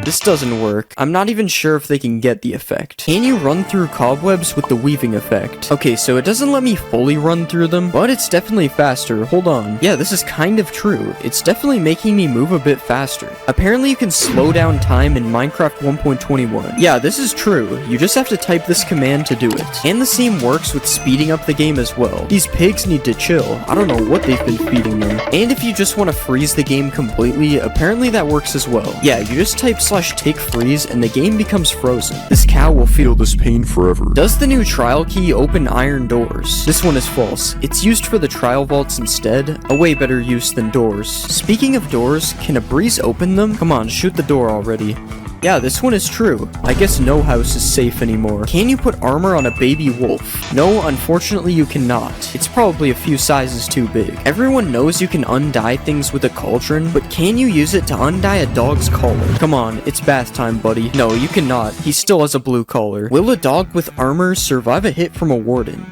This doesn't work. I'm not even sure if they can get the effect. Can you run through cobwebs with the weaving effect? Okay, so it doesn't let me fully run through them, but it's definitely faster. Hold on. Yeah, this is kind of true. It's definitely making me move a bit faster. Apparently you can slow down time in Minecraft 1.21. Yeah, this is true. You just have to type this command to do it. And the same works with speeding up the game as well. These pigs need to chill. I don't know what they've been feeding them. And if you just want to freeze the game completely, apparently that works as well. Yeah, you just type /tick freeze and the game becomes frozen. This cow will feel this pain forever. Does the new trial key open iron doors? This one is false. It's used for the trial vaults instead. A way better use than doors. Speaking of doors, can a breeze open them? Come on, shoot the door already. Yeah, this one is true. I guess no house is safe anymore. Can you put armor on a baby wolf? No, unfortunately you cannot. It's probably a few sizes too big. Everyone knows you can undye things with a cauldron, but can you use it to undye a dog's collar? Come on, it's bath time, buddy. No, you cannot. He still has a blue collar. Will a dog with armor survive a hit from a warden?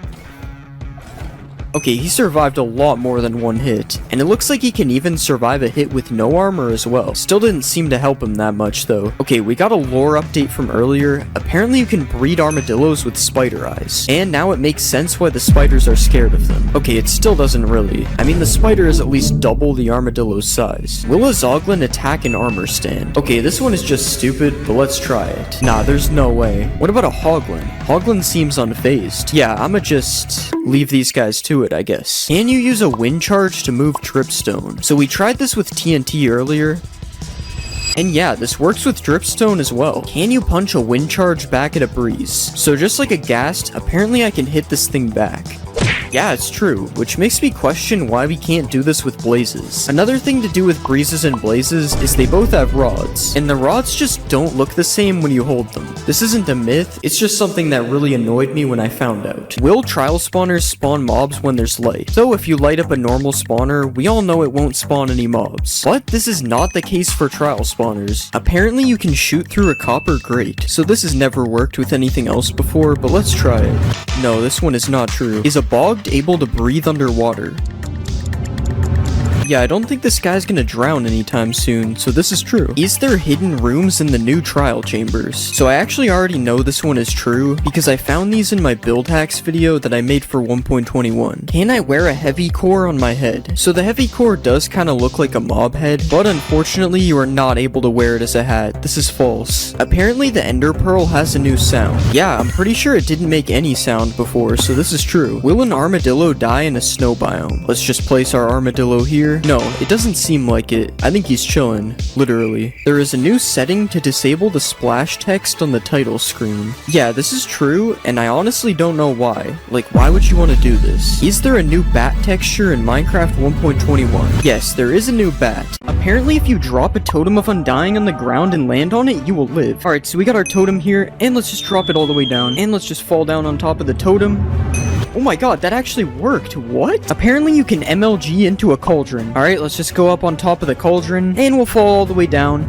Okay, he survived a lot more than one hit, and it looks like he can even survive a hit with no armor as well. Still didn't seem to help him that much though. Okay, we got a lore update from earlier. Apparently you can breed armadillos with spider eyes, and now it makes sense why the spiders are scared of them. Okay, it still doesn't really. I mean, the spider is at least double the armadillo's size. Will a zoglin attack an armor stand? Okay, this one is just stupid, but let's try it. Nah, there's no way. What about a hoglin? Hoglin seems unfazed. Yeah, I'ma just leave these guys to it, I guess. Can you use a wind charge to move dripstone? So we tried this with TNT earlier, and yeah, this works with dripstone as well. Can you punch a wind charge back at a breeze? So just like a ghast, apparently I can hit this thing back. Yeah, it's true, which makes me question why we can't do this with blazes. Another thing to do with breezes and blazes is they both have rods, and the rods just don't look the same when you hold them. This isn't a myth, it's just something that really annoyed me when I found out. Will trial spawners spawn mobs when there's light? So if you light up a normal spawner, we all know it won't spawn any mobs. But this is not the case for trial spawners. Apparently you can shoot through a copper grate, so this has never worked with anything else before, but let's try it. No, this one is not true. Is a bog fact able to breathe underwater. Yeah, I don't think this guy's gonna drown anytime soon, so this is true. Is there hidden rooms in the new trial chambers? So I actually already know this one is true, because I found these in my build hacks video that I made for 1.21. Can I wear a heavy core on my head? So the heavy core does kind of look like a mob head, but unfortunately you are not able to wear it as a hat. This is false. Apparently the ender pearl has a new sound. Yeah, I'm pretty sure it didn't make any sound before, so this is true. Will an armadillo die in a snow biome? Let's just place our armadillo here. No, it doesn't seem like it. I think he's chilling, literally. There is a new setting to disable the splash text on the title screen. Yeah, this is true, and I honestly don't know why. Like, why would you want to do this? Is there a new bat texture in Minecraft 1.21? Yes, there is a new bat. Apparently, if you drop a totem of undying on the ground and land on it, you will live. Alright, so we got our totem here, and let's just drop it all the way down. And let's just fall down on top of the totem. Oh my god, that actually worked. What? Apparently you can MLG into a cauldron. Alright, let's just go up on top of the cauldron, and we'll fall all the way down.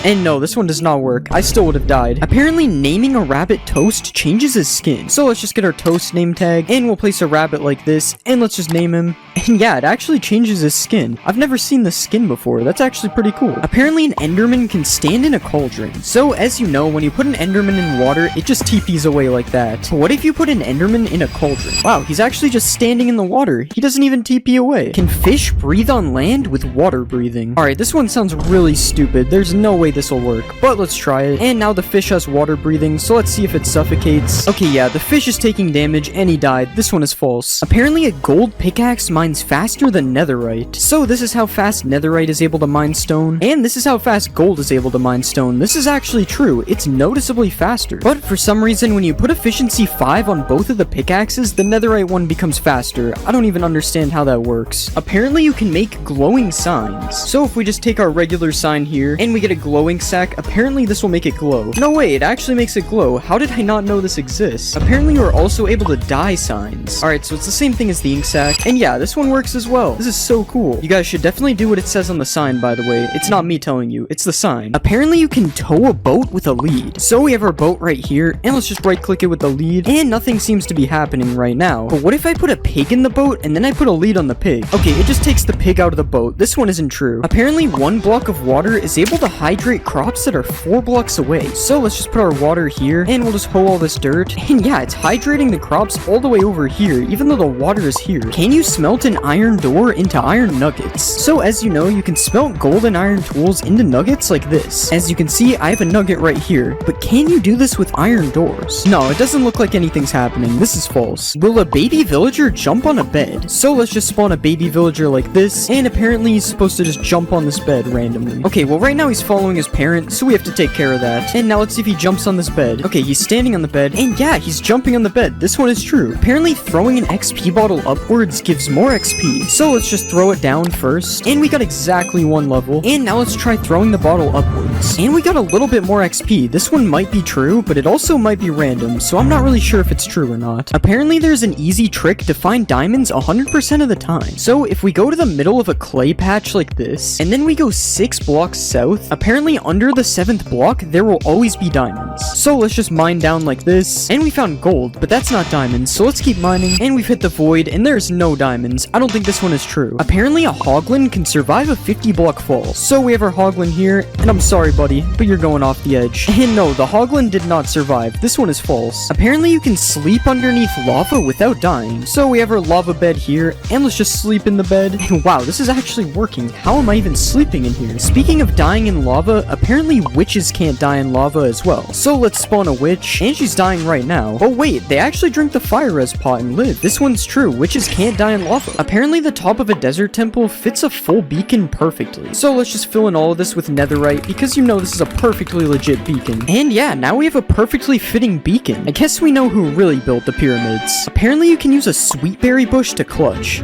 And no, this one does not work. I still would have died. Apparently, naming a rabbit Toast changes his skin. So let's just get our Toast name tag, and we'll place a rabbit like this, and let's just name him. And yeah, it actually changes his skin. I've never seen this skin before. That's actually pretty cool. Apparently, an Enderman can stand in a cauldron. So, as you know, when you put an Enderman in water, it just TPs away like that. But what if you put an Enderman in a cauldron? Wow, he's actually just standing in the water. He doesn't even TP away. Can fish breathe on land with water breathing? Alright, this one sounds really stupid. There's no way this will work, but let's try it. And now the fish has water breathing, so let's see if it suffocates. Okay, yeah, the fish is taking damage and he died. This one is false. Apparently a gold pickaxe mines faster than netherite. So this is how fast netherite is able to mine stone, and this is how fast gold is able to mine stone. This is actually true. It's noticeably faster. But for some reason, when you put efficiency 5 on both of the pickaxes, the netherite one becomes faster. I don't even understand how that works. Apparently you can make glowing signs. So if we just take our regular sign here, and we get a glowing sack, apparently this will make it glow. No way, it actually makes it glow. How did I not know this exists? Apparently you are also able to dye signs. Alright, so it's the same thing as the ink sack. And yeah, this one works as well. This is so cool. You guys should definitely do what it says on the sign, by the way. It's not me telling you, it's the sign. Apparently you can tow a boat with a lead. So we have our boat right here, and let's just right click it with the lead, and nothing seems to be happening right now. But what if I put a pig in the boat, and then I put a lead on the pig? Okay, it just takes the pig out of the boat. This one isn't true. Apparently 1 block of water is able to hydrate crops that are 4 blocks away. So let's just put our water here, and we'll just hoe all this dirt. And yeah, it's hydrating the crops all the way over here, even though the water is here. Can you smelt an iron door into iron nuggets? So as you know, you can smelt gold and iron tools into nuggets like this. As you can see, I have a nugget right here. But can you do this with iron doors? No, it doesn't look like anything's happening. This is false. Will a baby villager jump on a bed? So let's just spawn a baby villager like this, and apparently he's supposed to just jump on this bed randomly. Okay, well right now he's following his parent, so we have to take care of that. And now let's see if he jumps on this bed. Okay, he's standing on the bed, and yeah, he's jumping on the bed. This one is true. Apparently throwing an XP bottle upwards gives more XP. So let's just throw it down first, and we got exactly 1 level. And now let's try throwing the bottle upwards, and we got a little bit more XP. This one might be true, but it also might be random, so I'm not really sure if it's true or not. Apparently there's an easy trick to find diamonds 100% of the time. So if we go to the middle of a clay patch like this, and then we go 6 blocks south, apparently under the 7th block there will always be diamonds. So let's just mine down like this, and we found gold, but that's not diamonds, so let's keep mining. And we've hit the void, and there's no diamonds. I don't think this one is true. Apparently a hoglin can survive a 50 block fall. So we have our hoglin here, and I'm sorry buddy, but you're going off the edge. And no, the hoglin did not survive. This one is false. Apparently you can sleep underneath lava without dying. So we have our lava bed here, and let's just sleep in the bed. And wow, this is actually working. How am I even sleeping in here? Speaking of dying in lava, apparently witches can't die in lava as well. So let's spawn a witch, and she's dying right now. Oh wait, they actually drink the fire res pot and live. This one's true. Witches can't die in lava. Apparently the top of a desert temple fits a full beacon perfectly. So let's just fill in all of this with netherite, because you know this is a perfectly legit beacon. And yeah, now we have a perfectly fitting beacon. I guess we know who really built the pyramids. Apparently you can use a sweetberry bush to clutch.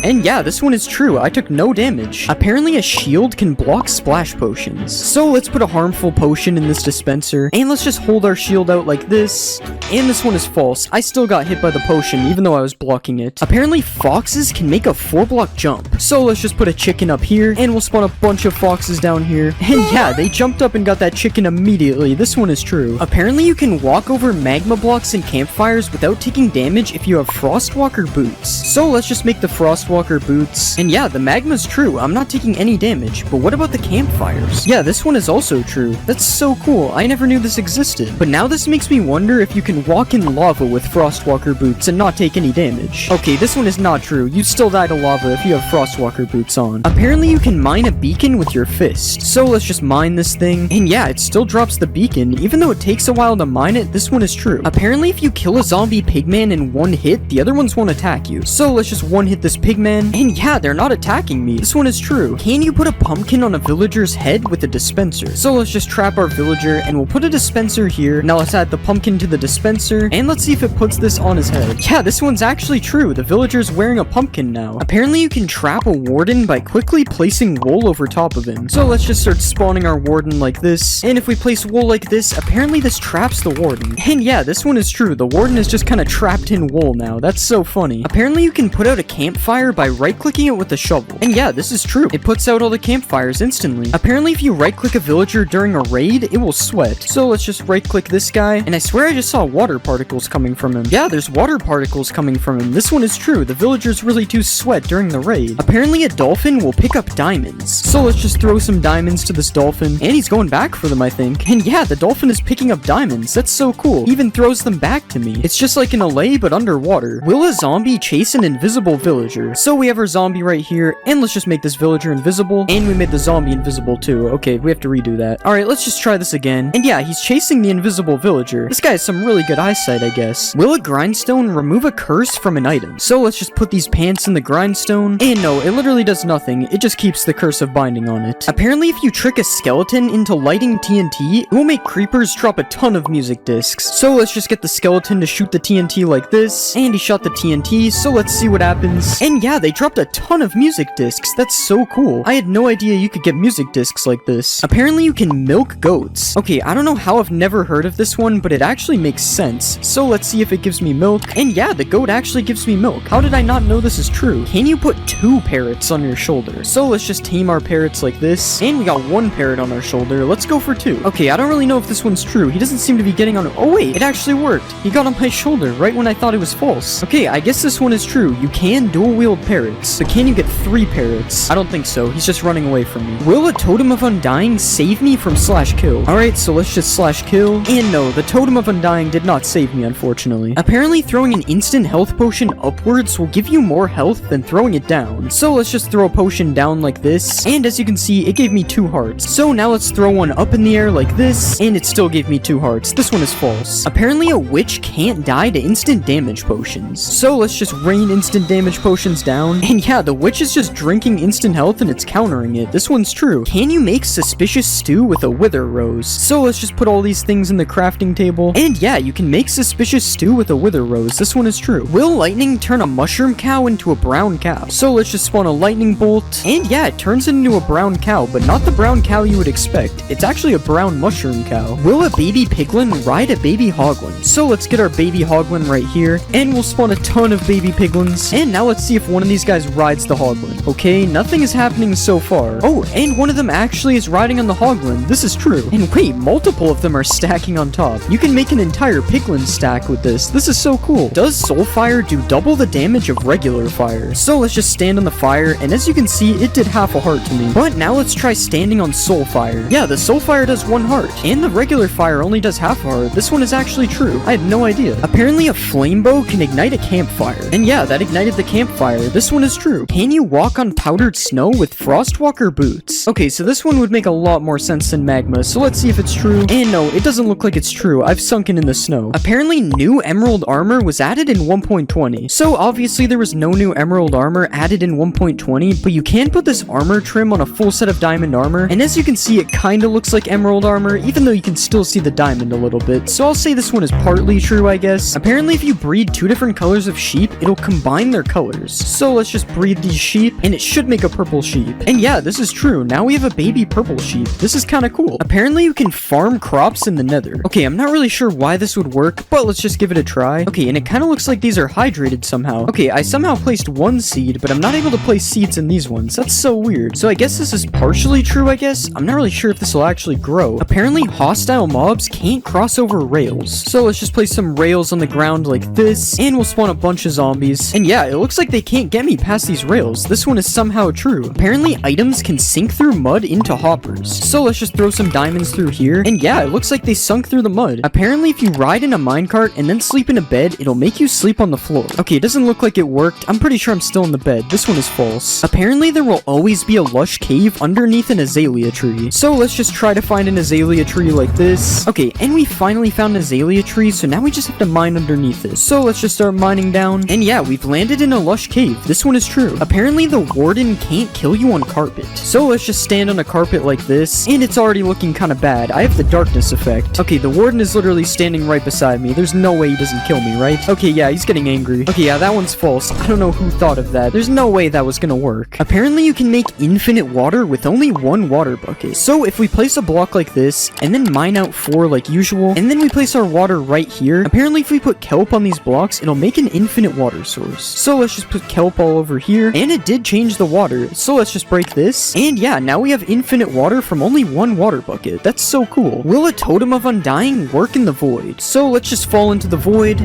And yeah, this one is true. I took no damage. Apparently a shield can block splash potions. So let's put a harmful potion in this dispenser, and let's just hold our shield out like this. And this one is false. I still got hit by the potion, even though I was blocking it. Apparently foxes can make a 4-block jump. So let's just put a chicken up here, and we'll spawn a bunch of foxes down here. And yeah, they jumped up and got that chicken immediately. This one is true. Apparently you can walk over magma blocks and campfires without taking damage if you have Frostwalker boots. So let's just make the Frostwalker boots. And yeah, the magma's true. I'm not taking any damage. But what about the campfires? Yeah, this one is also true. That's so cool. I never knew this existed. But now this makes me wonder if you can walk in lava with Frostwalker boots and not take any damage. Okay, this one is not true. You still die to lava if you have Frostwalker boots on. Apparently you can mine a beacon with your fist. So let's just mine this thing. And yeah, it still drops the beacon. Even though it takes a while to mine it, this one is true. Apparently if you kill a zombie pigman in one hit, the other ones won't attack you. So let's just one hit this pigman. And yeah, they're not attacking me. This one is true. Can you put a pumpkin on a villager's head with a dispenser? So let's just trap our villager and we'll put a dispenser here. Now let's add the pumpkin to the dispenser and let's see if it puts this on his head. Yeah, this one's actually true. The villager's wearing a pumpkin now. Apparently you can trap a warden by quickly placing wool over top of him. So let's just start spawning our warden like this. And if we place wool like this, apparently this traps the warden. And yeah, this one is true. The warden is just kind of trapped in wool now. That's so funny. Apparently you can put out a campfire by right-clicking it with a shovel. And yeah, this is true. It puts out all the campfires instantly. Apparently if you right-click a villager during a raid, it will sweat. So let's just right-click this guy. And I swear I just saw water particles coming from him. Yeah, there's water particles coming from him. This one is true. The villagers really do sweat during the raid. Apparently a dolphin will pick up diamonds. So let's just throw some diamonds to this dolphin. And he's going back for them, I think. And yeah, the dolphin is picking up diamonds. That's so cool. He even throws them back to me. It's just like an LA, but underwater. Will a zombie chase an invisible villager? So we have our zombie right here. And let's just make this villager invisible. And we made the zombie invisible too. Okay, we have to redo that. Alright, let's just try this again. And yeah, he's chasing the invisible villager. This guy has some really good eyesight, I guess. Will a grindstone remove a curse from an item? So let's just put these pants in the grindstone. And no, it literally does nothing. It just keeps the curse of binding on it. Apparently, if you trick a skeleton into lighting TNT, it will make creepers drop a ton of music discs. So let's just get the skeleton to shoot the TNT like this. And he shot the TNT, so let's see what happens. And yeah, they dropped a ton of music discs. That's so cool. I had no idea you could get music discs like this. Apparently, you can milk goats. Okay, I don't know how I've never heard of this one, but it actually makes sense. So let's see if it gives me milk. And yeah, the goat actually gives me milk. How did I not know this is true? Can you put 2 parrots on your shoulder? So let's just tame our parrots like this. And we got 1 parrot on our shoulder. Let's go for 2. Okay, I don't really know if this one's true. He doesn't seem to be getting on. Oh wait, it actually worked. He got on my shoulder right when I thought it was false. Okay, I guess this one is true. You can dual wield parrots. But can you get 3 parrots? I don't think so. He's just running away from me. Will a totem of undying save me from /kill? Alright, so let's just /kill. And no, the totem of undying did not save me, unfortunately. Apparently throwing an instant health potion upwards will give you more health than throwing it down. So let's just throw a potion down like this. And as you can see, it gave me 2 hearts. So now let's throw one up in the air like this. And it still gave me 2 hearts. This one is false. Apparently a witch can't die to instant damage potions. So let's just rain instant damage potions down. And yeah, the witch is just drinking instant health and it's countering it. This one's true. Can you make suspicious stew with a wither rose? So let's just put all these things in the crafting table. And yeah, you can make suspicious stew with a wither rose. This one is true. Will lightning turn a mushroom cow into a brown cow? So let's just spawn a lightning bolt. And yeah, it turns it into a brown cow, but not the brown cow you would expect. It's actually a brown mushroom cow. Will a baby piglin ride a baby hoglin? So let's get our baby hoglin right here. And we'll spawn a ton of baby piglins. And now let's see if one of these guys rides the hoglin. Okay, nothing is happening so far. Oh, and one of them actually is riding on the hoglin. This is true. And wait, multiple of them are stacking on top. You can make an entire piglin stack with this. This is so cool. Does soul fire do double the damage of regular fire? So let's just stand on the fire, and as you can see, it did half a heart to me. But now let's try standing on soul fire. Yeah, the soul fire does 1 heart, and the regular fire only does half a heart. This one is actually true. I had no idea. Apparently a flame bow can ignite a campfire. And yeah, that ignited the campfire. This one is true. Can you walk on powdered snow with Frostwalker boots? Okay, so this one would make a lot more sense than magma, so let's see if it's true. And no, it doesn't look like it's true. I've sunken in the snow. Apparently new emerald armor was added in 1.20. So obviously there was no new emerald armor added in 1.20, but you can put this armor trim on a full set of diamond armor, and as you can see, it kinda looks like emerald armor, even though you can still see the diamond a little bit. So I'll say this one is partly true, I guess. Apparently if you breed 2 different colors of sheep, it'll combine their colors. So let's just breed these sheep, and it should make a purple sheep. And yeah, this is true. Now we have a baby purple sheep. This is kind of cool. Apparently you can farm crops in the nether. Okay, I'm not really sure why this would work, but let's just give it a try. Okay, and it kind of looks like these are hydrated somehow. Okay, I somehow placed one seed, but I'm not able to place seeds in these ones. That's so weird. So I guess this is partially true, I guess. I'm not really sure if this will actually grow. Apparently hostile mobs can't cross over rails. So let's just place some rails on the ground like this, and we'll spawn a bunch of zombies. And yeah, it looks like they can't get me past these rails. This one is somehow true. Apparently items can sink through mud into hoppers. So let's just throw some diamonds through here. And yeah, it looks like they sunk through the mud. Apparently if you ride in a minecart and then sleep in a bed, it'll make you sleep on the floor. Okay, it doesn't look like it worked. I'm pretty sure I'm still in the bed. This one is false. Apparently there will always be a lush cave underneath an azalea tree. So let's just try to find an azalea tree like this. Okay, and we finally found an azalea tree, so now we just have to mine underneath this. So let's just start mining down. And yeah, we've landed in a lush cave. This one is true. Apparently the warden can't kill you on carpet. So let's just stand on a carpet like this, and it's already looking kind of bad. I have the darkness effect. Okay, the warden is literally standing right beside me. There's no way he doesn't kill me, right? Okay, yeah, he's getting angry. Okay, yeah, that one's false. I don't know who thought of that. There's no way that was gonna work. Apparently you can make infinite water with only one water bucket. So if we place a block like this, and then mine out 4 like usual, and then we place our water right here, apparently if we put kelp on these blocks, it'll make an infinite water source. So let's just put kelp all over here, and it did change the water. So let's just break this, and yeah, now we have infinite water from only one water bucket. That's so cool. Will a totem of undying work in the void? So let's just fall into the void.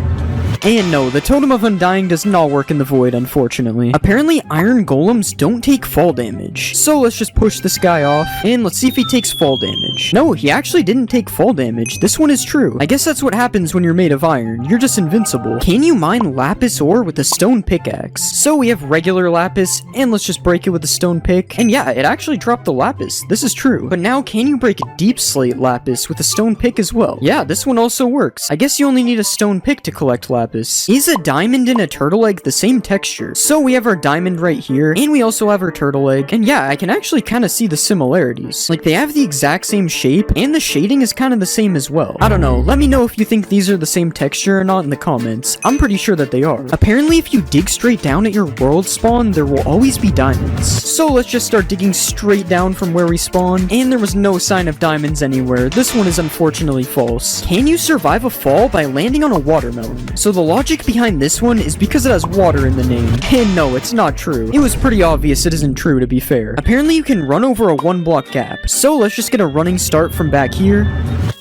And no, the Totem of Undying does not work in the void, unfortunately. Apparently, iron golems don't take fall damage. So let's just push this guy off, and let's see if he takes fall damage. No, he actually didn't take fall damage. This one is true. I guess that's what happens when you're made of iron. You're just invincible. Can you mine lapis ore with a stone pickaxe? So we have regular lapis, and let's just break it with a stone pick. And yeah, it actually dropped the lapis. This is true. But now, can you break deep slate lapis with a stone pick as well? Yeah, this one also works. I guess you only need a stone pick to collect lapis. Is a diamond and a turtle egg the same texture? So we have our diamond right here, and we also have our turtle egg. And yeah, I can actually kind of see the similarities. Like, they have the exact same shape, and the shading is kind of the same as well. I don't know. Let me know if you think these are the same texture or not in the comments. I'm pretty sure that they are. Apparently, if you dig straight down at your world spawn, there will always be diamonds. So let's just start digging straight down from where we spawn, and there was no sign of diamonds anywhere. This one is unfortunately false. Can you survive a fall by landing on a watermelon? So the logic behind this one is because it has water in the name. And no, it's not true. It was pretty obvious it isn't true, to be fair. Apparently you can run over a 1-block gap. So let's just get a running start from back here.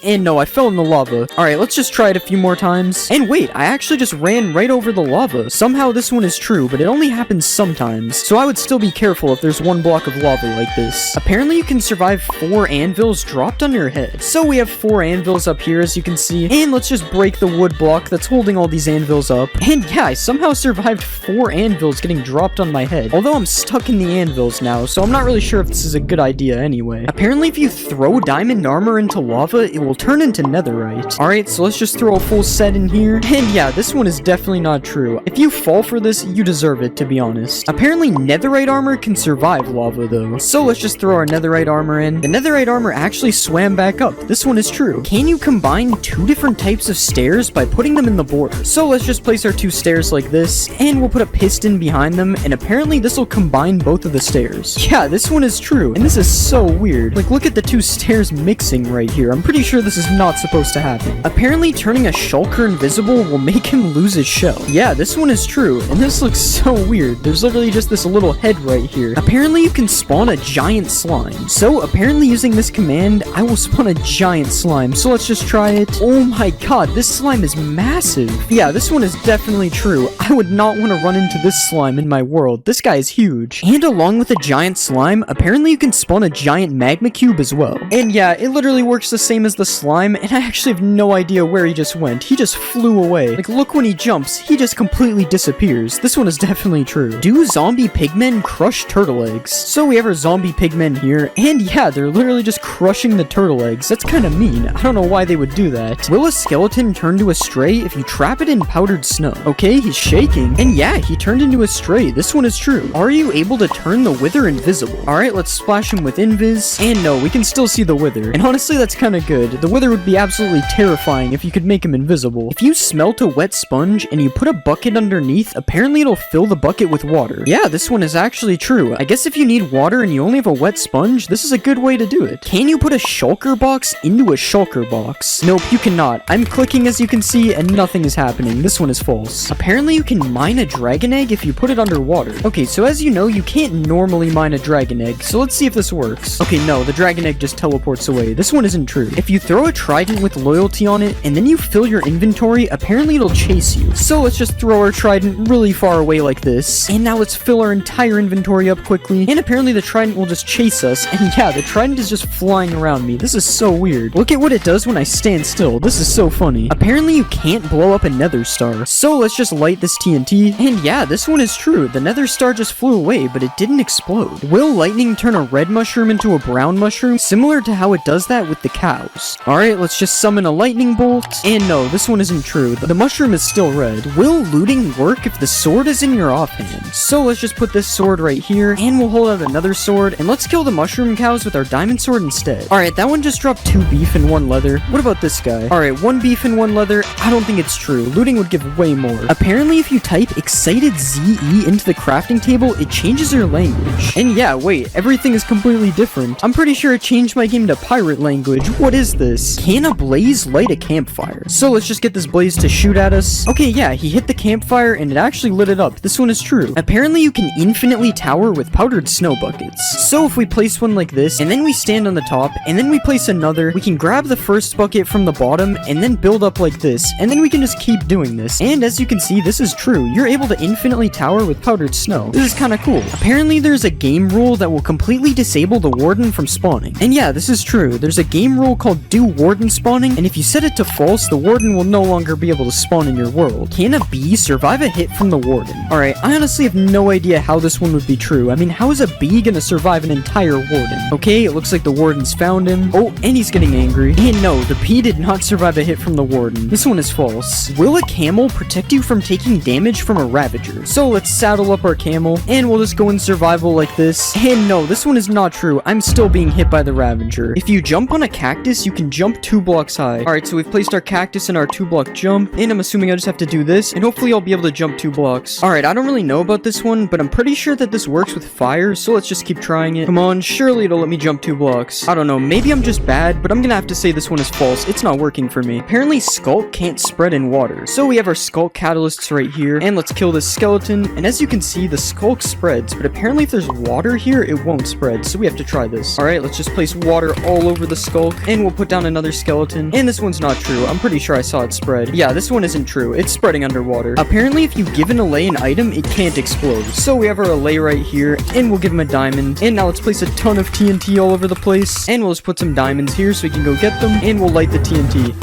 And no, I fell in the lava. Alright, let's just try it a few more times. And wait, I actually just ran right over the lava. Somehow this one is true, but it only happens sometimes. So I would still be careful if there's 1 block of lava like this. Apparently you can survive 4 anvils dropped on your head. So we have 4 anvils up here, as you can see. And let's just break the wood block that's holding all these anvils up. And yeah, I somehow survived 4 anvils getting dropped on my head. Although I'm stuck in the anvils now, so I'm not really sure if this is a good idea anyway. Apparently if you throw diamond armor into lava, it will turn into netherite. Alright, so let's just throw a full set in here. And yeah, this one is definitely not true. If you fall for this, you deserve it, to be honest. Apparently netherite armor can survive lava though. So let's just throw our netherite armor in. The netherite armor actually swam back up. This one is true. Can you combine 2 different types of stairs by putting them in the border? So let's just place our 2 stairs like this, and we'll put a piston behind them, and apparently this will combine both of the stairs. Yeah, this one is true, and this is so weird. Like, look at the 2 stairs mixing right here. I'm pretty sure this is not supposed to happen. Apparently turning a shulker invisible will make him lose his shell. Yeah, this one is true, and this looks so weird. There's literally just this little head right here. Apparently you can spawn a giant slime. So apparently using this command, I will spawn a giant slime. So let's just try it. Oh my god, this slime is massive. Yeah, this one is definitely true. I would not want to run into this slime in my world. This guy is huge. And along with a giant slime, apparently you can spawn a giant magma cube as well. And yeah, it literally works the same as the slime, and I actually have no idea where he just went. He just flew away. Like, look when he jumps, he just completely disappears. This one is definitely true. Do zombie pigmen crush turtle eggs? So we have our zombie pigmen here, and yeah, they're literally just crushing the turtle eggs. That's kind of mean. I don't know why they would do that. Will a skeleton turn to a stray if you trap it in powdered snow. Okay, he's shaking. And yeah, he turned into a stray. This one is true. Are you able to turn the wither invisible? Alright, let's splash him with invis. And no, we can still see the wither. And honestly, that's kind of good. The wither would be absolutely terrifying if you could make him invisible. If you smelt a wet sponge and you put a bucket underneath, apparently it'll fill the bucket with water. Yeah, this one is actually true. I guess if you need water and you only have a wet sponge, this is a good way to do it. Can you put a shulker box into a shulker box? Nope, you cannot. I'm clicking as you can see and nothing is happening. This one is false. Apparently you can mine a dragon egg if you put it underwater. Okay, so as you know, you can't normally mine a dragon egg, so let's see if this works. Okay, no, the dragon egg just teleports away. This one isn't true. If you throw a trident with loyalty on it and then you fill your inventory, apparently it'll chase you. So let's just throw our trident really far away like this, and now let's fill our entire inventory up quickly, and apparently the trident will just chase us, and yeah, the trident is just flying around me. This is so weird. Look at what it does when I stand still. This is so funny. Apparently you can't blow up a nether star, so let's just light this TNT, and yeah, this one is true. The nether star just flew away, but it didn't explode. Will lightning turn a red mushroom into a brown mushroom, similar to how it does that with the cows? Alright, let's just summon a lightning bolt, and no, this one isn't true. The mushroom is still red. Will looting work if the sword is in your offhand? So let's just put this sword right here, and we'll hold out another sword, and let's kill the mushroom cows with our diamond sword instead. Alright, that one just dropped 2 beef and 1 leather. What about this guy? Alright, 1 beef and 1 leather. I don't think it's true. Looting would give way more. Apparently, if you type excited ZE into the crafting table, it changes your language. And yeah, wait, everything is completely different. I'm pretty sure it changed my game to pirate language. What is this? Can a blaze light a campfire? So let's just get this blaze to shoot at us. Okay, yeah, he hit the campfire and it actually lit it up. This one is true. Apparently, you can infinitely tower with powdered snow buckets. So if we place one like this, and then we stand on the top, and then we place another, we can grab the first bucket from the bottom, and then build up like this, and then we can just keep doing this. And as you can see, this is true. You're able to infinitely tower with powdered snow. This is kind of cool. Apparently, there's a game rule that will completely disable the warden from spawning. And yeah, this is true. There's a game rule called do warden spawning, and if you set it to false, the warden will no longer be able to spawn in your world. Can a bee survive a hit from the warden? Alright, I honestly have no idea how this one would be true. I mean, how is a bee gonna survive an entire warden? Okay, it looks like the warden's found him. Oh, and he's getting angry. And no, the bee did not survive a hit from the warden. This one is false. Will a camel protect you from taking damage from a ravager? So let's saddle up our camel, and we'll just go in survival like this. And no, this one is not true. I'm still being hit by the ravager. If you jump on a cactus, you can jump 2 blocks high. Alright, so we've placed our cactus in our 2-block jump, and I'm assuming I just have to do this, and hopefully I'll be able to jump 2 blocks. Alright, I don't really know about this one, but I'm pretty sure that this works with fire, so let's just keep trying it. Come on, surely it'll let me jump 2 blocks. I don't know, maybe I'm just bad, but I'm gonna have to say this one is false. It's not working for me. Apparently, Skulk can't spread in water. So we have our Skulk catalysts right here, and let's kill this skeleton, and as you can see, the Skulk spreads, but apparently if there's water here, it won't spread, so we have to try this. Alright, let's just place water all over the Skulk, and we'll put down another skeleton, and this one's not true. I'm pretty sure I saw it spread. Yeah, this one isn't true. It's spreading underwater. Apparently, if you give an allay an item, it can't explode. So we have our allay right here, and we'll give him a diamond, and now let's place a ton of TNT all over the place, and we'll just put some diamonds here so we can go get them, and we'll light the TNT.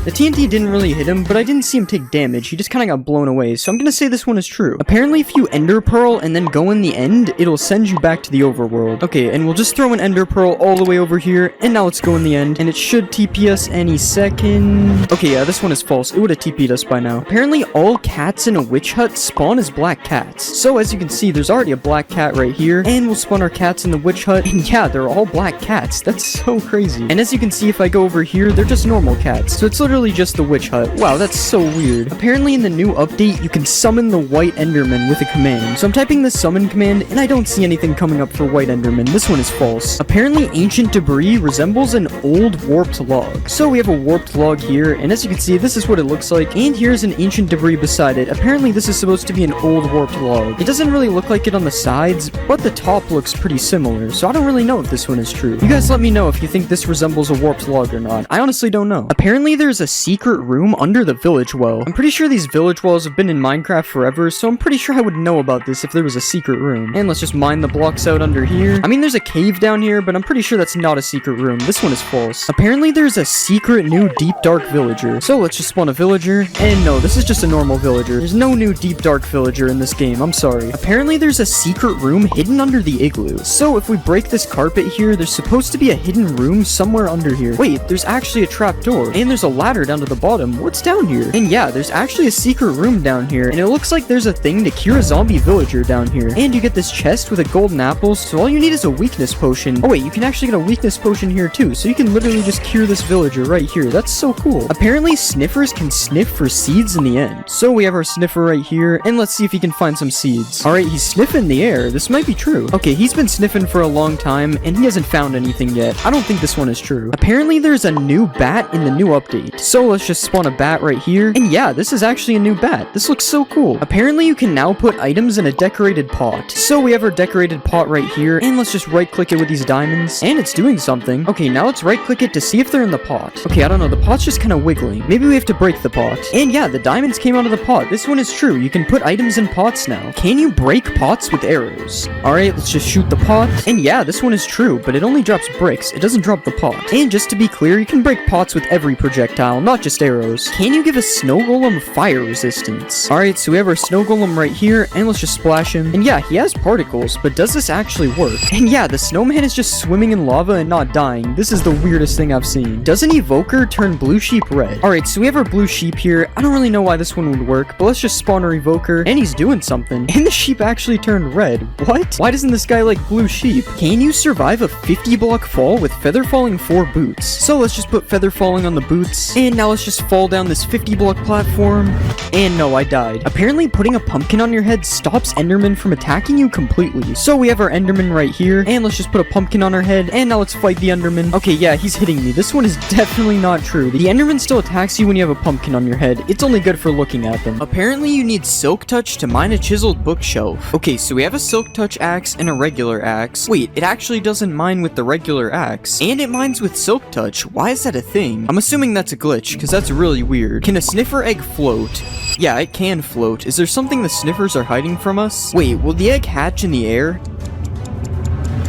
The TNT didn't really hit him, but I didn't see him take damage. He just kind of got blown away, so I'm gonna say this one is true. Apparently, if you ender pearl and then go in the end, it'll send you back to the overworld. Okay, and we'll just throw an ender pearl all the way over here, and now let's go in the end, and it should TP us any second. Okay, yeah, this one is false. It would have TP'd us by now. Apparently, all cats in a witch hut spawn as black cats. So as you can see, there's already a black cat right here, and we'll spawn our cats in the witch hut, and yeah, they're all black cats. That's so crazy. And as you can see, if I go over here, they're just normal cats. So it's literally just the witch hut. Wow, that's so weird. Apparently in the new update, you can summon the white enderman with a command. So I'm typing the summon command, and I don't see anything coming up for white enderman. This one is false. Apparently ancient debris resembles an old warped log. So we have a warped log here, and as you can see, this is what it looks like, and here's an ancient debris beside it. Apparently this is supposed to be an old warped log. It doesn't really look like it on the sides, but the top looks pretty similar, so I don't really know if this one is true. You guys let me know if you think this resembles a warped log or not. I honestly don't know. Apparently there's a secret room under the village well. I'm pretty sure these village wells have been in Minecraft forever, so I'm pretty sure I would know about this if there was a secret room. And let's just mine the blocks out under here. I mean, there's a cave down here, but I'm pretty sure that's not a secret room. This one is false. Apparently there's a secret new deep dark villager. So let's just spawn a villager. And no, this is just a normal villager. There's no new deep dark villager in this game. I'm sorry. Apparently there's a secret room hidden under the igloo. So if we break this carpet here, there's supposed to be a hidden room somewhere under here. Wait, there's actually a trap door. And there's a ladder down to the bottom. What's down here? And yeah, there's actually a secret room down here, and it looks like there's a thing to cure a zombie villager down here. And you get this chest with a golden apple, so all you need is a weakness potion. Oh wait, you can actually get a weakness potion here too, so you can literally just cure this villager right here. That's so cool. Apparently, sniffers can sniff for seeds in the end. So we have our sniffer right here, and let's see if he can find some seeds. Alright, he's sniffing the air. This might be true. Okay, he's been sniffing for a long time, and he hasn't found anything yet. I don't think this one is true. Apparently, there's a new bat in the new update. So let's just spawn a bat right here. And yeah, this is actually a new bat. This looks so cool. Apparently, you can now put items in a decorated pot. So we have our decorated pot right here, and let's just right-click it with these diamonds, and it's doing something. Okay, now let's right-click it to see if they're in the pot. Okay, I don't know. The pot's just kind of wiggling. Maybe we have to break the pot. And yeah, the diamonds came out of the pot. This one is true. You can put items in pots now. Can you break pots with arrows? Alright, let's just shoot the pot. And yeah, this one is true, but it only drops bricks. It doesn't drop the pot. And just to be clear, you can break pots with every projectile, not just arrows. Can you give a snow golem fire resistance? Alright, so we have our snow golem right here, and let's just splash him. And yeah, he has particles, but does this actually work? And yeah, the snowman is just swimming in lava and not dying. This is the weirdest thing I've seen. Does an evoker turn blue sheep red? Alright, so we have our blue sheep here. I don't really know why this one would work, but let's just spawn our evoker, and he's doing something. And the sheep actually turned red. What? Why doesn't this guy like blue sheep? Can you survive a 50 block fall with feather falling 4 boots? So let's just put feather falling on the boots, and now let's just fall down this 50 block platform. And no, I died. Apparently putting a pumpkin on your head stops endermen from attacking you completely. So we have our enderman right here, and let's just put a pumpkin on our head, and now let's fight the enderman. Okay, yeah, he's hitting me. This one is definitely not true. The enderman still attacks you when you have a pumpkin on your head. It's only good for looking at them. Apparently you need silk touch to mine a chiseled bookshelf. Okay, so we have a silk touch axe and a regular axe. Wait, it actually doesn't mine with the regular axe, and it mines with silk touch. Why is that a thing? I'm assuming that's a glitch, because that's really weird. Can a sniffer egg float? Yeah, it can float. Is there something the sniffers are hiding from us? Wait, will the egg hatch in the air?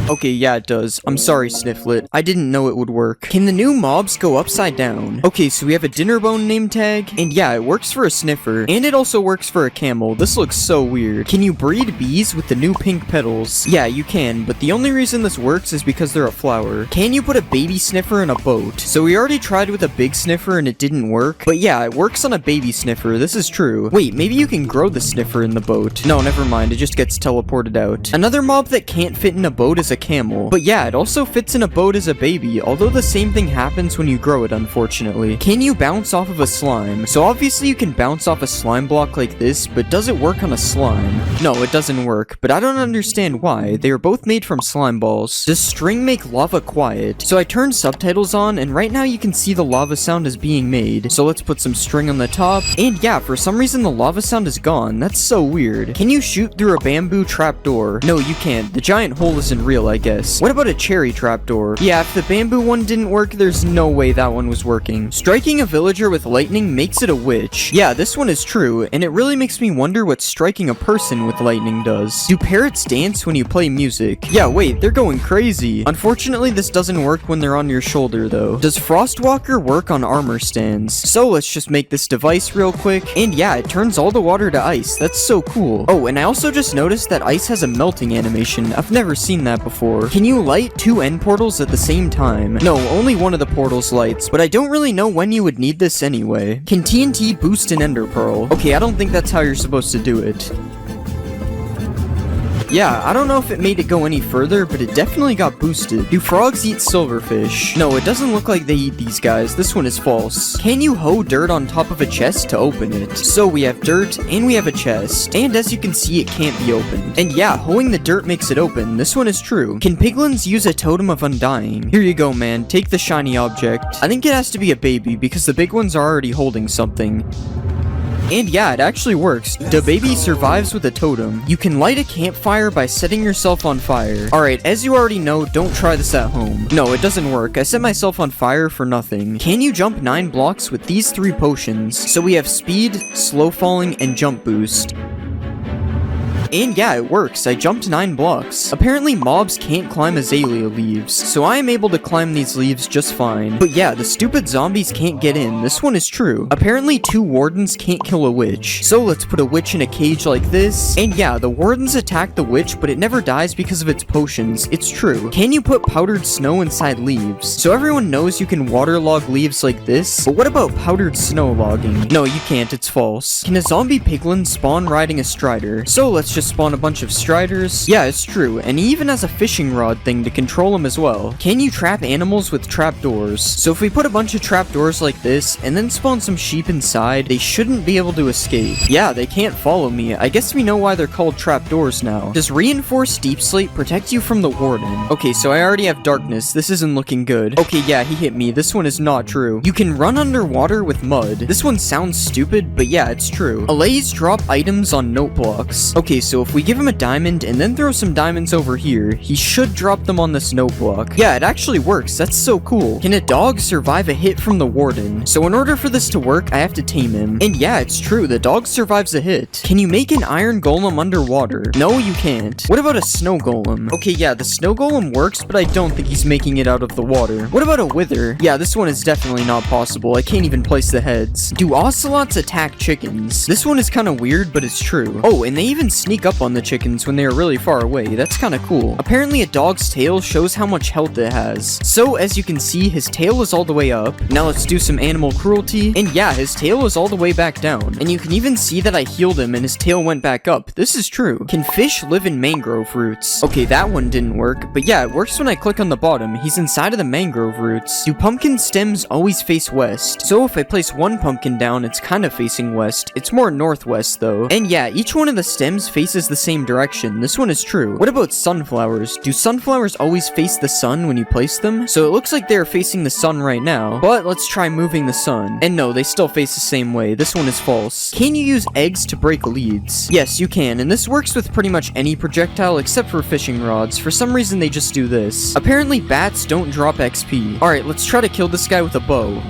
Okay, yeah, it does. I'm sorry, Snifflet. I didn't know it would work. Can the new mobs go upside down? Okay, so we have a dinner bone name tag, and yeah, it works for a sniffer, and it also works for a camel. This looks so weird. Can you breed bees with the new pink petals? Yeah, you can, but the only reason this works is because they're a flower. Can you put a baby sniffer in a boat? So we already tried with a big sniffer and it didn't work, but yeah, it works on a baby sniffer. This is true. Wait, maybe you can grow the sniffer in the boat. No, never mind. It just gets teleported out. Another mob that can't fit in a boat is a camel. But yeah, it also fits in a boat as a baby, although the same thing happens when you grow it, unfortunately. Can you bounce off of a slime? So obviously you can bounce off a slime block like this, but does it work on a slime? No, it doesn't work, but I don't understand why. They are both made from slime balls. Does string make lava quiet? So I turned subtitles on, and right now you can see the lava sound is being made. So let's put some string on the top, and yeah, for some reason the lava sound is gone. That's so weird. Can you shoot through a bamboo trapdoor? No, you can't. The giant hole isn't real, I guess. What about a cherry trapdoor? Yeah, if the bamboo one didn't work, there's no way that one was working. Striking a villager with lightning makes it a witch. Yeah, this one is true, and it really makes me wonder what striking a person with lightning does. Do parrots dance when you play music? Yeah, wait, they're going crazy. Unfortunately, this doesn't work when they're on your shoulder, though. Does Frostwalker work on armor stands? So let's just make this device real quick, and yeah, it turns all the water to ice. That's so cool. Oh, and I also just noticed that ice has a melting animation. I've never seen that before. Can you light 2 end portals at the same time? No, only one of the portals lights, but I don't really know when you would need this anyway. Can TNT boost an ender pearl? Okay, I don't think that's how you're supposed to do it. Yeah, I don't know if it made it go any further, but it definitely got boosted. Do frogs eat silverfish? No, it doesn't look like they eat these guys. This one is false. Can you hoe dirt on top of a chest to open it? So we have dirt, and we have a chest, and as you can see, it can't be opened. And yeah, hoeing the dirt makes it open. This one is true. Can piglins use a totem of undying? Here you go, man. Take the shiny object. I think it has to be a baby, because the big ones are already holding something. And yeah, it actually works. The baby survives with a totem. You can light a campfire by setting yourself on fire. Alright, as you already know, don't try this at home. No, it doesn't work. I set myself on fire for nothing. Can you jump 9 blocks with these 3 potions? So we have speed, slow falling, and jump boost. And yeah, it works. I jumped 9 blocks. Apparently mobs can't climb azalea leaves, so I am able to climb these leaves just fine. But yeah, the stupid zombies can't get in. This one is true. Apparently 2 wardens can't kill a witch. So let's put a witch in a cage like this. And yeah, the wardens attack the witch, but it never dies because of its potions. It's true. Can you put powdered snow inside leaves? So everyone knows you can waterlog leaves like this, but what about powdered snow logging? No, you can't. It's false. Can a zombie piglin spawn riding a strider? So let's just spawn a bunch of striders. Yeah, it's true. And he even has a fishing rod thing to control him as well. Can you trap animals with trapdoors? So if we put a bunch of trapdoors like this and then spawn some sheep inside, they shouldn't be able to escape. Yeah, they can't follow me. I guess we know why they're called trapdoors now. Does reinforced deep slate protect you from the warden? Okay, so I already have darkness. This isn't looking good. Okay, yeah, he hit me. This one is not true. You can run underwater with mud. This one sounds stupid, but yeah, it's true. Allays drop items on note blocks. Okay, so if we give him a diamond and then throw some diamonds over here, he should drop them on this note block. Yeah, it actually works. That's so cool. Can a dog survive a hit from the warden? So in order for this to work, I have to tame him. And yeah, it's true. The dog survives a hit. Can you make an iron golem underwater? No, you can't. What about a snow golem? Okay, yeah, the snow golem works, but I don't think he's making it out of the water. What about a wither? Yeah, this one is definitely not possible. I can't even place the heads. Do ocelots attack chickens? This one is kind of weird, but it's true. Oh, and they even sneak up on the chickens when they are really far away. That's kind of cool. Apparently a dog's tail shows how much health it has. So as you can see, his tail is all the way up. Now let's do some animal cruelty. And yeah, his tail is all the way back down. And you can even see that I healed him and his tail went back up. This is true. Can fish live in mangrove roots? Okay, that one didn't work. But yeah, it works when I click on the bottom. He's inside of the mangrove roots. Do pumpkin stems always face west? So if I place one pumpkin down, it's kind of facing west. It's more northwest though. And yeah, each one of the stems faces the same direction. This one is true. What about sunflowers? Do sunflowers always face the sun when you place them? So it looks like they're facing the sun right now. But let's try moving the sun. And no, they still face the same way. This one is false. Can you use eggs to break leads? Yes, you can. And this works with pretty much any projectile except for fishing rods. For some reason, they just do this. Apparently, bats don't drop XP. Alright, let's try to kill this guy with a bow.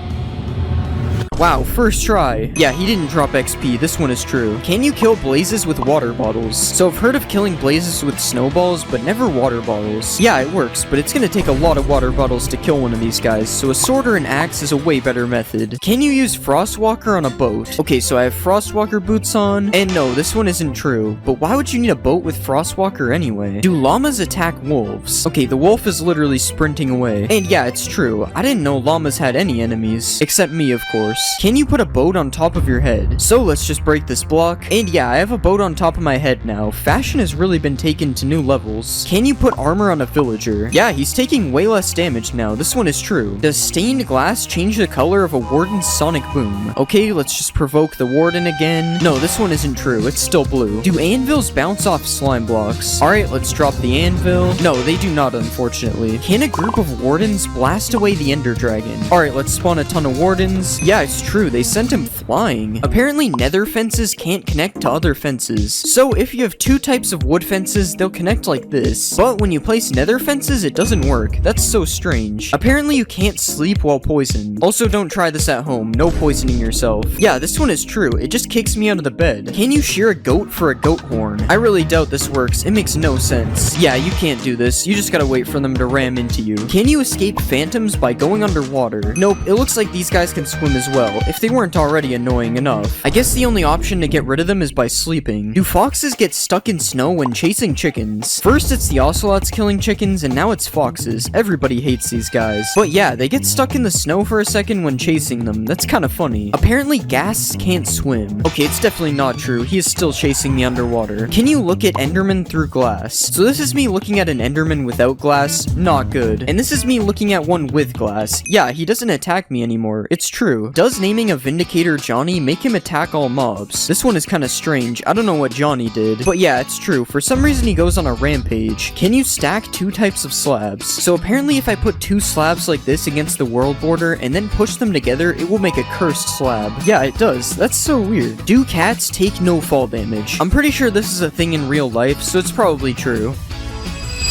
Wow, first try. Yeah, he didn't drop XP. This one is true. Can you kill blazes with water bottles? So I've heard of killing blazes with snowballs, but never water bottles. Yeah, it works, but it's gonna take a lot of water bottles to kill one of these guys, so a sword or an axe is a way better method. Can you use Frostwalker on a boat? Okay, so I have Frostwalker boots on, and no, this one isn't true. But why would you need a boat with Frostwalker anyway? Do llamas attack wolves? Okay, the wolf is literally sprinting away. And yeah, it's true. I didn't know llamas had any enemies. Except me, of course. Can you put a boat on top of your head? So let's just break this block. And yeah, I have a boat on top of my head now. Fashion has really been taken to new levels. Can you put armor on a villager? Yeah, he's taking way less damage now. This one is true. Does stained glass change the color of a warden's sonic boom? Okay, let's just provoke the warden again. No, this one isn't true. It's still blue. Do anvils bounce off slime blocks? Alright, let's drop the anvil. No, they do not, unfortunately. Can a group of wardens blast away the ender dragon? Alright, let's spawn a ton of wardens. Yeah, it's true. They sent him flying. Apparently nether fences can't connect to other fences. So if you have 2 types of wood fences, they'll connect like this. But when you place nether fences, it doesn't work. That's so strange. Apparently you can't sleep while poisoned. Also, don't try this at home. No poisoning yourself. Yeah, this one is true. It just kicks me out of the bed. Can you shear a goat for a goat horn? I really doubt this works. It makes no sense. Yeah, you can't do this. You just gotta wait for them to ram into you. Can you escape phantoms by going underwater? Nope, it looks like these guys can swim as well, if they weren't already annoying enough. I guess the only option to get rid of them is by sleeping. Do foxes get stuck in snow when chasing chickens? First it's the ocelots killing chickens, and now it's foxes. Everybody hates these guys. But yeah, they get stuck in the snow for a second when chasing them. That's kind of funny. Apparently ghasts can't swim. Okay, it's definitely not true. He is still chasing me underwater. Can you look at enderman through glass? So this is me looking at an enderman without glass. Not good. And this is me looking at one with glass. Yeah, he doesn't attack me anymore. It's true. Does naming a Vindicator Johnny make him attack all mobs? This one is kind of strange. I don't know what Johnny did. But yeah, it's true. For some reason he goes on a rampage. Can you stack 2 types of slabs? So apparently if I put 2 slabs like this against the world border and then push them together, it will make a cursed slab. Yeah, it does. That's so weird. Do cats take no fall damage? I'm pretty sure this is a thing in real life, so it's probably true.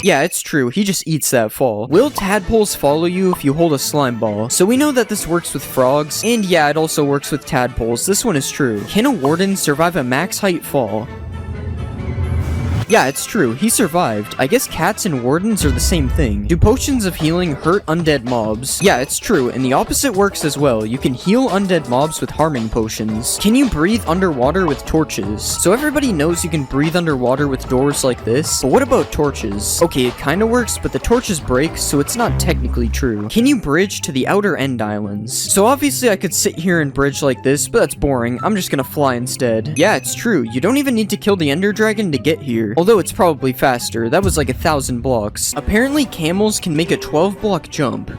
Yeah, it's true. He just eats that fall. Will tadpoles follow you if you hold a slime ball? So we know that this works with frogs, and yeah, it also works with tadpoles. This one is true. Can a warden survive a max height fall? Yeah, it's true, he survived. I guess cats and wardens are the same thing. Do potions of healing hurt undead mobs? Yeah, it's true, and the opposite works as well. You can heal undead mobs with harming potions. Can you breathe underwater with torches? So everybody knows you can breathe underwater with doors like this, but what about torches? Okay, it kinda works, but the torches break, so it's not technically true. Can you bridge to the outer end islands? So obviously I could sit here and bridge like this, but that's boring. I'm just gonna fly instead. Yeah, it's true. You don't even need to kill the ender dragon to get here. Although it's probably faster. That was like 1,000 blocks. Apparently camels can make a 12-block jump.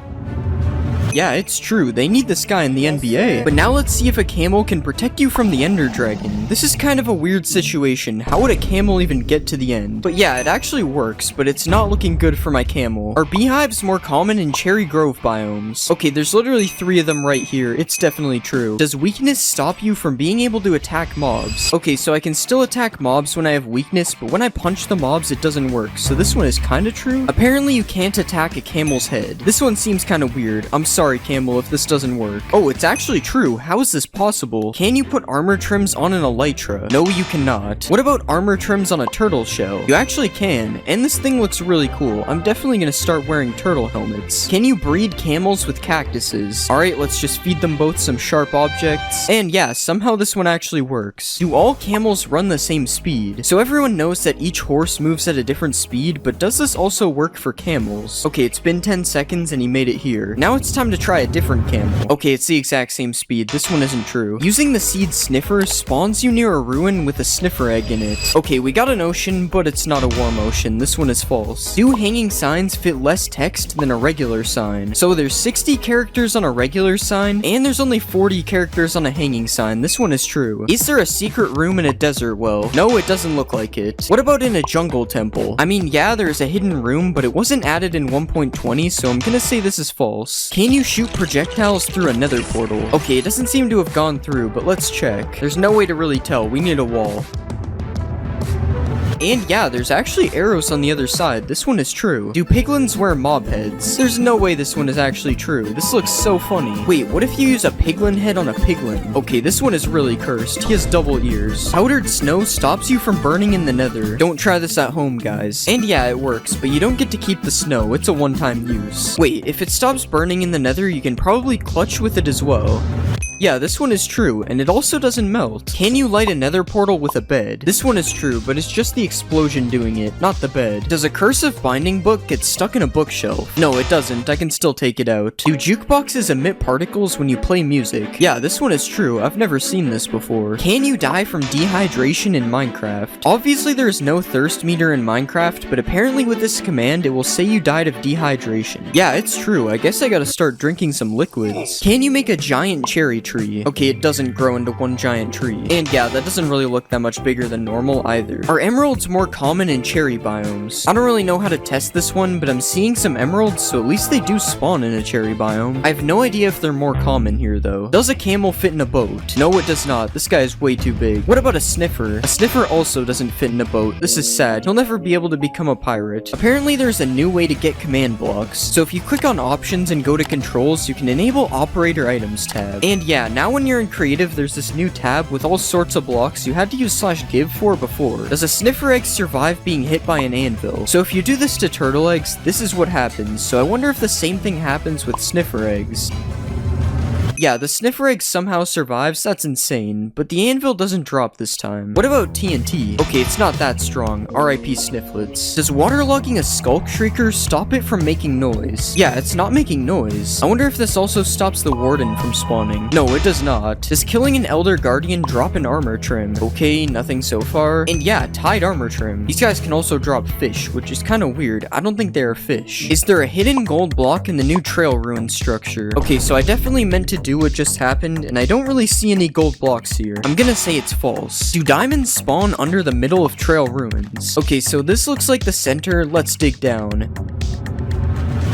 Yeah, it's true, they need this guy in the NBA. But now let's see if a camel can protect you from the ender dragon. This is kind of a weird situation. How would a camel even get to the end? But yeah, it actually works, but it's not looking good for my camel. Are beehives more common in Cherry Grove biomes? Okay, there's literally 3 of them right here. It's definitely true. Does weakness stop you from being able to attack mobs? Okay, so I can still attack mobs when I have weakness, but when I punch the mobs, it doesn't work. So this one is kinda true. Apparently you can't attack a camel's head. This one seems kinda weird. I'm sorry, camel, if this doesn't work. Oh, it's actually true. How is this possible? Can you put armor trims on an elytra? No, you cannot. What about armor trims on a turtle shell? You actually can, and this thing looks really cool. I'm definitely gonna start wearing turtle helmets. Can you breed camels with cactuses? Alright, let's just feed them both some sharp objects. And yeah, somehow this one actually works. Do all camels run the same speed? So everyone knows that each horse moves at a different speed, but does this also work for camels? Okay, it's been 10 seconds and he made it here. Now it's time to try a different camel. Okay, it's the exact same speed. This one isn't true. Using the seed sniffer spawns you near a ruin with a sniffer egg in it. Okay, we got an ocean, but it's not a warm ocean. This one is false. Do hanging signs fit less text than a regular sign? So there's 60 characters on a regular sign, and there's only 40 characters on a hanging sign. This one is true. Is there a secret room in a desert well? No, it doesn't look like it. What about in a jungle temple? I mean, yeah, there's a hidden room, but it wasn't added in 1.20, so I'm gonna say this is false. Can you shoot projectiles through a nether portal? Okay, it doesn't seem to have gone through, but let's check. There's no way to really tell. We need a wall. And yeah, there's actually arrows on the other side. This one is true. Do piglins wear mob heads? There's no way this one is actually true. This looks so funny. Wait, what if you use a piglin head on a piglin? Okay, this one is really cursed. He has double ears. Powdered snow stops you from burning in the nether. Don't try this at home, guys. And yeah, it works, but you don't get to keep the snow. It's a one-time use. Wait, if it stops burning in the nether, you can probably clutch with it as well. Yeah, this one is true, and it also doesn't melt. Can you light a nether portal with a bed? This one is true, but it's just the explosion doing it, not the bed. Does a cursive binding book get stuck in a bookshelf? No, it doesn't. I can still take it out. Do jukeboxes emit particles when you play music? Yeah, this one is true. I've never seen this before. Can you die from dehydration in Minecraft? Obviously, there is no thirst meter in Minecraft, but apparently with this command, it will say you died of dehydration. Yeah, it's true. I guess I gotta start drinking some liquids. Can you make a giant cherry tree? Okay, it doesn't grow into one giant tree. And yeah, that doesn't really look that much bigger than normal either. Are emeralds more common in cherry biomes? I don't really know how to test this one, but I'm seeing some emeralds, so at least they do spawn in a cherry biome. I have no idea if they're more common here though. Does a camel fit in a boat? No, it does not. This guy is way too big. What about a sniffer? A sniffer also doesn't fit in a boat. This is sad. He'll never be able to become a pirate. Apparently there's a new way to get command blocks. So if you click on options and go to controls, you can enable operator items tab. And yeah, now when you're in creative, there's this new tab with all sorts of blocks you had to use /give for before. Does a sniffer egg survive being hit by an anvil? So if you do this to turtle eggs, this is what happens. So I wonder if the same thing happens with sniffer eggs. Yeah, the sniffer egg somehow survives, that's insane, but the anvil doesn't drop this time. What about TNT? Okay, it's not that strong. RIP Snifflets. Does waterlogging a skulk shrieker stop it from making noise? Yeah, it's not making noise. I wonder if this also stops the warden from spawning. No, it does not. Does killing an elder guardian drop an armor trim? Okay, nothing so far. And yeah, tied armor trim. These guys can also drop fish, which is kind of weird. I don't think they are fish. Is there a hidden gold block in the new trail ruin structure? Okay, so I definitely meant to do what just happened, and I don't really see any gold blocks here. I'm gonna say it's false. Do diamonds spawn under the middle of trail ruins? Okay, so this looks like the center. Let's dig down.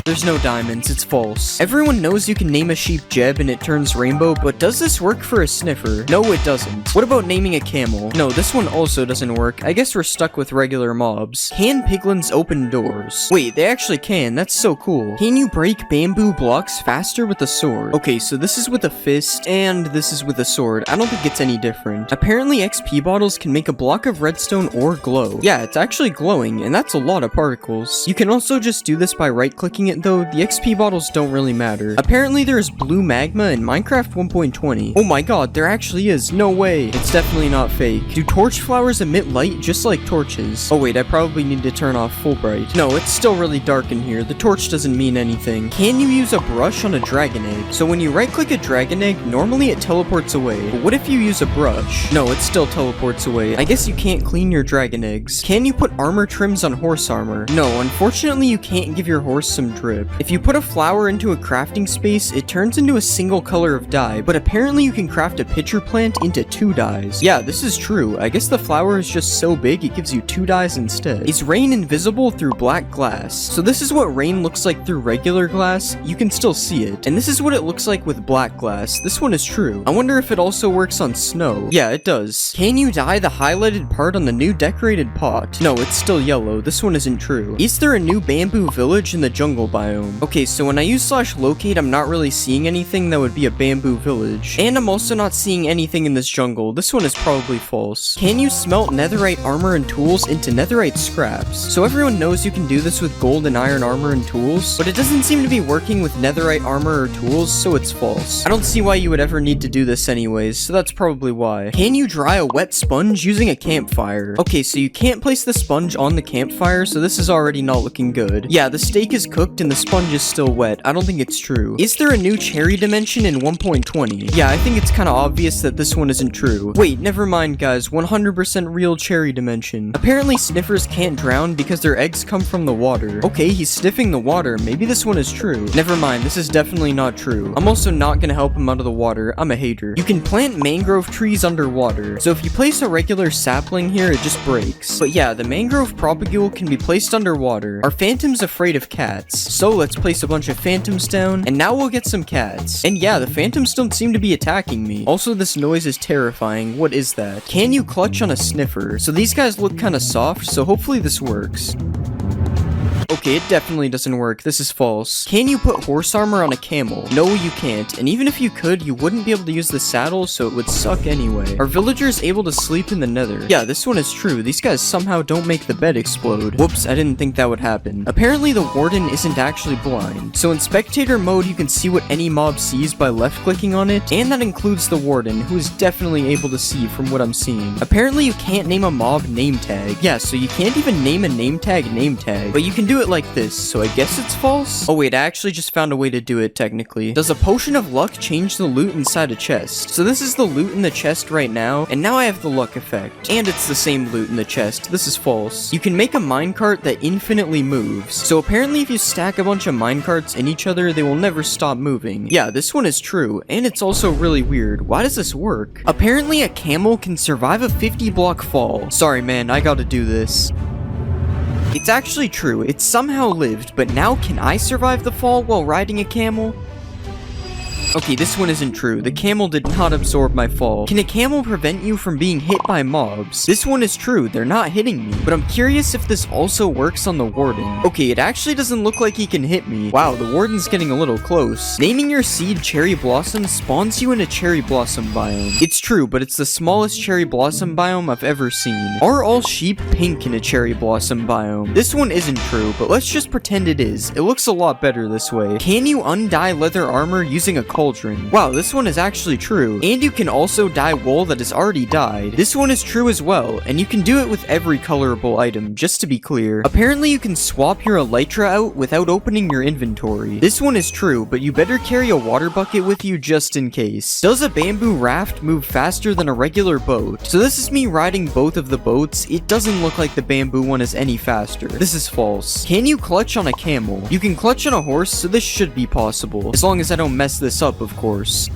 There's no diamonds, it's false. Everyone knows you can name a sheep Jeb and it turns rainbow, but does this work for a sniffer? No, it doesn't. What about naming a camel? No, this one also doesn't work. I guess we're stuck with regular mobs. Can piglins open doors? Wait, they actually can. That's so cool. Can you break bamboo blocks faster with a sword? Okay, so this is with a fist, and this is with a sword. I don't think it's any different. Apparently, XP bottles can make a block of redstone or glow. Yeah, it's actually glowing, and that's a lot of particles. You can also just do this by right-clicking it, though. The XP bottles don't really matter. Apparently, there is blue magma in Minecraft 1.20. Oh my god, there actually is. No way. It's definitely not fake. Do torch flowers emit light just like torches? Oh wait, I probably need to turn off full bright. No, it's still really dark in here. The torch doesn't mean anything. Can you use a brush on a dragon egg? So when you right-click a dragon egg, normally it teleports away. But what if you use a brush? No, it still teleports away. I guess you can't clean your dragon eggs. Can you put armor trims on horse armor? No, unfortunately you can't give your horse some drip. If you put a flower into a crafting space, it turns into a single color of dye, but apparently you can craft a pitcher plant into 2 dyes. Yeah, this is true. I guess the flower is just so big it gives you 2 dyes instead. Is rain invisible through black glass? So this is what rain looks like through regular glass. You can still see it. And this is what it looks like with black glass. This one is true. I wonder if it also works on snow. Yeah, it does. Can you dye the highlighted part on the new decorated pot? No, it's still yellow. This one isn't true. Is there a new bamboo village in the jungle biome? Okay, so when I use /locate, I'm not really seeing anything that would be a bamboo village. And I'm also not seeing anything in this jungle. This one is probably false. Can you smelt netherite armor and tools into netherite scraps? So everyone knows you can do this with gold and iron armor and tools, but it doesn't seem to be working with netherite armor or tools, so it's false. I don't see why you would ever need to do this anyways, so that's probably why. Can you dry a wet sponge using a campfire? Okay, so you can't place the sponge on the campfire, so this is already not looking good. Yeah, the steak is cooked and the sponge is still wet. I don't think it's true. Is there a new cherry dimension in 1.20? Yeah, I think it's kind of obvious that this one isn't true. Wait, never mind guys, 100% real cherry dimension. Apparently sniffers can't drown because their eggs come from the water. Okay, he's sniffing the water. Maybe this one is true. Never mind, this is definitely not true. I'm also not gonna help him out of the water. I'm a hater. You can plant mangrove trees underwater. So if you place a regular sapling here, it just breaks. But yeah, the mangrove propagule can be placed underwater. Are phantoms afraid of cats? So let's place a bunch of phantoms down, and now we'll get some cats. And yeah, the phantoms don't seem to be attacking me. Also, this noise is terrifying. What is that? Can you clutch on a sniffer? So these guys look kind of soft, so hopefully this works. Okay, it definitely doesn't work. This is false. Can you put horse armor on a camel? No, you can't. And even if you could, you wouldn't be able to use the saddle, so it would suck anyway. Are villagers able to sleep in the nether? Yeah, this one is true. These guys somehow don't make the bed explode. Whoops, I didn't think that would happen. Apparently, the warden isn't actually blind. So in spectator mode, you can see what any mob sees by left-clicking on it, and that includes the warden, who is definitely able to see from what I'm seeing. Apparently, you can't name a mob name tag. Yeah, so you can't even name a name tag, but you can do it like this, so I guess it's false? Oh wait, I actually just found a way to do it technically. Does a potion of luck change the loot inside a chest? So this is the loot in the chest right now, and now I have the luck effect. And it's the same loot in the chest. This is false. You can make a minecart that infinitely moves. So apparently if you stack a bunch of minecarts in each other, they will never stop moving. Yeah, this one is true, and it's also really weird. Why does this work? Apparently a camel can survive a 50-block fall. Sorry man, I gotta do this. It's actually true, it somehow lived, but now can I survive the fall while riding a camel? Okay, this one isn't true. The camel did not absorb my fall. Can a camel prevent you from being hit by mobs? This one is true. They're not hitting me. But I'm curious if this also works on the warden. Okay, it actually doesn't look like he can hit me. Wow, the warden's getting a little close. Naming your seed Cherry Blossom spawns you in a Cherry Blossom biome. It's true, but it's the smallest Cherry Blossom biome I've ever seen. Are all sheep pink in a Cherry Blossom biome? This one isn't true, but let's just pretend it is. It looks a lot better this way. Can you undye leather armor using a cauldron? Wow, this one is actually true. And you can also dye wool that is already dyed. This one is true as well, and you can do it with every colorable item, just to be clear. Apparently you can swap your elytra out without opening your inventory. This one is true, but you better carry a water bucket with you just in case. Does a bamboo raft move faster than a regular boat? So this is me riding both of the boats. It doesn't look like the bamboo one is any faster. This is false. Can you clutch on a camel? You can clutch on a horse, so this should be possible. As long as I don't mess this up, of course.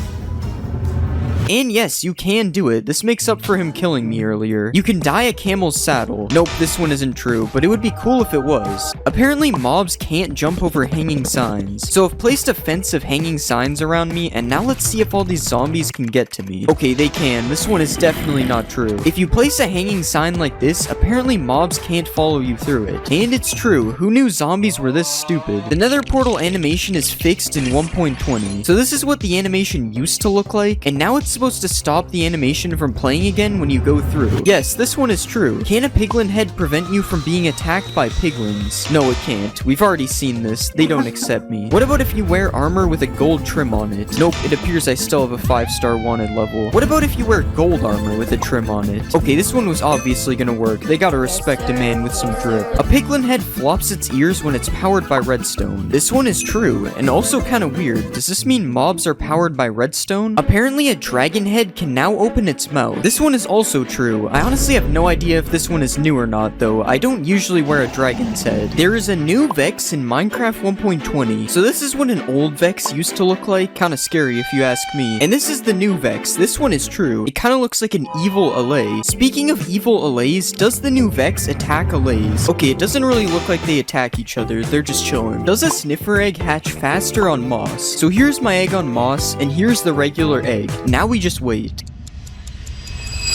And yes, you can do it. This makes up for him killing me earlier. You can dye a camel's saddle. Nope, this one isn't true, but it would be cool if it was. Apparently, mobs can't jump over hanging signs. So I've placed a fence of hanging signs around me, and now let's see if all these zombies can get to me. Okay, they can. This one is definitely not true. If you place a hanging sign like this, apparently mobs can't follow you through it. And it's true. Who knew zombies were this stupid? The nether portal animation is fixed in 1.20. So this is what the animation used to look like, and now it's supposed to stop the animation from playing again when you go through. Yes, this one is true. Can a piglin head prevent you from being attacked by piglins? No, it can't. We've already seen this. They don't accept me. What about if you wear armor with a gold trim on it? Nope, it appears I still have a 5-star wanted level. What about if you wear gold armor with a trim on it? Okay, this one was obviously gonna work. They gotta respect a man with some drip. A piglin head flops its ears when it's powered by redstone. This one is true, and also kinda weird. Does this mean mobs are powered by redstone? Apparently a dragon head can now open its mouth. This one is also true. I honestly have no idea if this one is new or not though. I don't usually wear a dragon's head. There is a new Vex in Minecraft 1.20. So this is what an old Vex used to look like. Kinda scary if you ask me. And this is the new Vex. This one is true. It kinda looks like an evil Allay. Speaking of evil Allays, does the new Vex attack Allays? Okay, it doesn't really look like they attack each other. They're just chilling. Does a sniffer egg hatch faster on moss? So here's my egg on moss, and here's the regular egg. Now we just wait.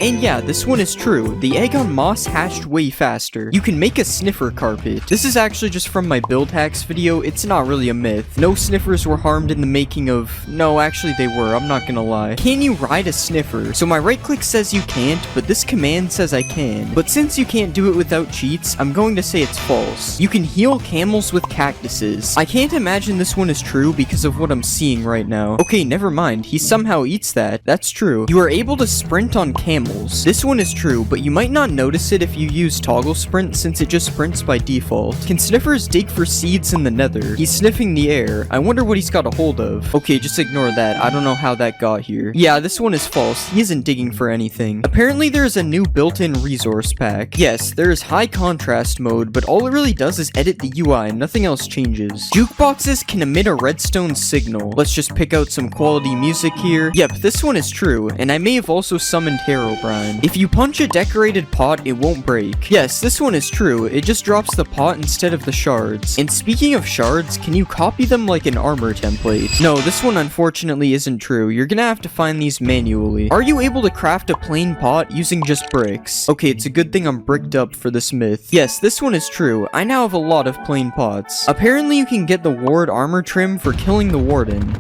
And yeah, this one is true. The egg on moss hatched way faster. You can make a sniffer carpet. This is actually just from my build hacks video. It's not really a myth. No sniffers were harmed in the making of... No, actually they were. I'm not gonna lie. Can you ride a sniffer? So my right click says you can't, but this command says I can. But since you can't do it without cheats, I'm going to say it's false. You can heal camels with cactuses. I can't imagine this one is true because of what I'm seeing right now. Okay, never mind. He somehow eats that. That's true. You are able to sprint on camels. This one is true, but you might not notice it if you use toggle sprint since it just sprints by default. Can sniffers dig for seeds in the nether? He's sniffing the air. I wonder what he's got a hold of. Okay, just ignore that. I don't know how that got here. Yeah, this one is false. He isn't digging for anything. Apparently there is a new built-in resource pack. Yes, there is high contrast mode, but all it really does is edit the UI and nothing else changes. Jukeboxes can emit a redstone signal. Let's just pick out some quality music here. Yep, this one is true, and I may have also summoned Herobrine. If you punch a decorated pot, it won't break. Yes, this one is true. It just drops the pot instead of the shards. And speaking of shards, can you copy them like an armor template? No, this one unfortunately isn't true. You're gonna have to find these manually. Are you able to craft a plain pot using just bricks? Okay, it's a good thing I'm bricked up for this myth. Yes, this one is true. I now have a lot of plain pots. Apparently you can get the ward armor trim for killing the warden.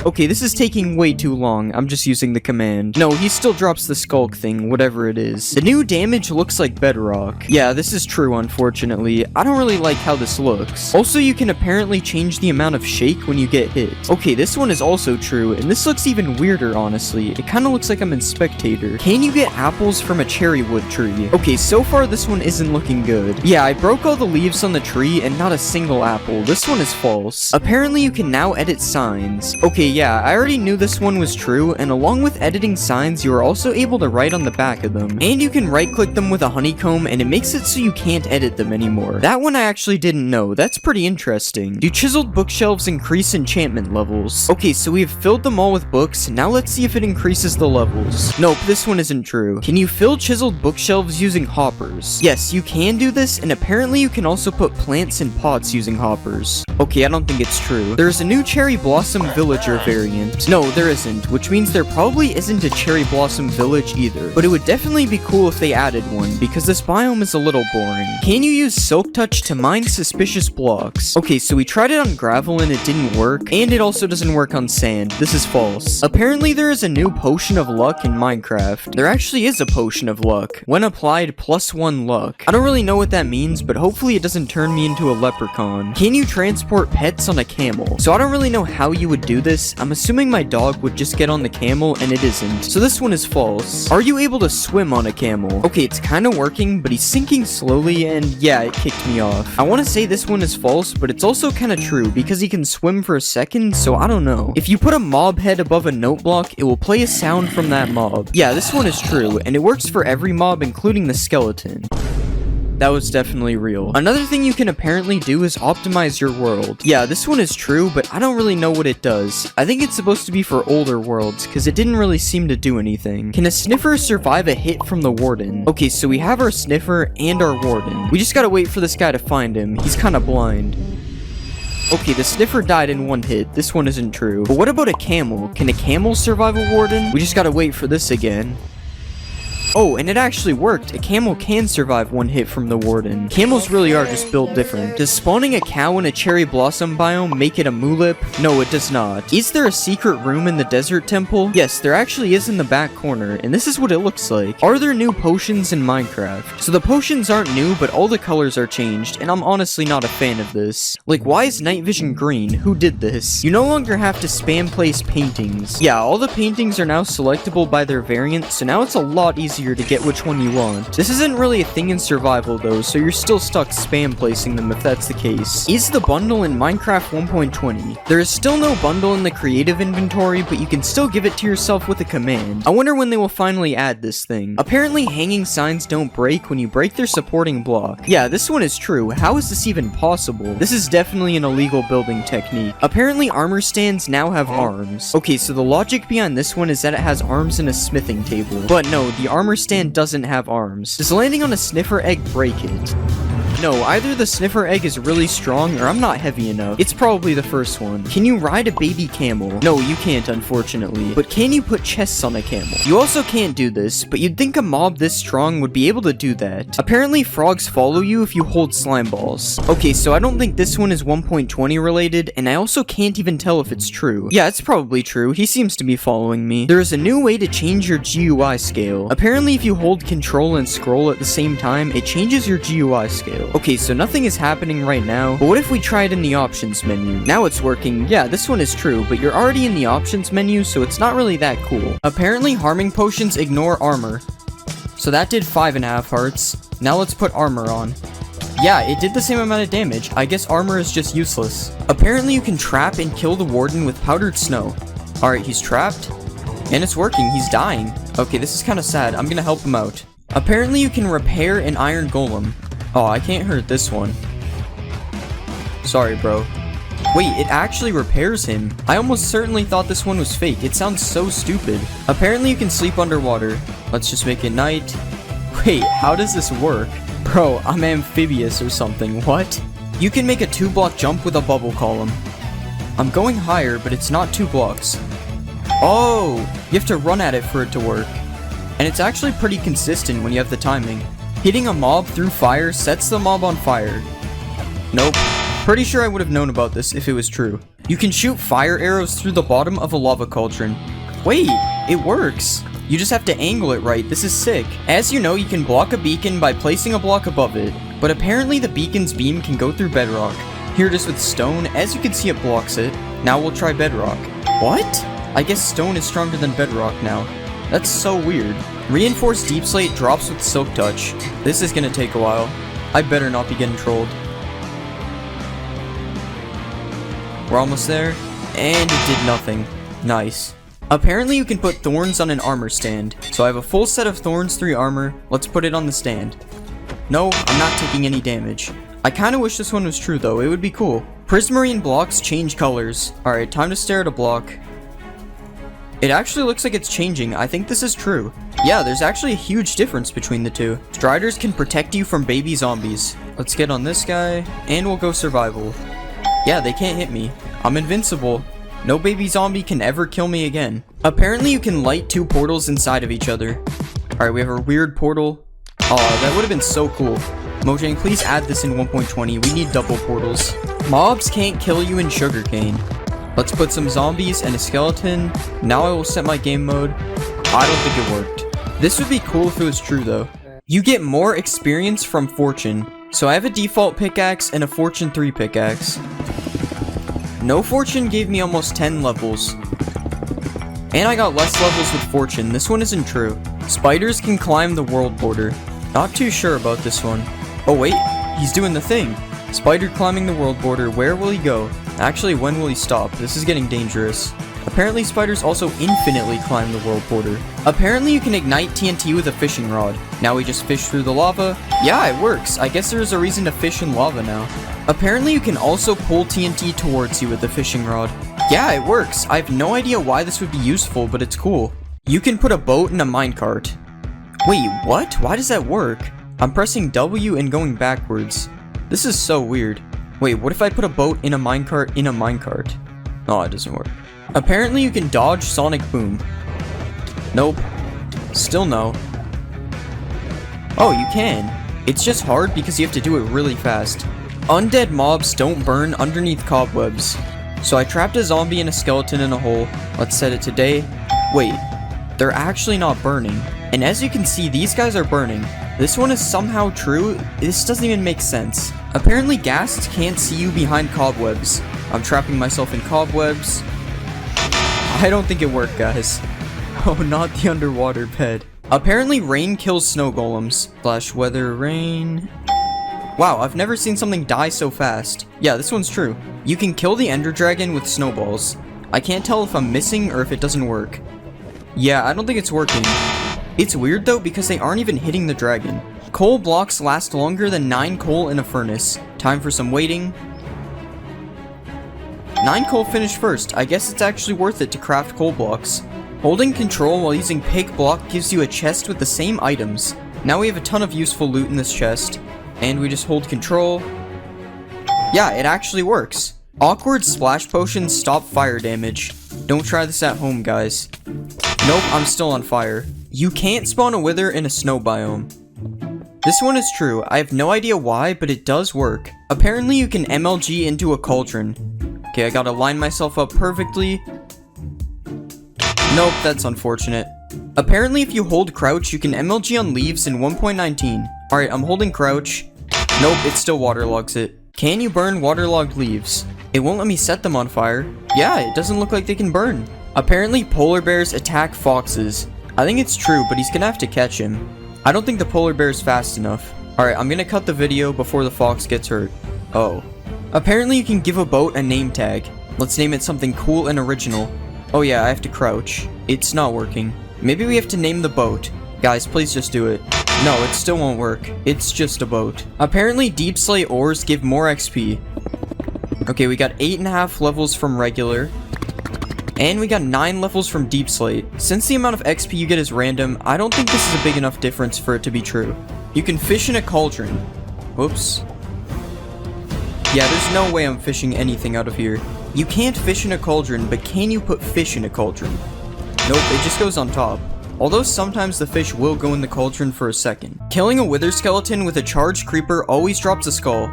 Okay, this is taking way too long. I'm just using the command. No, he still drops the skulk thing, whatever it is. The new damage looks like bedrock. Yeah, this is true, unfortunately. I don't really like how this looks. Also, you can apparently change the amount of shake when you get hit. Okay, this one is also true, and this looks even weirder, honestly. It kind of looks like I'm in Spectator. Can you get apples from a cherry wood tree? Okay, so far this one isn't looking good. Yeah, I broke all the leaves on the tree and not a single apple. This one is false. Apparently, you can now edit signs. Okay, yeah, I already knew this one was true, and along with editing signs, you are also able to write on the back of them. And you can right-click them with a honeycomb, and it makes it so you can't edit them anymore. That one I actually didn't know. That's pretty interesting. Do chiseled bookshelves increase enchantment levels? Okay, so we have filled them all with books. Now let's see if it increases the levels. Nope, this one isn't true. Can you fill chiseled bookshelves using hoppers? Yes, you can do this, and apparently you can also put plants in pots using hoppers. Okay, I don't think it's true. There's a new cherry blossom villager variant. No, there isn't, which means there probably isn't a cherry blossom village either. But it would definitely be cool if they added one, because this biome is a little boring. Can you use silk touch to mine suspicious blocks? Okay, so we tried it on gravel and it didn't work, and it also doesn't work on sand. This is false. Apparently there is a new potion of luck in Minecraft. There actually is a potion of luck. When applied, +1 luck. I don't really know what that means, but hopefully it doesn't turn me into a leprechaun. Can you transport pets on a camel? So I don't really know how you would do this. I'm assuming my dog would just get on the camel, and it isn't. So this one is false. Are you able to swim on a camel? Okay, it's kind of working, but he's sinking slowly, and yeah, it kicked me off. I want to say this one is false, but it's also kind of true, because he can swim for a second, so I don't know. If you put a mob head above a note block, it will play a sound from that mob. Yeah, this one is true, and it works for every mob, including the skeleton. that was definitely real. Another thing you can apparently do is optimize your world. Yeah, this one is true, but I don't really know what it does. I think it's supposed to be for older worlds, because it didn't really seem to do anything. Can a sniffer survive a hit from the warden? Okay, so we have our sniffer and our warden. We just gotta wait for this guy to find him. He's kind of blind. Okay, the sniffer died in one hit. This one isn't true. But what about a camel? Can a camel survive a warden? We just gotta wait for this again. Oh, and it actually worked. A camel can survive one hit from the warden. Camels really are just built different. Does spawning a cow in a cherry blossom biome make it a mulip? No, it does not. Is there a secret room in the desert temple? Yes, there actually is in the back corner, and this is what it looks like. Are there new potions in Minecraft? So the potions aren't new, but all the colors are changed, and I'm honestly not a fan of this. Like, why is night vision green? Who did this? You no longer have to spam place paintings. Yeah, all the paintings are now selectable by their variant, so now it's a lot easier to get which one you want. This isn't really a thing in survival though, so you're still stuck spam placing them if that's the case. Is the bundle in Minecraft 1.20? There is still no bundle in the creative inventory, but you can still give it to yourself with a command. I wonder when they will finally add this thing. Apparently hanging signs don't break when you break their supporting block. Yeah, this one is true. How is this even possible? This is definitely an illegal building technique. Apparently armor stands now have arms. Okay, so the logic behind this one is that it has arms and a smithing table. But no, the armor stand doesn't have arms. Does landing on a sniffer egg break it? No, either the sniffer egg is really strong or I'm not heavy enough. It's probably the first one. Can you ride a baby camel? No, you can't, unfortunately. But can you put chests on a camel? You also can't do this, but you'd think a mob this strong would be able to do that. Apparently frogs follow you if you hold slime balls. Okay, so I don't think this one is 1.20 related, and I also can't even tell if it's true. Yeah, it's probably true. He seems to be following me. There is a new way to change your GUI scale. Apparently if you hold control and scroll at the same time, it changes your GUI scale. Okay, so nothing is happening right now, but what if we try it in the options menu? Now it's working. Yeah, this one is true, but you're already in the options menu, so it's not really that cool. Apparently harming potions ignore armor. So that did 5.5 hearts. Now let's put armor on. Yeah, it did the same amount of damage. I guess armor is just useless. Apparently you can trap and kill the warden with powdered snow. Alright, he's trapped. And it's working. He's dying. Okay, this is kind of sad. I'm gonna help him out. Apparently you can repair an iron golem. Oh, I can't hurt this one. Sorry, bro. Wait, it actually repairs him. I almost certainly thought this one was fake. It sounds so stupid. Apparently you can sleep underwater. Let's just make it night. Wait, how does this work? Bro, I'm amphibious or something. What? You can make a 2-block jump with a bubble column. I'm going higher, but it's not 2 blocks. Oh, you have to run at it for it to work. And it's actually pretty consistent when you have the timing. Hitting a mob through fire sets the mob on fire. Nope. Pretty sure I would have known about this if it was true. You can shoot fire arrows through the bottom of a lava cauldron. Wait, it works. You just have to angle it right. This is sick. As you know, you can block a beacon by placing a block above it, but apparently the beacon's beam can go through bedrock. Here it is with stone. As you can see, it blocks it. Now we'll try bedrock. What? I guess stone is stronger than bedrock now. That's so weird. Reinforced deep slate drops with silk touch. This is gonna take a while. I better not be getting trolled. We're almost there. And it did nothing. Nice. Apparently you can put thorns on an armor stand. So I have a full set of thorns 3 armor. Let's put it on the stand. No, I'm not taking any damage. I kinda wish this one was true though. It would be cool. Prismarine blocks change colors. Alright, time to stare at a block. It actually looks like it's changing. I think this is true. Yeah, there's actually a huge difference between the two. Striders can protect you from baby zombies. Let's get on this guy, and we'll go survival. Yeah, they can't hit me. I'm invincible. No baby zombie can ever kill me again. Apparently you can light 2 portals inside of each other. Alright, we have a weird portal. Oh, that would have been so cool. Mojang, please add this in 1.20. We need double portals. Mobs can't kill you in sugarcane. Let's put some zombies and a skeleton. Now I will set my game mode. I don't think it worked. This would be cool if it was true though. You get more experience from fortune. So I have a default pickaxe and a fortune 3 pickaxe. No fortune gave me almost 10 levels. And I got less levels with fortune. This one isn't true. Spiders can climb the world border. Not too sure about this one. Oh wait, he's doing the thing. Spider climbing the world border. Where will he go? Actually, when will he stop? This is getting dangerous. Apparently spiders also infinitely climb the world border. Apparently you can ignite TNT with a fishing rod. Now we just fish through the lava. Yeah, it works. I guess there's a reason to fish in lava now. Apparently you can also pull TNT towards you with the fishing rod. Yeah, it works. I have no idea why this would be useful, but it's cool. You can put a boat in a minecart. Wait, what? Why does that work? I'm pressing W and going backwards. This is so weird. Wait, what if I put a boat in a minecart in a minecart? Oh, it doesn't work. Apparently you can dodge Sonic Boom. Nope. Still no. Oh, you can. It's just hard because you have to do it really fast. Undead mobs don't burn underneath cobwebs. So I trapped a zombie and a skeleton in a hole. Let's set it to day. Wait, they're actually not burning. And as you can see, these guys are burning. This one is somehow true. This doesn't even make sense. Apparently ghasts can't see you behind cobwebs. I'm trapping myself in cobwebs. I don't think it worked, guys. Oh, not the underwater bed. Apparently rain kills snow golems. Slash weather rain. Wow, I've never seen something die so fast. Yeah, this one's true. You can kill the ender dragon with snowballs. I can't tell if I'm missing or if it doesn't work. Yeah, I don't think it's working. It's weird though because they aren't even hitting the dragon. Coal blocks last longer than 9 coal in a furnace. Time for some waiting. 9 coal finished first. I guess it's actually worth it to craft coal blocks. Holding control while using pick block gives you a chest with the same items. Now we have a ton of useful loot in this chest. And we just hold control. Yeah, it actually works. Awkward splash potions stop fire damage. Don't try this at home, guys. Nope, I'm still on fire. You can't spawn a wither in a snow biome. This one is true. I have no idea why, but it does work. Apparently you can MLG into a cauldron. Okay, I gotta line myself up perfectly. Nope, that's unfortunate. Apparently if you hold crouch, you can MLG on leaves in 1.19. Alright, I'm holding crouch. Nope, it still waterlogs it. Can you burn waterlogged leaves? It won't let me set them on fire. Yeah, it doesn't look like they can burn. Apparently polar bears attack foxes. I think it's true, but he's gonna have to catch him. I don't think the polar bear is fast enough. Alright, I'm gonna cut the video before the fox gets hurt. Oh. Apparently you can give a boat a name tag. Let's name it something cool and original. Oh yeah, I have to crouch. It's not working. Maybe we have to name the boat. Guys, please just do it. No, it still won't work. It's just a boat. Apparently deep slate ores give more XP. Okay, we got 8.5 levels from regular. And we got 9 levels from deep slate. Since the amount of XP you get is random, I don't think this is a big enough difference for it to be true. You can fish in a cauldron. Whoops. Yeah, there's no way I'm fishing anything out of here. You can't fish in a cauldron, but can you put fish in a cauldron? Nope, it just goes on top. Although sometimes the fish will go in the cauldron for a second. Killing a wither skeleton with a charged creeper always drops a skull.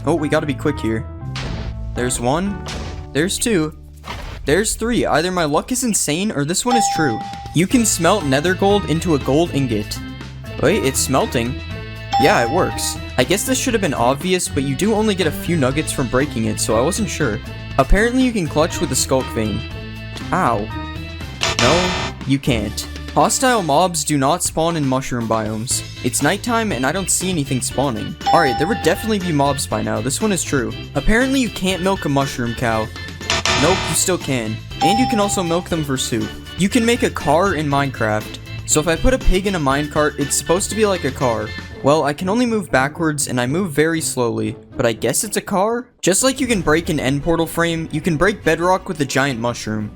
Oh, we gotta be quick here. There's 1. There's 2. There's 3. Either my luck is insane or this one is true. You can smelt nether gold into a gold ingot. Wait, it's smelting. Yeah, it works. I guess this should have been obvious, but you do only get a few nuggets from breaking it, so I wasn't sure. Apparently you can clutch with the skulk vein. Ow. No, you can't. Hostile mobs do not spawn in mushroom biomes. It's nighttime and I don't see anything spawning. Alright, there would definitely be mobs by now. This one is true. Apparently you can't milk a mushroom cow. Nope, you still can. And you can also milk them for soup. You can make a car in Minecraft. So if I put a pig in a minecart, it's supposed to be like a car. Well, I can only move backwards and I move very slowly, but I guess it's a car? Just like you can break an end portal frame, you can break bedrock with a giant mushroom.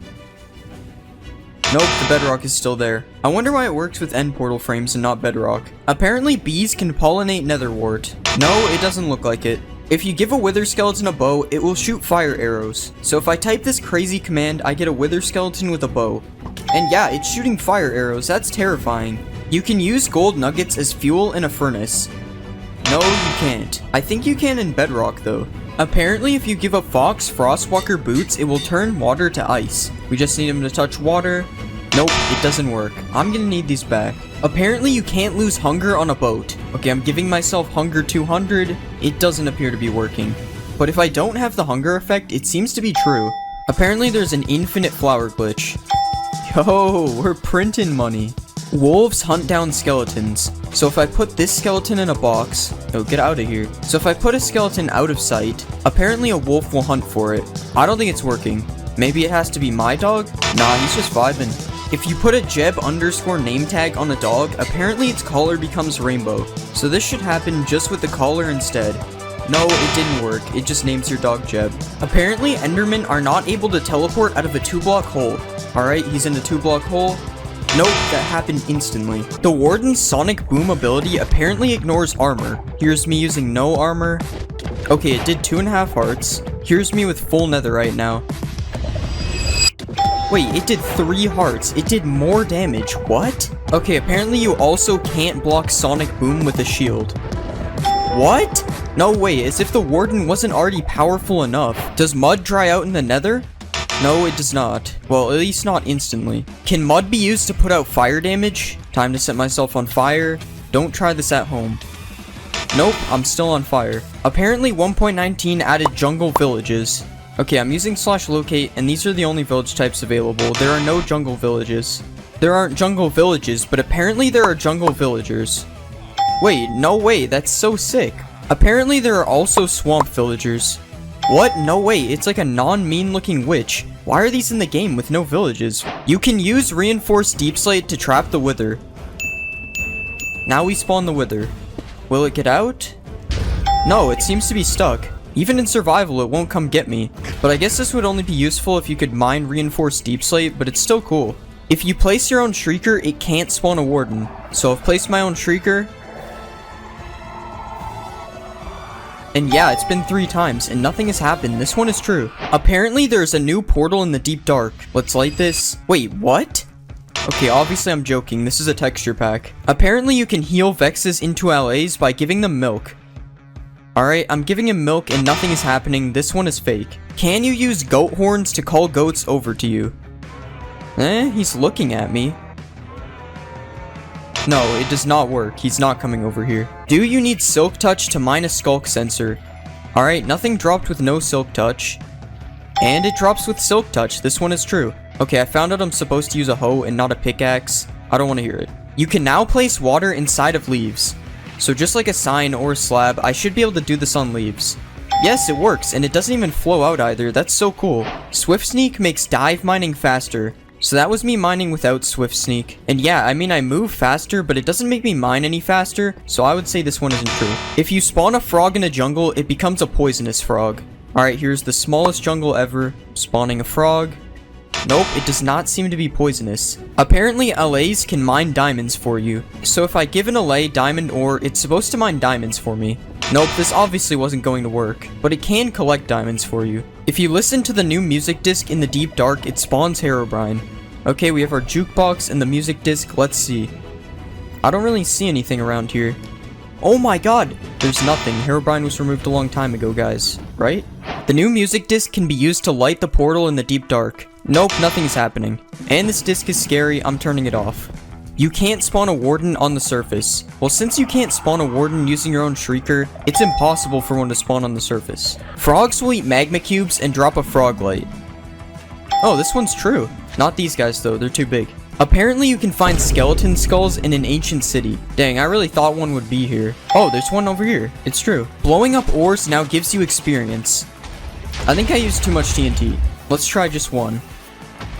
Nope, the bedrock is still there. I wonder why it works with end portal frames and not bedrock. Apparently bees can pollinate netherwort. No, it doesn't look like it. If you give a wither skeleton a bow, it will shoot fire arrows. So if I type this crazy command, I get a wither skeleton with a bow. And yeah, it's shooting fire arrows. That's terrifying. You can use gold nuggets as fuel in a furnace. No, you can't. I think you can in bedrock though. Apparently if you give a fox frostwalker boots, it will turn water to ice. We just need him to touch water. Nope, it doesn't work. I'm gonna need these back. Apparently you can't lose hunger on a boat. Okay, I'm giving myself hunger 200. It doesn't appear to be working. But if I don't have the hunger effect, it seems to be true. Apparently there's an infinite flower glitch. Yo, we're printing money. Wolves hunt down skeletons. So if I put this skeleton in a box... Oh, get out of here. So if I put a skeleton out of sight, apparently a wolf will hunt for it. I don't think it's working. Maybe it has to be my dog? Nah, he's just vibing. If you put a Jeb_name tag on a dog, apparently its collar becomes rainbow. So this should happen just with the collar instead. No, it didn't work. It just names your dog Jeb. Apparently, Endermen are not able to teleport out of a 2-block hole. Alright, he's in the 2-block hole. Nope, that happened instantly. The Warden's Sonic Boom ability apparently ignores armor. Here's me using no armor. Okay, it did 2.5 hearts. Here's me with full netherite now. Wait, it did 3 hearts. It did more damage. What? Okay, apparently you also can't block Sonic Boom with a shield. What? No way, as if the Warden wasn't already powerful enough. Does mud dry out in the nether? No, it does not. Well, at least not instantly. Can mud be used to put out fire damage? Time to set myself on fire. Don't try this at home. Nope, I'm still on fire. Apparently 1.19 added jungle villages. Okay, I'm using /locate, and these are the only village types available. There are no jungle villages. There aren't jungle villages, but apparently there are jungle villagers. Wait, no way, that's so sick. Apparently there are also swamp villagers. What? No way, it's like a non-mean looking witch. Why are these in the game with no villages? You can use reinforced deep slate to trap the wither. Now we spawn the wither. Will it get out? No, it seems to be stuck. Even in survival, it won't come get me. But I guess this would only be useful if you could mine reinforced deep slate, but it's still cool. If you place your own shrieker, it can't spawn a warden. So I've placed my own shrieker. And yeah, it's been 3 times, and nothing has happened. This one is true. Apparently, there's a new portal in the deep dark. Let's light this. Wait, what? Okay, obviously I'm joking. This is a texture pack. Apparently, you can heal Vexes into LAs by giving them milk. Alright, I'm giving him milk and nothing is happening. This one is fake. Can you use goat horns to call goats over to you? He's looking at me. No, it does not work. He's not coming over here. Do you need Silk Touch to mine a Skulk sensor? Alright, nothing dropped with no Silk Touch. And it drops with Silk Touch. This one is true. Okay, I found out I'm supposed to use a hoe and not a pickaxe. I don't want to hear it. You can now place water inside of leaves. So just like a sign or a slab, I should be able to do this on leaves. Yes, it works, and it doesn't even flow out either. That's so cool. Swift Sneak makes dive mining faster. So that was me mining without Swift Sneak. And yeah, I mean I move faster, but it doesn't make me mine any faster, so I would say this one isn't true. If you spawn a frog in a jungle, it becomes a poisonous frog. Alright, here's the smallest jungle ever. Spawning a frog. Nope, it does not seem to be poisonous. Apparently, LAs can mine diamonds for you. So if I give an LA diamond ore, it's supposed to mine diamonds for me. Nope, this obviously wasn't going to work, but it can collect diamonds for you. If you listen to the new music disc in the deep dark, it spawns Herobrine. Okay, we have our jukebox and the music disc. Let's see. I don't really see anything around here. Oh my god! There's nothing. Herobrine was removed a long time ago, guys. Right? The new music disc can be used to light the portal in the deep dark. Nope, nothing's happening. And this disc is scary. I'm turning it off. You can't spawn a warden on the surface. Well, since you can't spawn a warden using your own shrieker, it's impossible for one to spawn on the surface. Frogs will eat magma cubes and drop a frog light. Oh, this one's true. Not these guys though, they're too big. Apparently you can find skeleton skulls in an ancient city. Dang, I really thought one would be here. Oh, there's one over here. It's true. Blowing up ores now gives you experience. I think I used too much TNT. Let's try just one.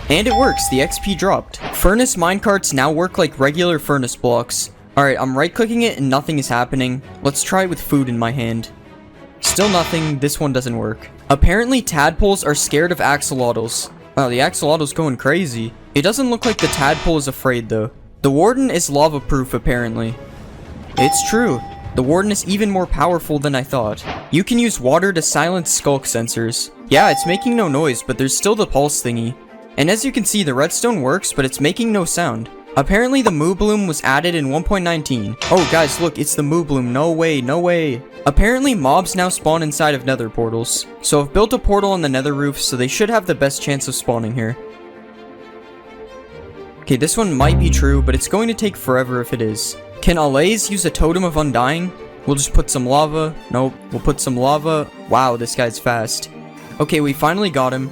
And it works, the XP dropped. Furnace minecarts now work like regular furnace blocks. Alright, I'm right clicking it and nothing is happening. Let's try it with food in my hand. Still nothing, this one doesn't work. Apparently tadpoles are scared of axolotls. Wow, the axolotl's going crazy. It doesn't look like the tadpole is afraid though. The warden is lava proof apparently. It's true. The warden is even more powerful than I thought. You can use water to silence skulk sensors. Yeah, it's making no noise, but there's still the pulse thingy. And as you can see, the redstone works, but it's making no sound. Apparently the moo bloom was added in 1.19. Oh guys, look, it's the moo bloom. No way, no way. Apparently mobs now spawn inside of nether portals. So I've built a portal on the nether roof, so they should have the best chance of spawning here. Okay, this one might be true, but it's going to take forever if it is. Can Alays use a totem of undying? We'll just put some lava. Nope, we'll put some lava. Wow, this guy's fast. Okay, we finally got him.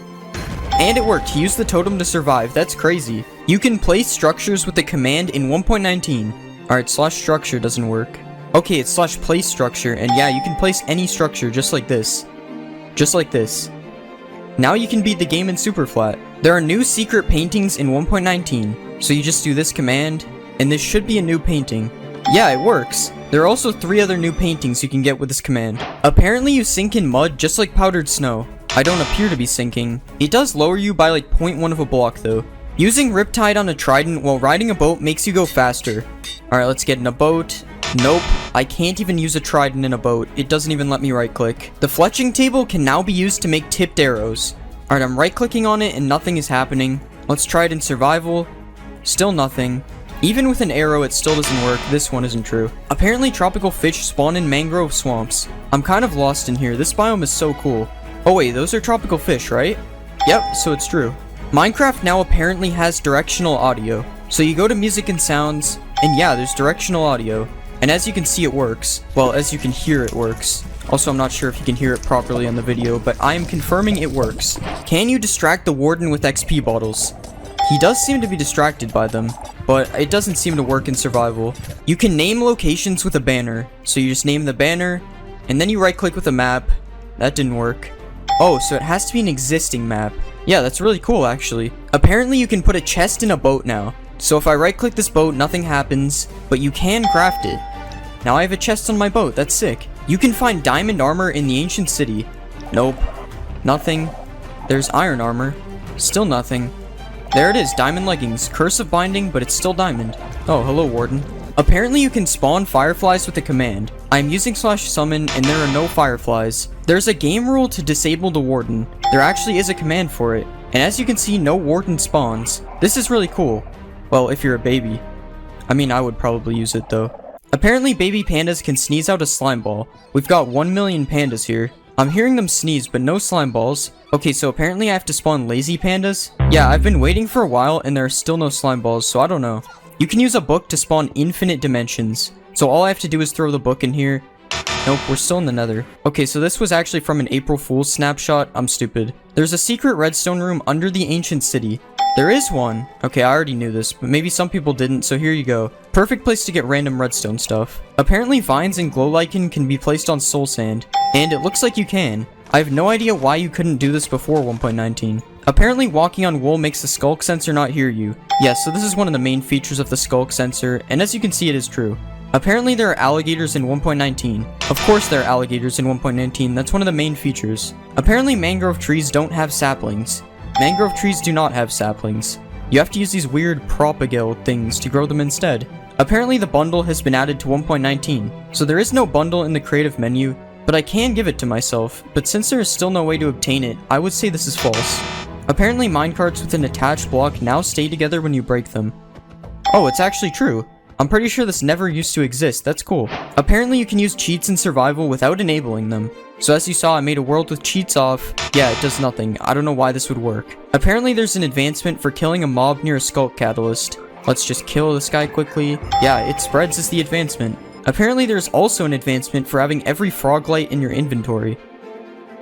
And it worked. He used the totem to survive. That's crazy. You can place structures with the command in 1.19. Alright, /structure doesn't work. Okay, it's /place structure. And yeah, you can place any structure just like this. Just like this. Now you can beat the game in super flat. There are new secret paintings in 1.19, so you just do this command, and this should be a new painting. Yeah, it works. There are also 3 other new paintings you can get with this command. Apparently you sink in mud just like powdered snow. I don't appear to be sinking. It does lower you by like 0.1 of a block though. Using Riptide on a trident while riding a boat makes you go faster. Alright, let's get in a boat. Nope, I can't even use a trident in a boat. It doesn't even let me right click. The fletching table can now be used to make tipped arrows. Alright, I'm right clicking on it and nothing is happening. Let's try it in survival. Still nothing. Even with an arrow, it still doesn't work. This one isn't true. Apparently, tropical fish spawn in mangrove swamps. I'm kind of lost in here. This biome is so cool. Oh wait, those are tropical fish, right? Yep, so it's true. Minecraft now apparently has directional audio. So you go to music and sounds, and yeah, there's directional audio. And as you can see, it works. Well, as you can hear, it works. Also, I'm not sure if you can hear it properly on the video, but I am confirming it works. Can you distract the warden with XP bottles? He does seem to be distracted by them, but it doesn't seem to work in survival. You can name locations with a banner. So you just name the banner, and then you right click with a map. That didn't work. Oh, so it has to be an existing map. Yeah, that's really cool actually. Apparently you can put a chest in a boat now. So if I right click this boat, nothing happens, but you can craft it. Now I have a chest on my boat, that's sick. You can find diamond armor in the ancient city. Nope. Nothing. There's iron armor. Still nothing. There it is, diamond leggings. Curse of binding, but it's still diamond. Oh, hello, warden. Apparently you can spawn fireflies with a command. I'm using /summon and there are no fireflies. There's a game rule to disable the warden. There actually is a command for it. And as you can see, no warden spawns. This is really cool. Well, if you're a baby. I mean, I would probably use it though. Apparently baby pandas can sneeze out a slime ball. We've got 1 million pandas here. I'm hearing them sneeze, but no slime balls. Okay, so apparently I have to spawn lazy pandas? Yeah, I've been waiting for a while and there are still no slime balls, so I don't know. You can use a book to spawn infinite dimensions. So all I have to do is throw the book in here. Nope, we're still in the nether. Okay, so this was actually from an April Fool's snapshot. I'm stupid. There's a secret redstone room under the ancient city. There is one. Okay, I already knew this, but maybe some people didn't, so here you go. Perfect place to get random redstone stuff. Apparently vines and glow lichen can be placed on soul sand, and it looks like you can. I have no idea why you couldn't do this before 1.19. Apparently walking on wool makes the skulk sensor not hear you. Yes, so this is one of the main features of the skulk sensor, and as you can see, it is true. Apparently there are alligators in 1.19. Of course there are alligators in 1.19, that's one of the main features. Apparently mangrove trees don't have saplings. Mangrove trees do not have saplings. You have to use these weird propagale things to grow them instead. Apparently the bundle has been added to 1.19, so there is no bundle in the creative menu, but I can give it to myself, but since there is still no way to obtain it, I would say this is false. Apparently minecarts with an attached block now stay together when you break them. Oh, it's actually true. I'm pretty sure this never used to exist, that's cool. Apparently you can use cheats in survival without enabling them. So as you saw, I made a world with cheats off. Yeah, it does nothing. I don't know why this would work. Apparently there's an advancement for killing a mob near a skulk catalyst. Let's just kill this guy quickly. Yeah, it spreads as the advancement. Apparently there's also an advancement for having every frog light in your inventory.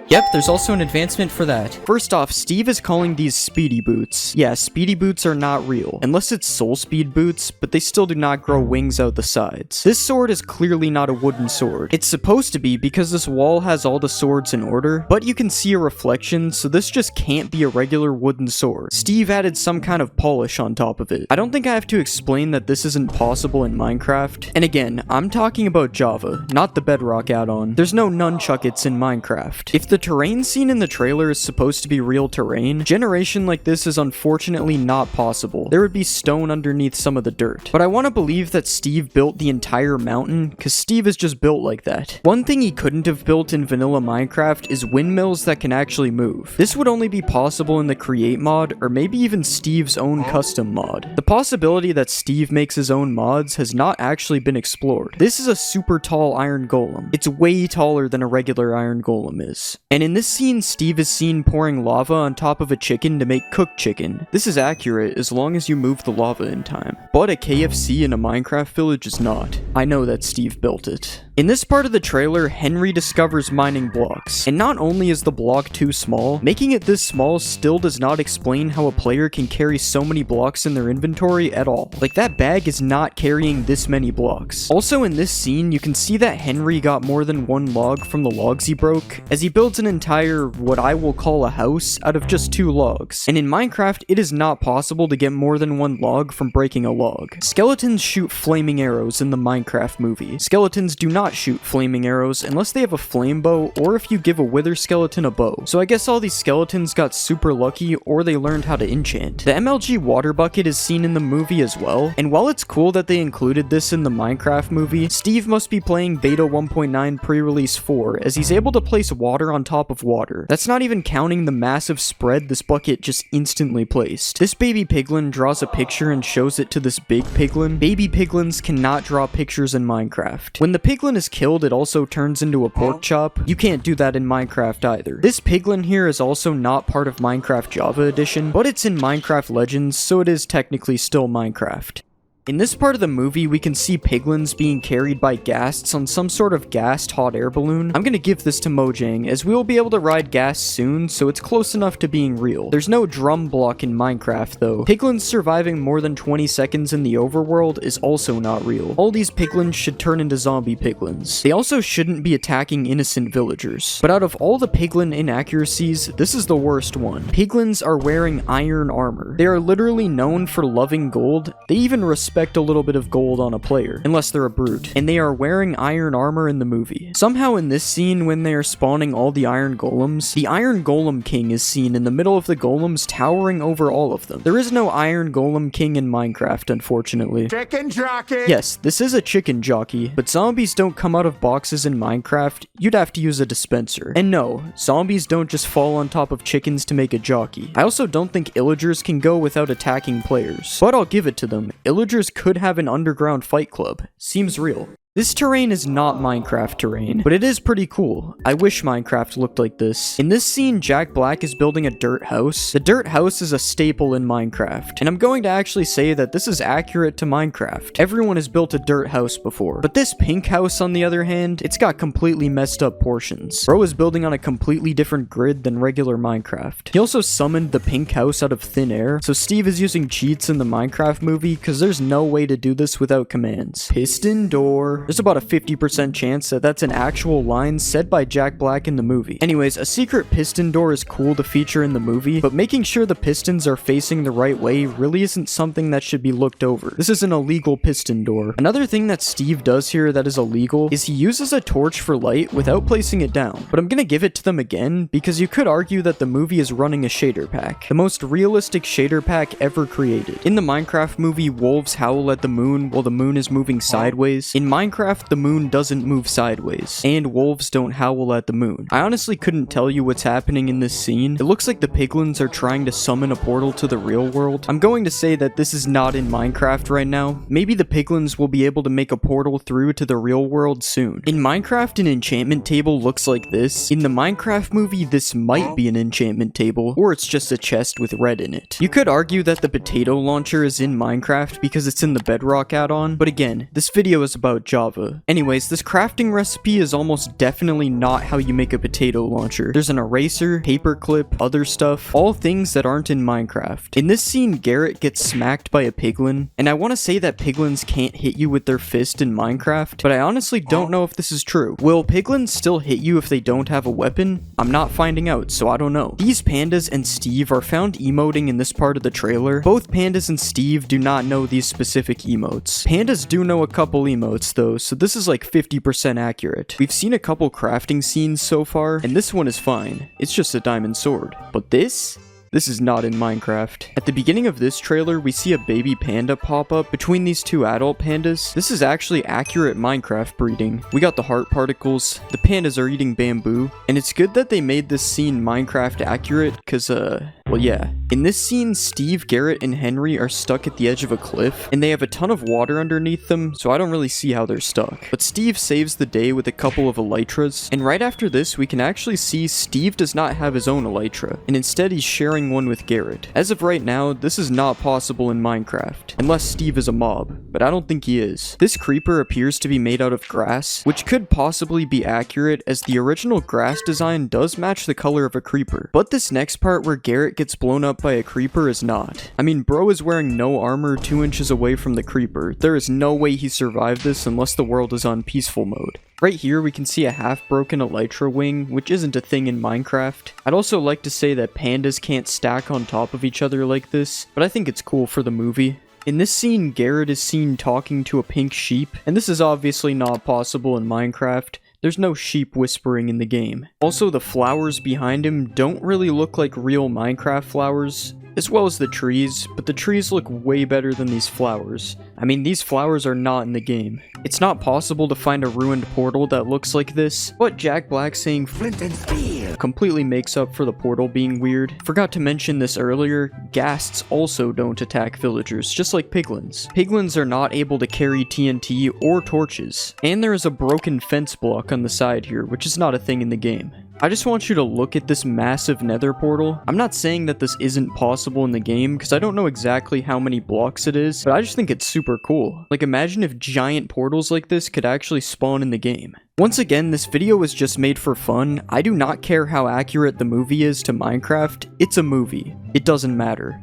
Yep, there's also an advancement for that. First off, Steve is calling these speedy boots. Yeah, speedy boots are not real, unless it's soul speed boots, but they still do not grow wings out the sides. This sword is clearly not a wooden sword. It's supposed to be because this wall has all the swords in order, but you can see a reflection, so this just can't be a regular wooden sword. Steve added some kind of polish on top of it. I don't think I have to explain that this isn't possible in Minecraft. And again, I'm talking about Java, not the Bedrock add-on. There's no nunchuckets in Minecraft. If the terrain scene in the trailer is supposed to be real terrain, generation like this is unfortunately not possible. There would be stone underneath some of the dirt. But I want to believe that Steve built the entire mountain, because Steve is just built like that. One thing he couldn't have built in vanilla Minecraft is windmills that can actually move. This would only be possible in the create mod, or maybe even Steve's own custom mod. The possibility that Steve makes his own mods has not actually been explored. This is a super tall iron golem. It's way taller than a regular iron golem is. And in this scene, Steve is seen pouring lava on top of a chicken to make cooked chicken. This is accurate as long as you move the lava in time. But a KFC in a Minecraft village is not. I know that Steve built it. In this part of the trailer, Henry discovers mining blocks, and not only is the block too small, making it this small still does not explain how a player can carry so many blocks in their inventory at all. Like, that bag is not carrying this many blocks. Also in this scene, you can see that Henry got more than one log from the logs he broke, as he builds an entire, what I will call a house, out of just 2 logs. And in Minecraft, it is not possible to get more than 1 log from breaking a log. Skeletons shoot flaming arrows in the Minecraft movie. Skeletons do not shoot flaming arrows unless they have a flame bow or if you give a wither skeleton a bow. So I guess all these skeletons got super lucky or they learned how to enchant. The MLG water bucket is seen in the movie as well, and while it's cool that they included this in the Minecraft movie, Steve must be playing Beta 1.9 pre-release 4 as he's able to place water on top of water. That's not even counting the massive spread this bucket just instantly placed. This baby piglin draws a picture and shows it to this big piglin. Baby piglins cannot draw pictures in Minecraft. When the piglin is killed, it also turns into a pork chop. You can't do that in Minecraft either. This piglin here is also not part of Minecraft Java Edition, but it's in Minecraft Legends, so it is technically still Minecraft. In this part of the movie, we can see piglins being carried by ghasts on some sort of gassed hot air balloon. I'm gonna give this to Mojang, as we will be able to ride ghasts soon, so it's close enough to being real. There's no drum block in Minecraft, though. Piglins surviving more than 20 seconds in the overworld is also not real. All these piglins should turn into zombie piglins. They also shouldn't be attacking innocent villagers. But out of all the piglin inaccuracies, this is the worst one. Piglins are wearing iron armor. They are literally known for loving gold. They even respect a little bit of gold on a player, unless they're a brute, and they are wearing iron armor in the movie. Somehow in this scene, when they are spawning all the iron golems, the Iron Golem King is seen in the middle of the golems, towering over all of them. There is no Iron Golem King in Minecraft, unfortunately. Chicken jockey! Yes, this is a chicken jockey, but zombies don't come out of boxes in Minecraft. You'd have to use a dispenser. And no, zombies don't just fall on top of chickens to make a jockey. I also don't think illagers can go without attacking players, but I'll give it to them. Illagers could have an underground fight club. Seems real. This terrain is not Minecraft terrain, but it is pretty cool. I wish Minecraft looked like this. In this scene, Jack Black is building a dirt house. The dirt house is a staple in Minecraft, and I'm going to actually say that this is accurate to Minecraft. Everyone has built a dirt house before, but this pink house, on the other hand, it's got completely messed up portions. Bro is building on a completely different grid than regular Minecraft. He also summoned the pink house out of thin air, so Steve is using cheats in the Minecraft movie because there's no way to do this without commands. Piston door. There's about a 50% chance that that's an actual line said by Jack Black in the movie. Anyways, a secret piston door is cool to feature in the movie, but making sure the pistons are facing the right way really isn't something that should be looked over. This is an illegal piston door. Another thing that Steve does here that is illegal is he uses a torch for light without placing it down. But I'm gonna give it to them again because you could argue that the movie is running a shader pack. The most realistic shader pack ever created. In the Minecraft movie, wolves howl at the moon while the moon is moving sideways. In Minecraft, the moon doesn't move sideways, and wolves don't howl at the moon. I honestly couldn't tell you what's happening in this scene. It looks like the piglins are trying to summon a portal to the real world. I'm going to say that this is not in Minecraft right now. Maybe the piglins will be able to make a portal through to the real world soon. In Minecraft, an enchantment table looks like this. In the Minecraft movie, this might be an enchantment table, or it's just a chest with red in it. You could argue that the potato launcher is in Minecraft because it's in the Bedrock add-on, but again, this video is about Java. Anyways, this crafting recipe is almost definitely not how you make a potato launcher. There's an eraser, paperclip, other stuff, all things that aren't in Minecraft. In this scene, Garrett gets smacked by a piglin, and I want to say that piglins can't hit you with their fist in Minecraft, but I honestly don't know if this is true. Will piglins still hit you if they don't have a weapon? I'm not finding out, so I don't know. These pandas and Steve are found emoting in this part of the trailer. Both pandas and Steve do not know these specific emotes. Pandas do know a couple emotes though, so this is like 50% accurate. We've seen a couple crafting scenes so far, and this one is fine. It's just a diamond sword. But this is not in Minecraft. At the beginning of this trailer, we see a baby panda pop up between these 2 adult pandas. This is actually accurate Minecraft breeding. We got the heart particles, the pandas are eating bamboo, and it's good that they made this scene Minecraft accurate, cause well yeah. In this scene, Steve, Garrett, and Henry are stuck at the edge of a cliff, and they have a ton of water underneath them, so I don't really see how they're stuck. But Steve saves the day with a couple of elytras, and right after this, we can actually see Steve does not have his own elytra, and instead he's sharing sharing one with Garrett. As of right now, this is not possible in Minecraft, unless Steve is a mob, but I don't think he is. This creeper appears to be made out of grass, which could possibly be accurate as the original grass design does match the color of a creeper. But this next part where Garrett gets blown up by a creeper is not. I mean, bro is wearing no armor 2 inches away from the creeper. There is no way he survived this unless the world is on peaceful mode. Right here we can see a half-broken elytra wing, which isn't a thing in Minecraft. I'd also like to say that pandas can't stack on top of each other like this, but I think it's cool for the movie. In this scene, Garrett is seen talking to a pink sheep, and this is obviously not possible in Minecraft. There's no sheep whispering in the game. Also, the flowers behind him don't really look like real Minecraft flowers, as well as the trees, but the trees look way better than these flowers. I mean, these flowers are not in the game. It's not possible to find a ruined portal that looks like this, but Jack Black saying flint and steel completely makes up for the portal being weird. Forgot to mention this earlier, ghasts also don't attack villagers, just like piglins. Piglins are not able to carry TNT or torches, and there is a broken fence block on the side here, which is not a thing in the game. I just want you to look at this massive nether portal. I'm not saying that this isn't possible in the game, because I don't know exactly how many blocks it is, but I just think it's super cool. Like, imagine if giant portals like this could actually spawn in the game. Once again, this video was just made for fun. I do not care how accurate the movie is to Minecraft. It's a movie. It doesn't matter.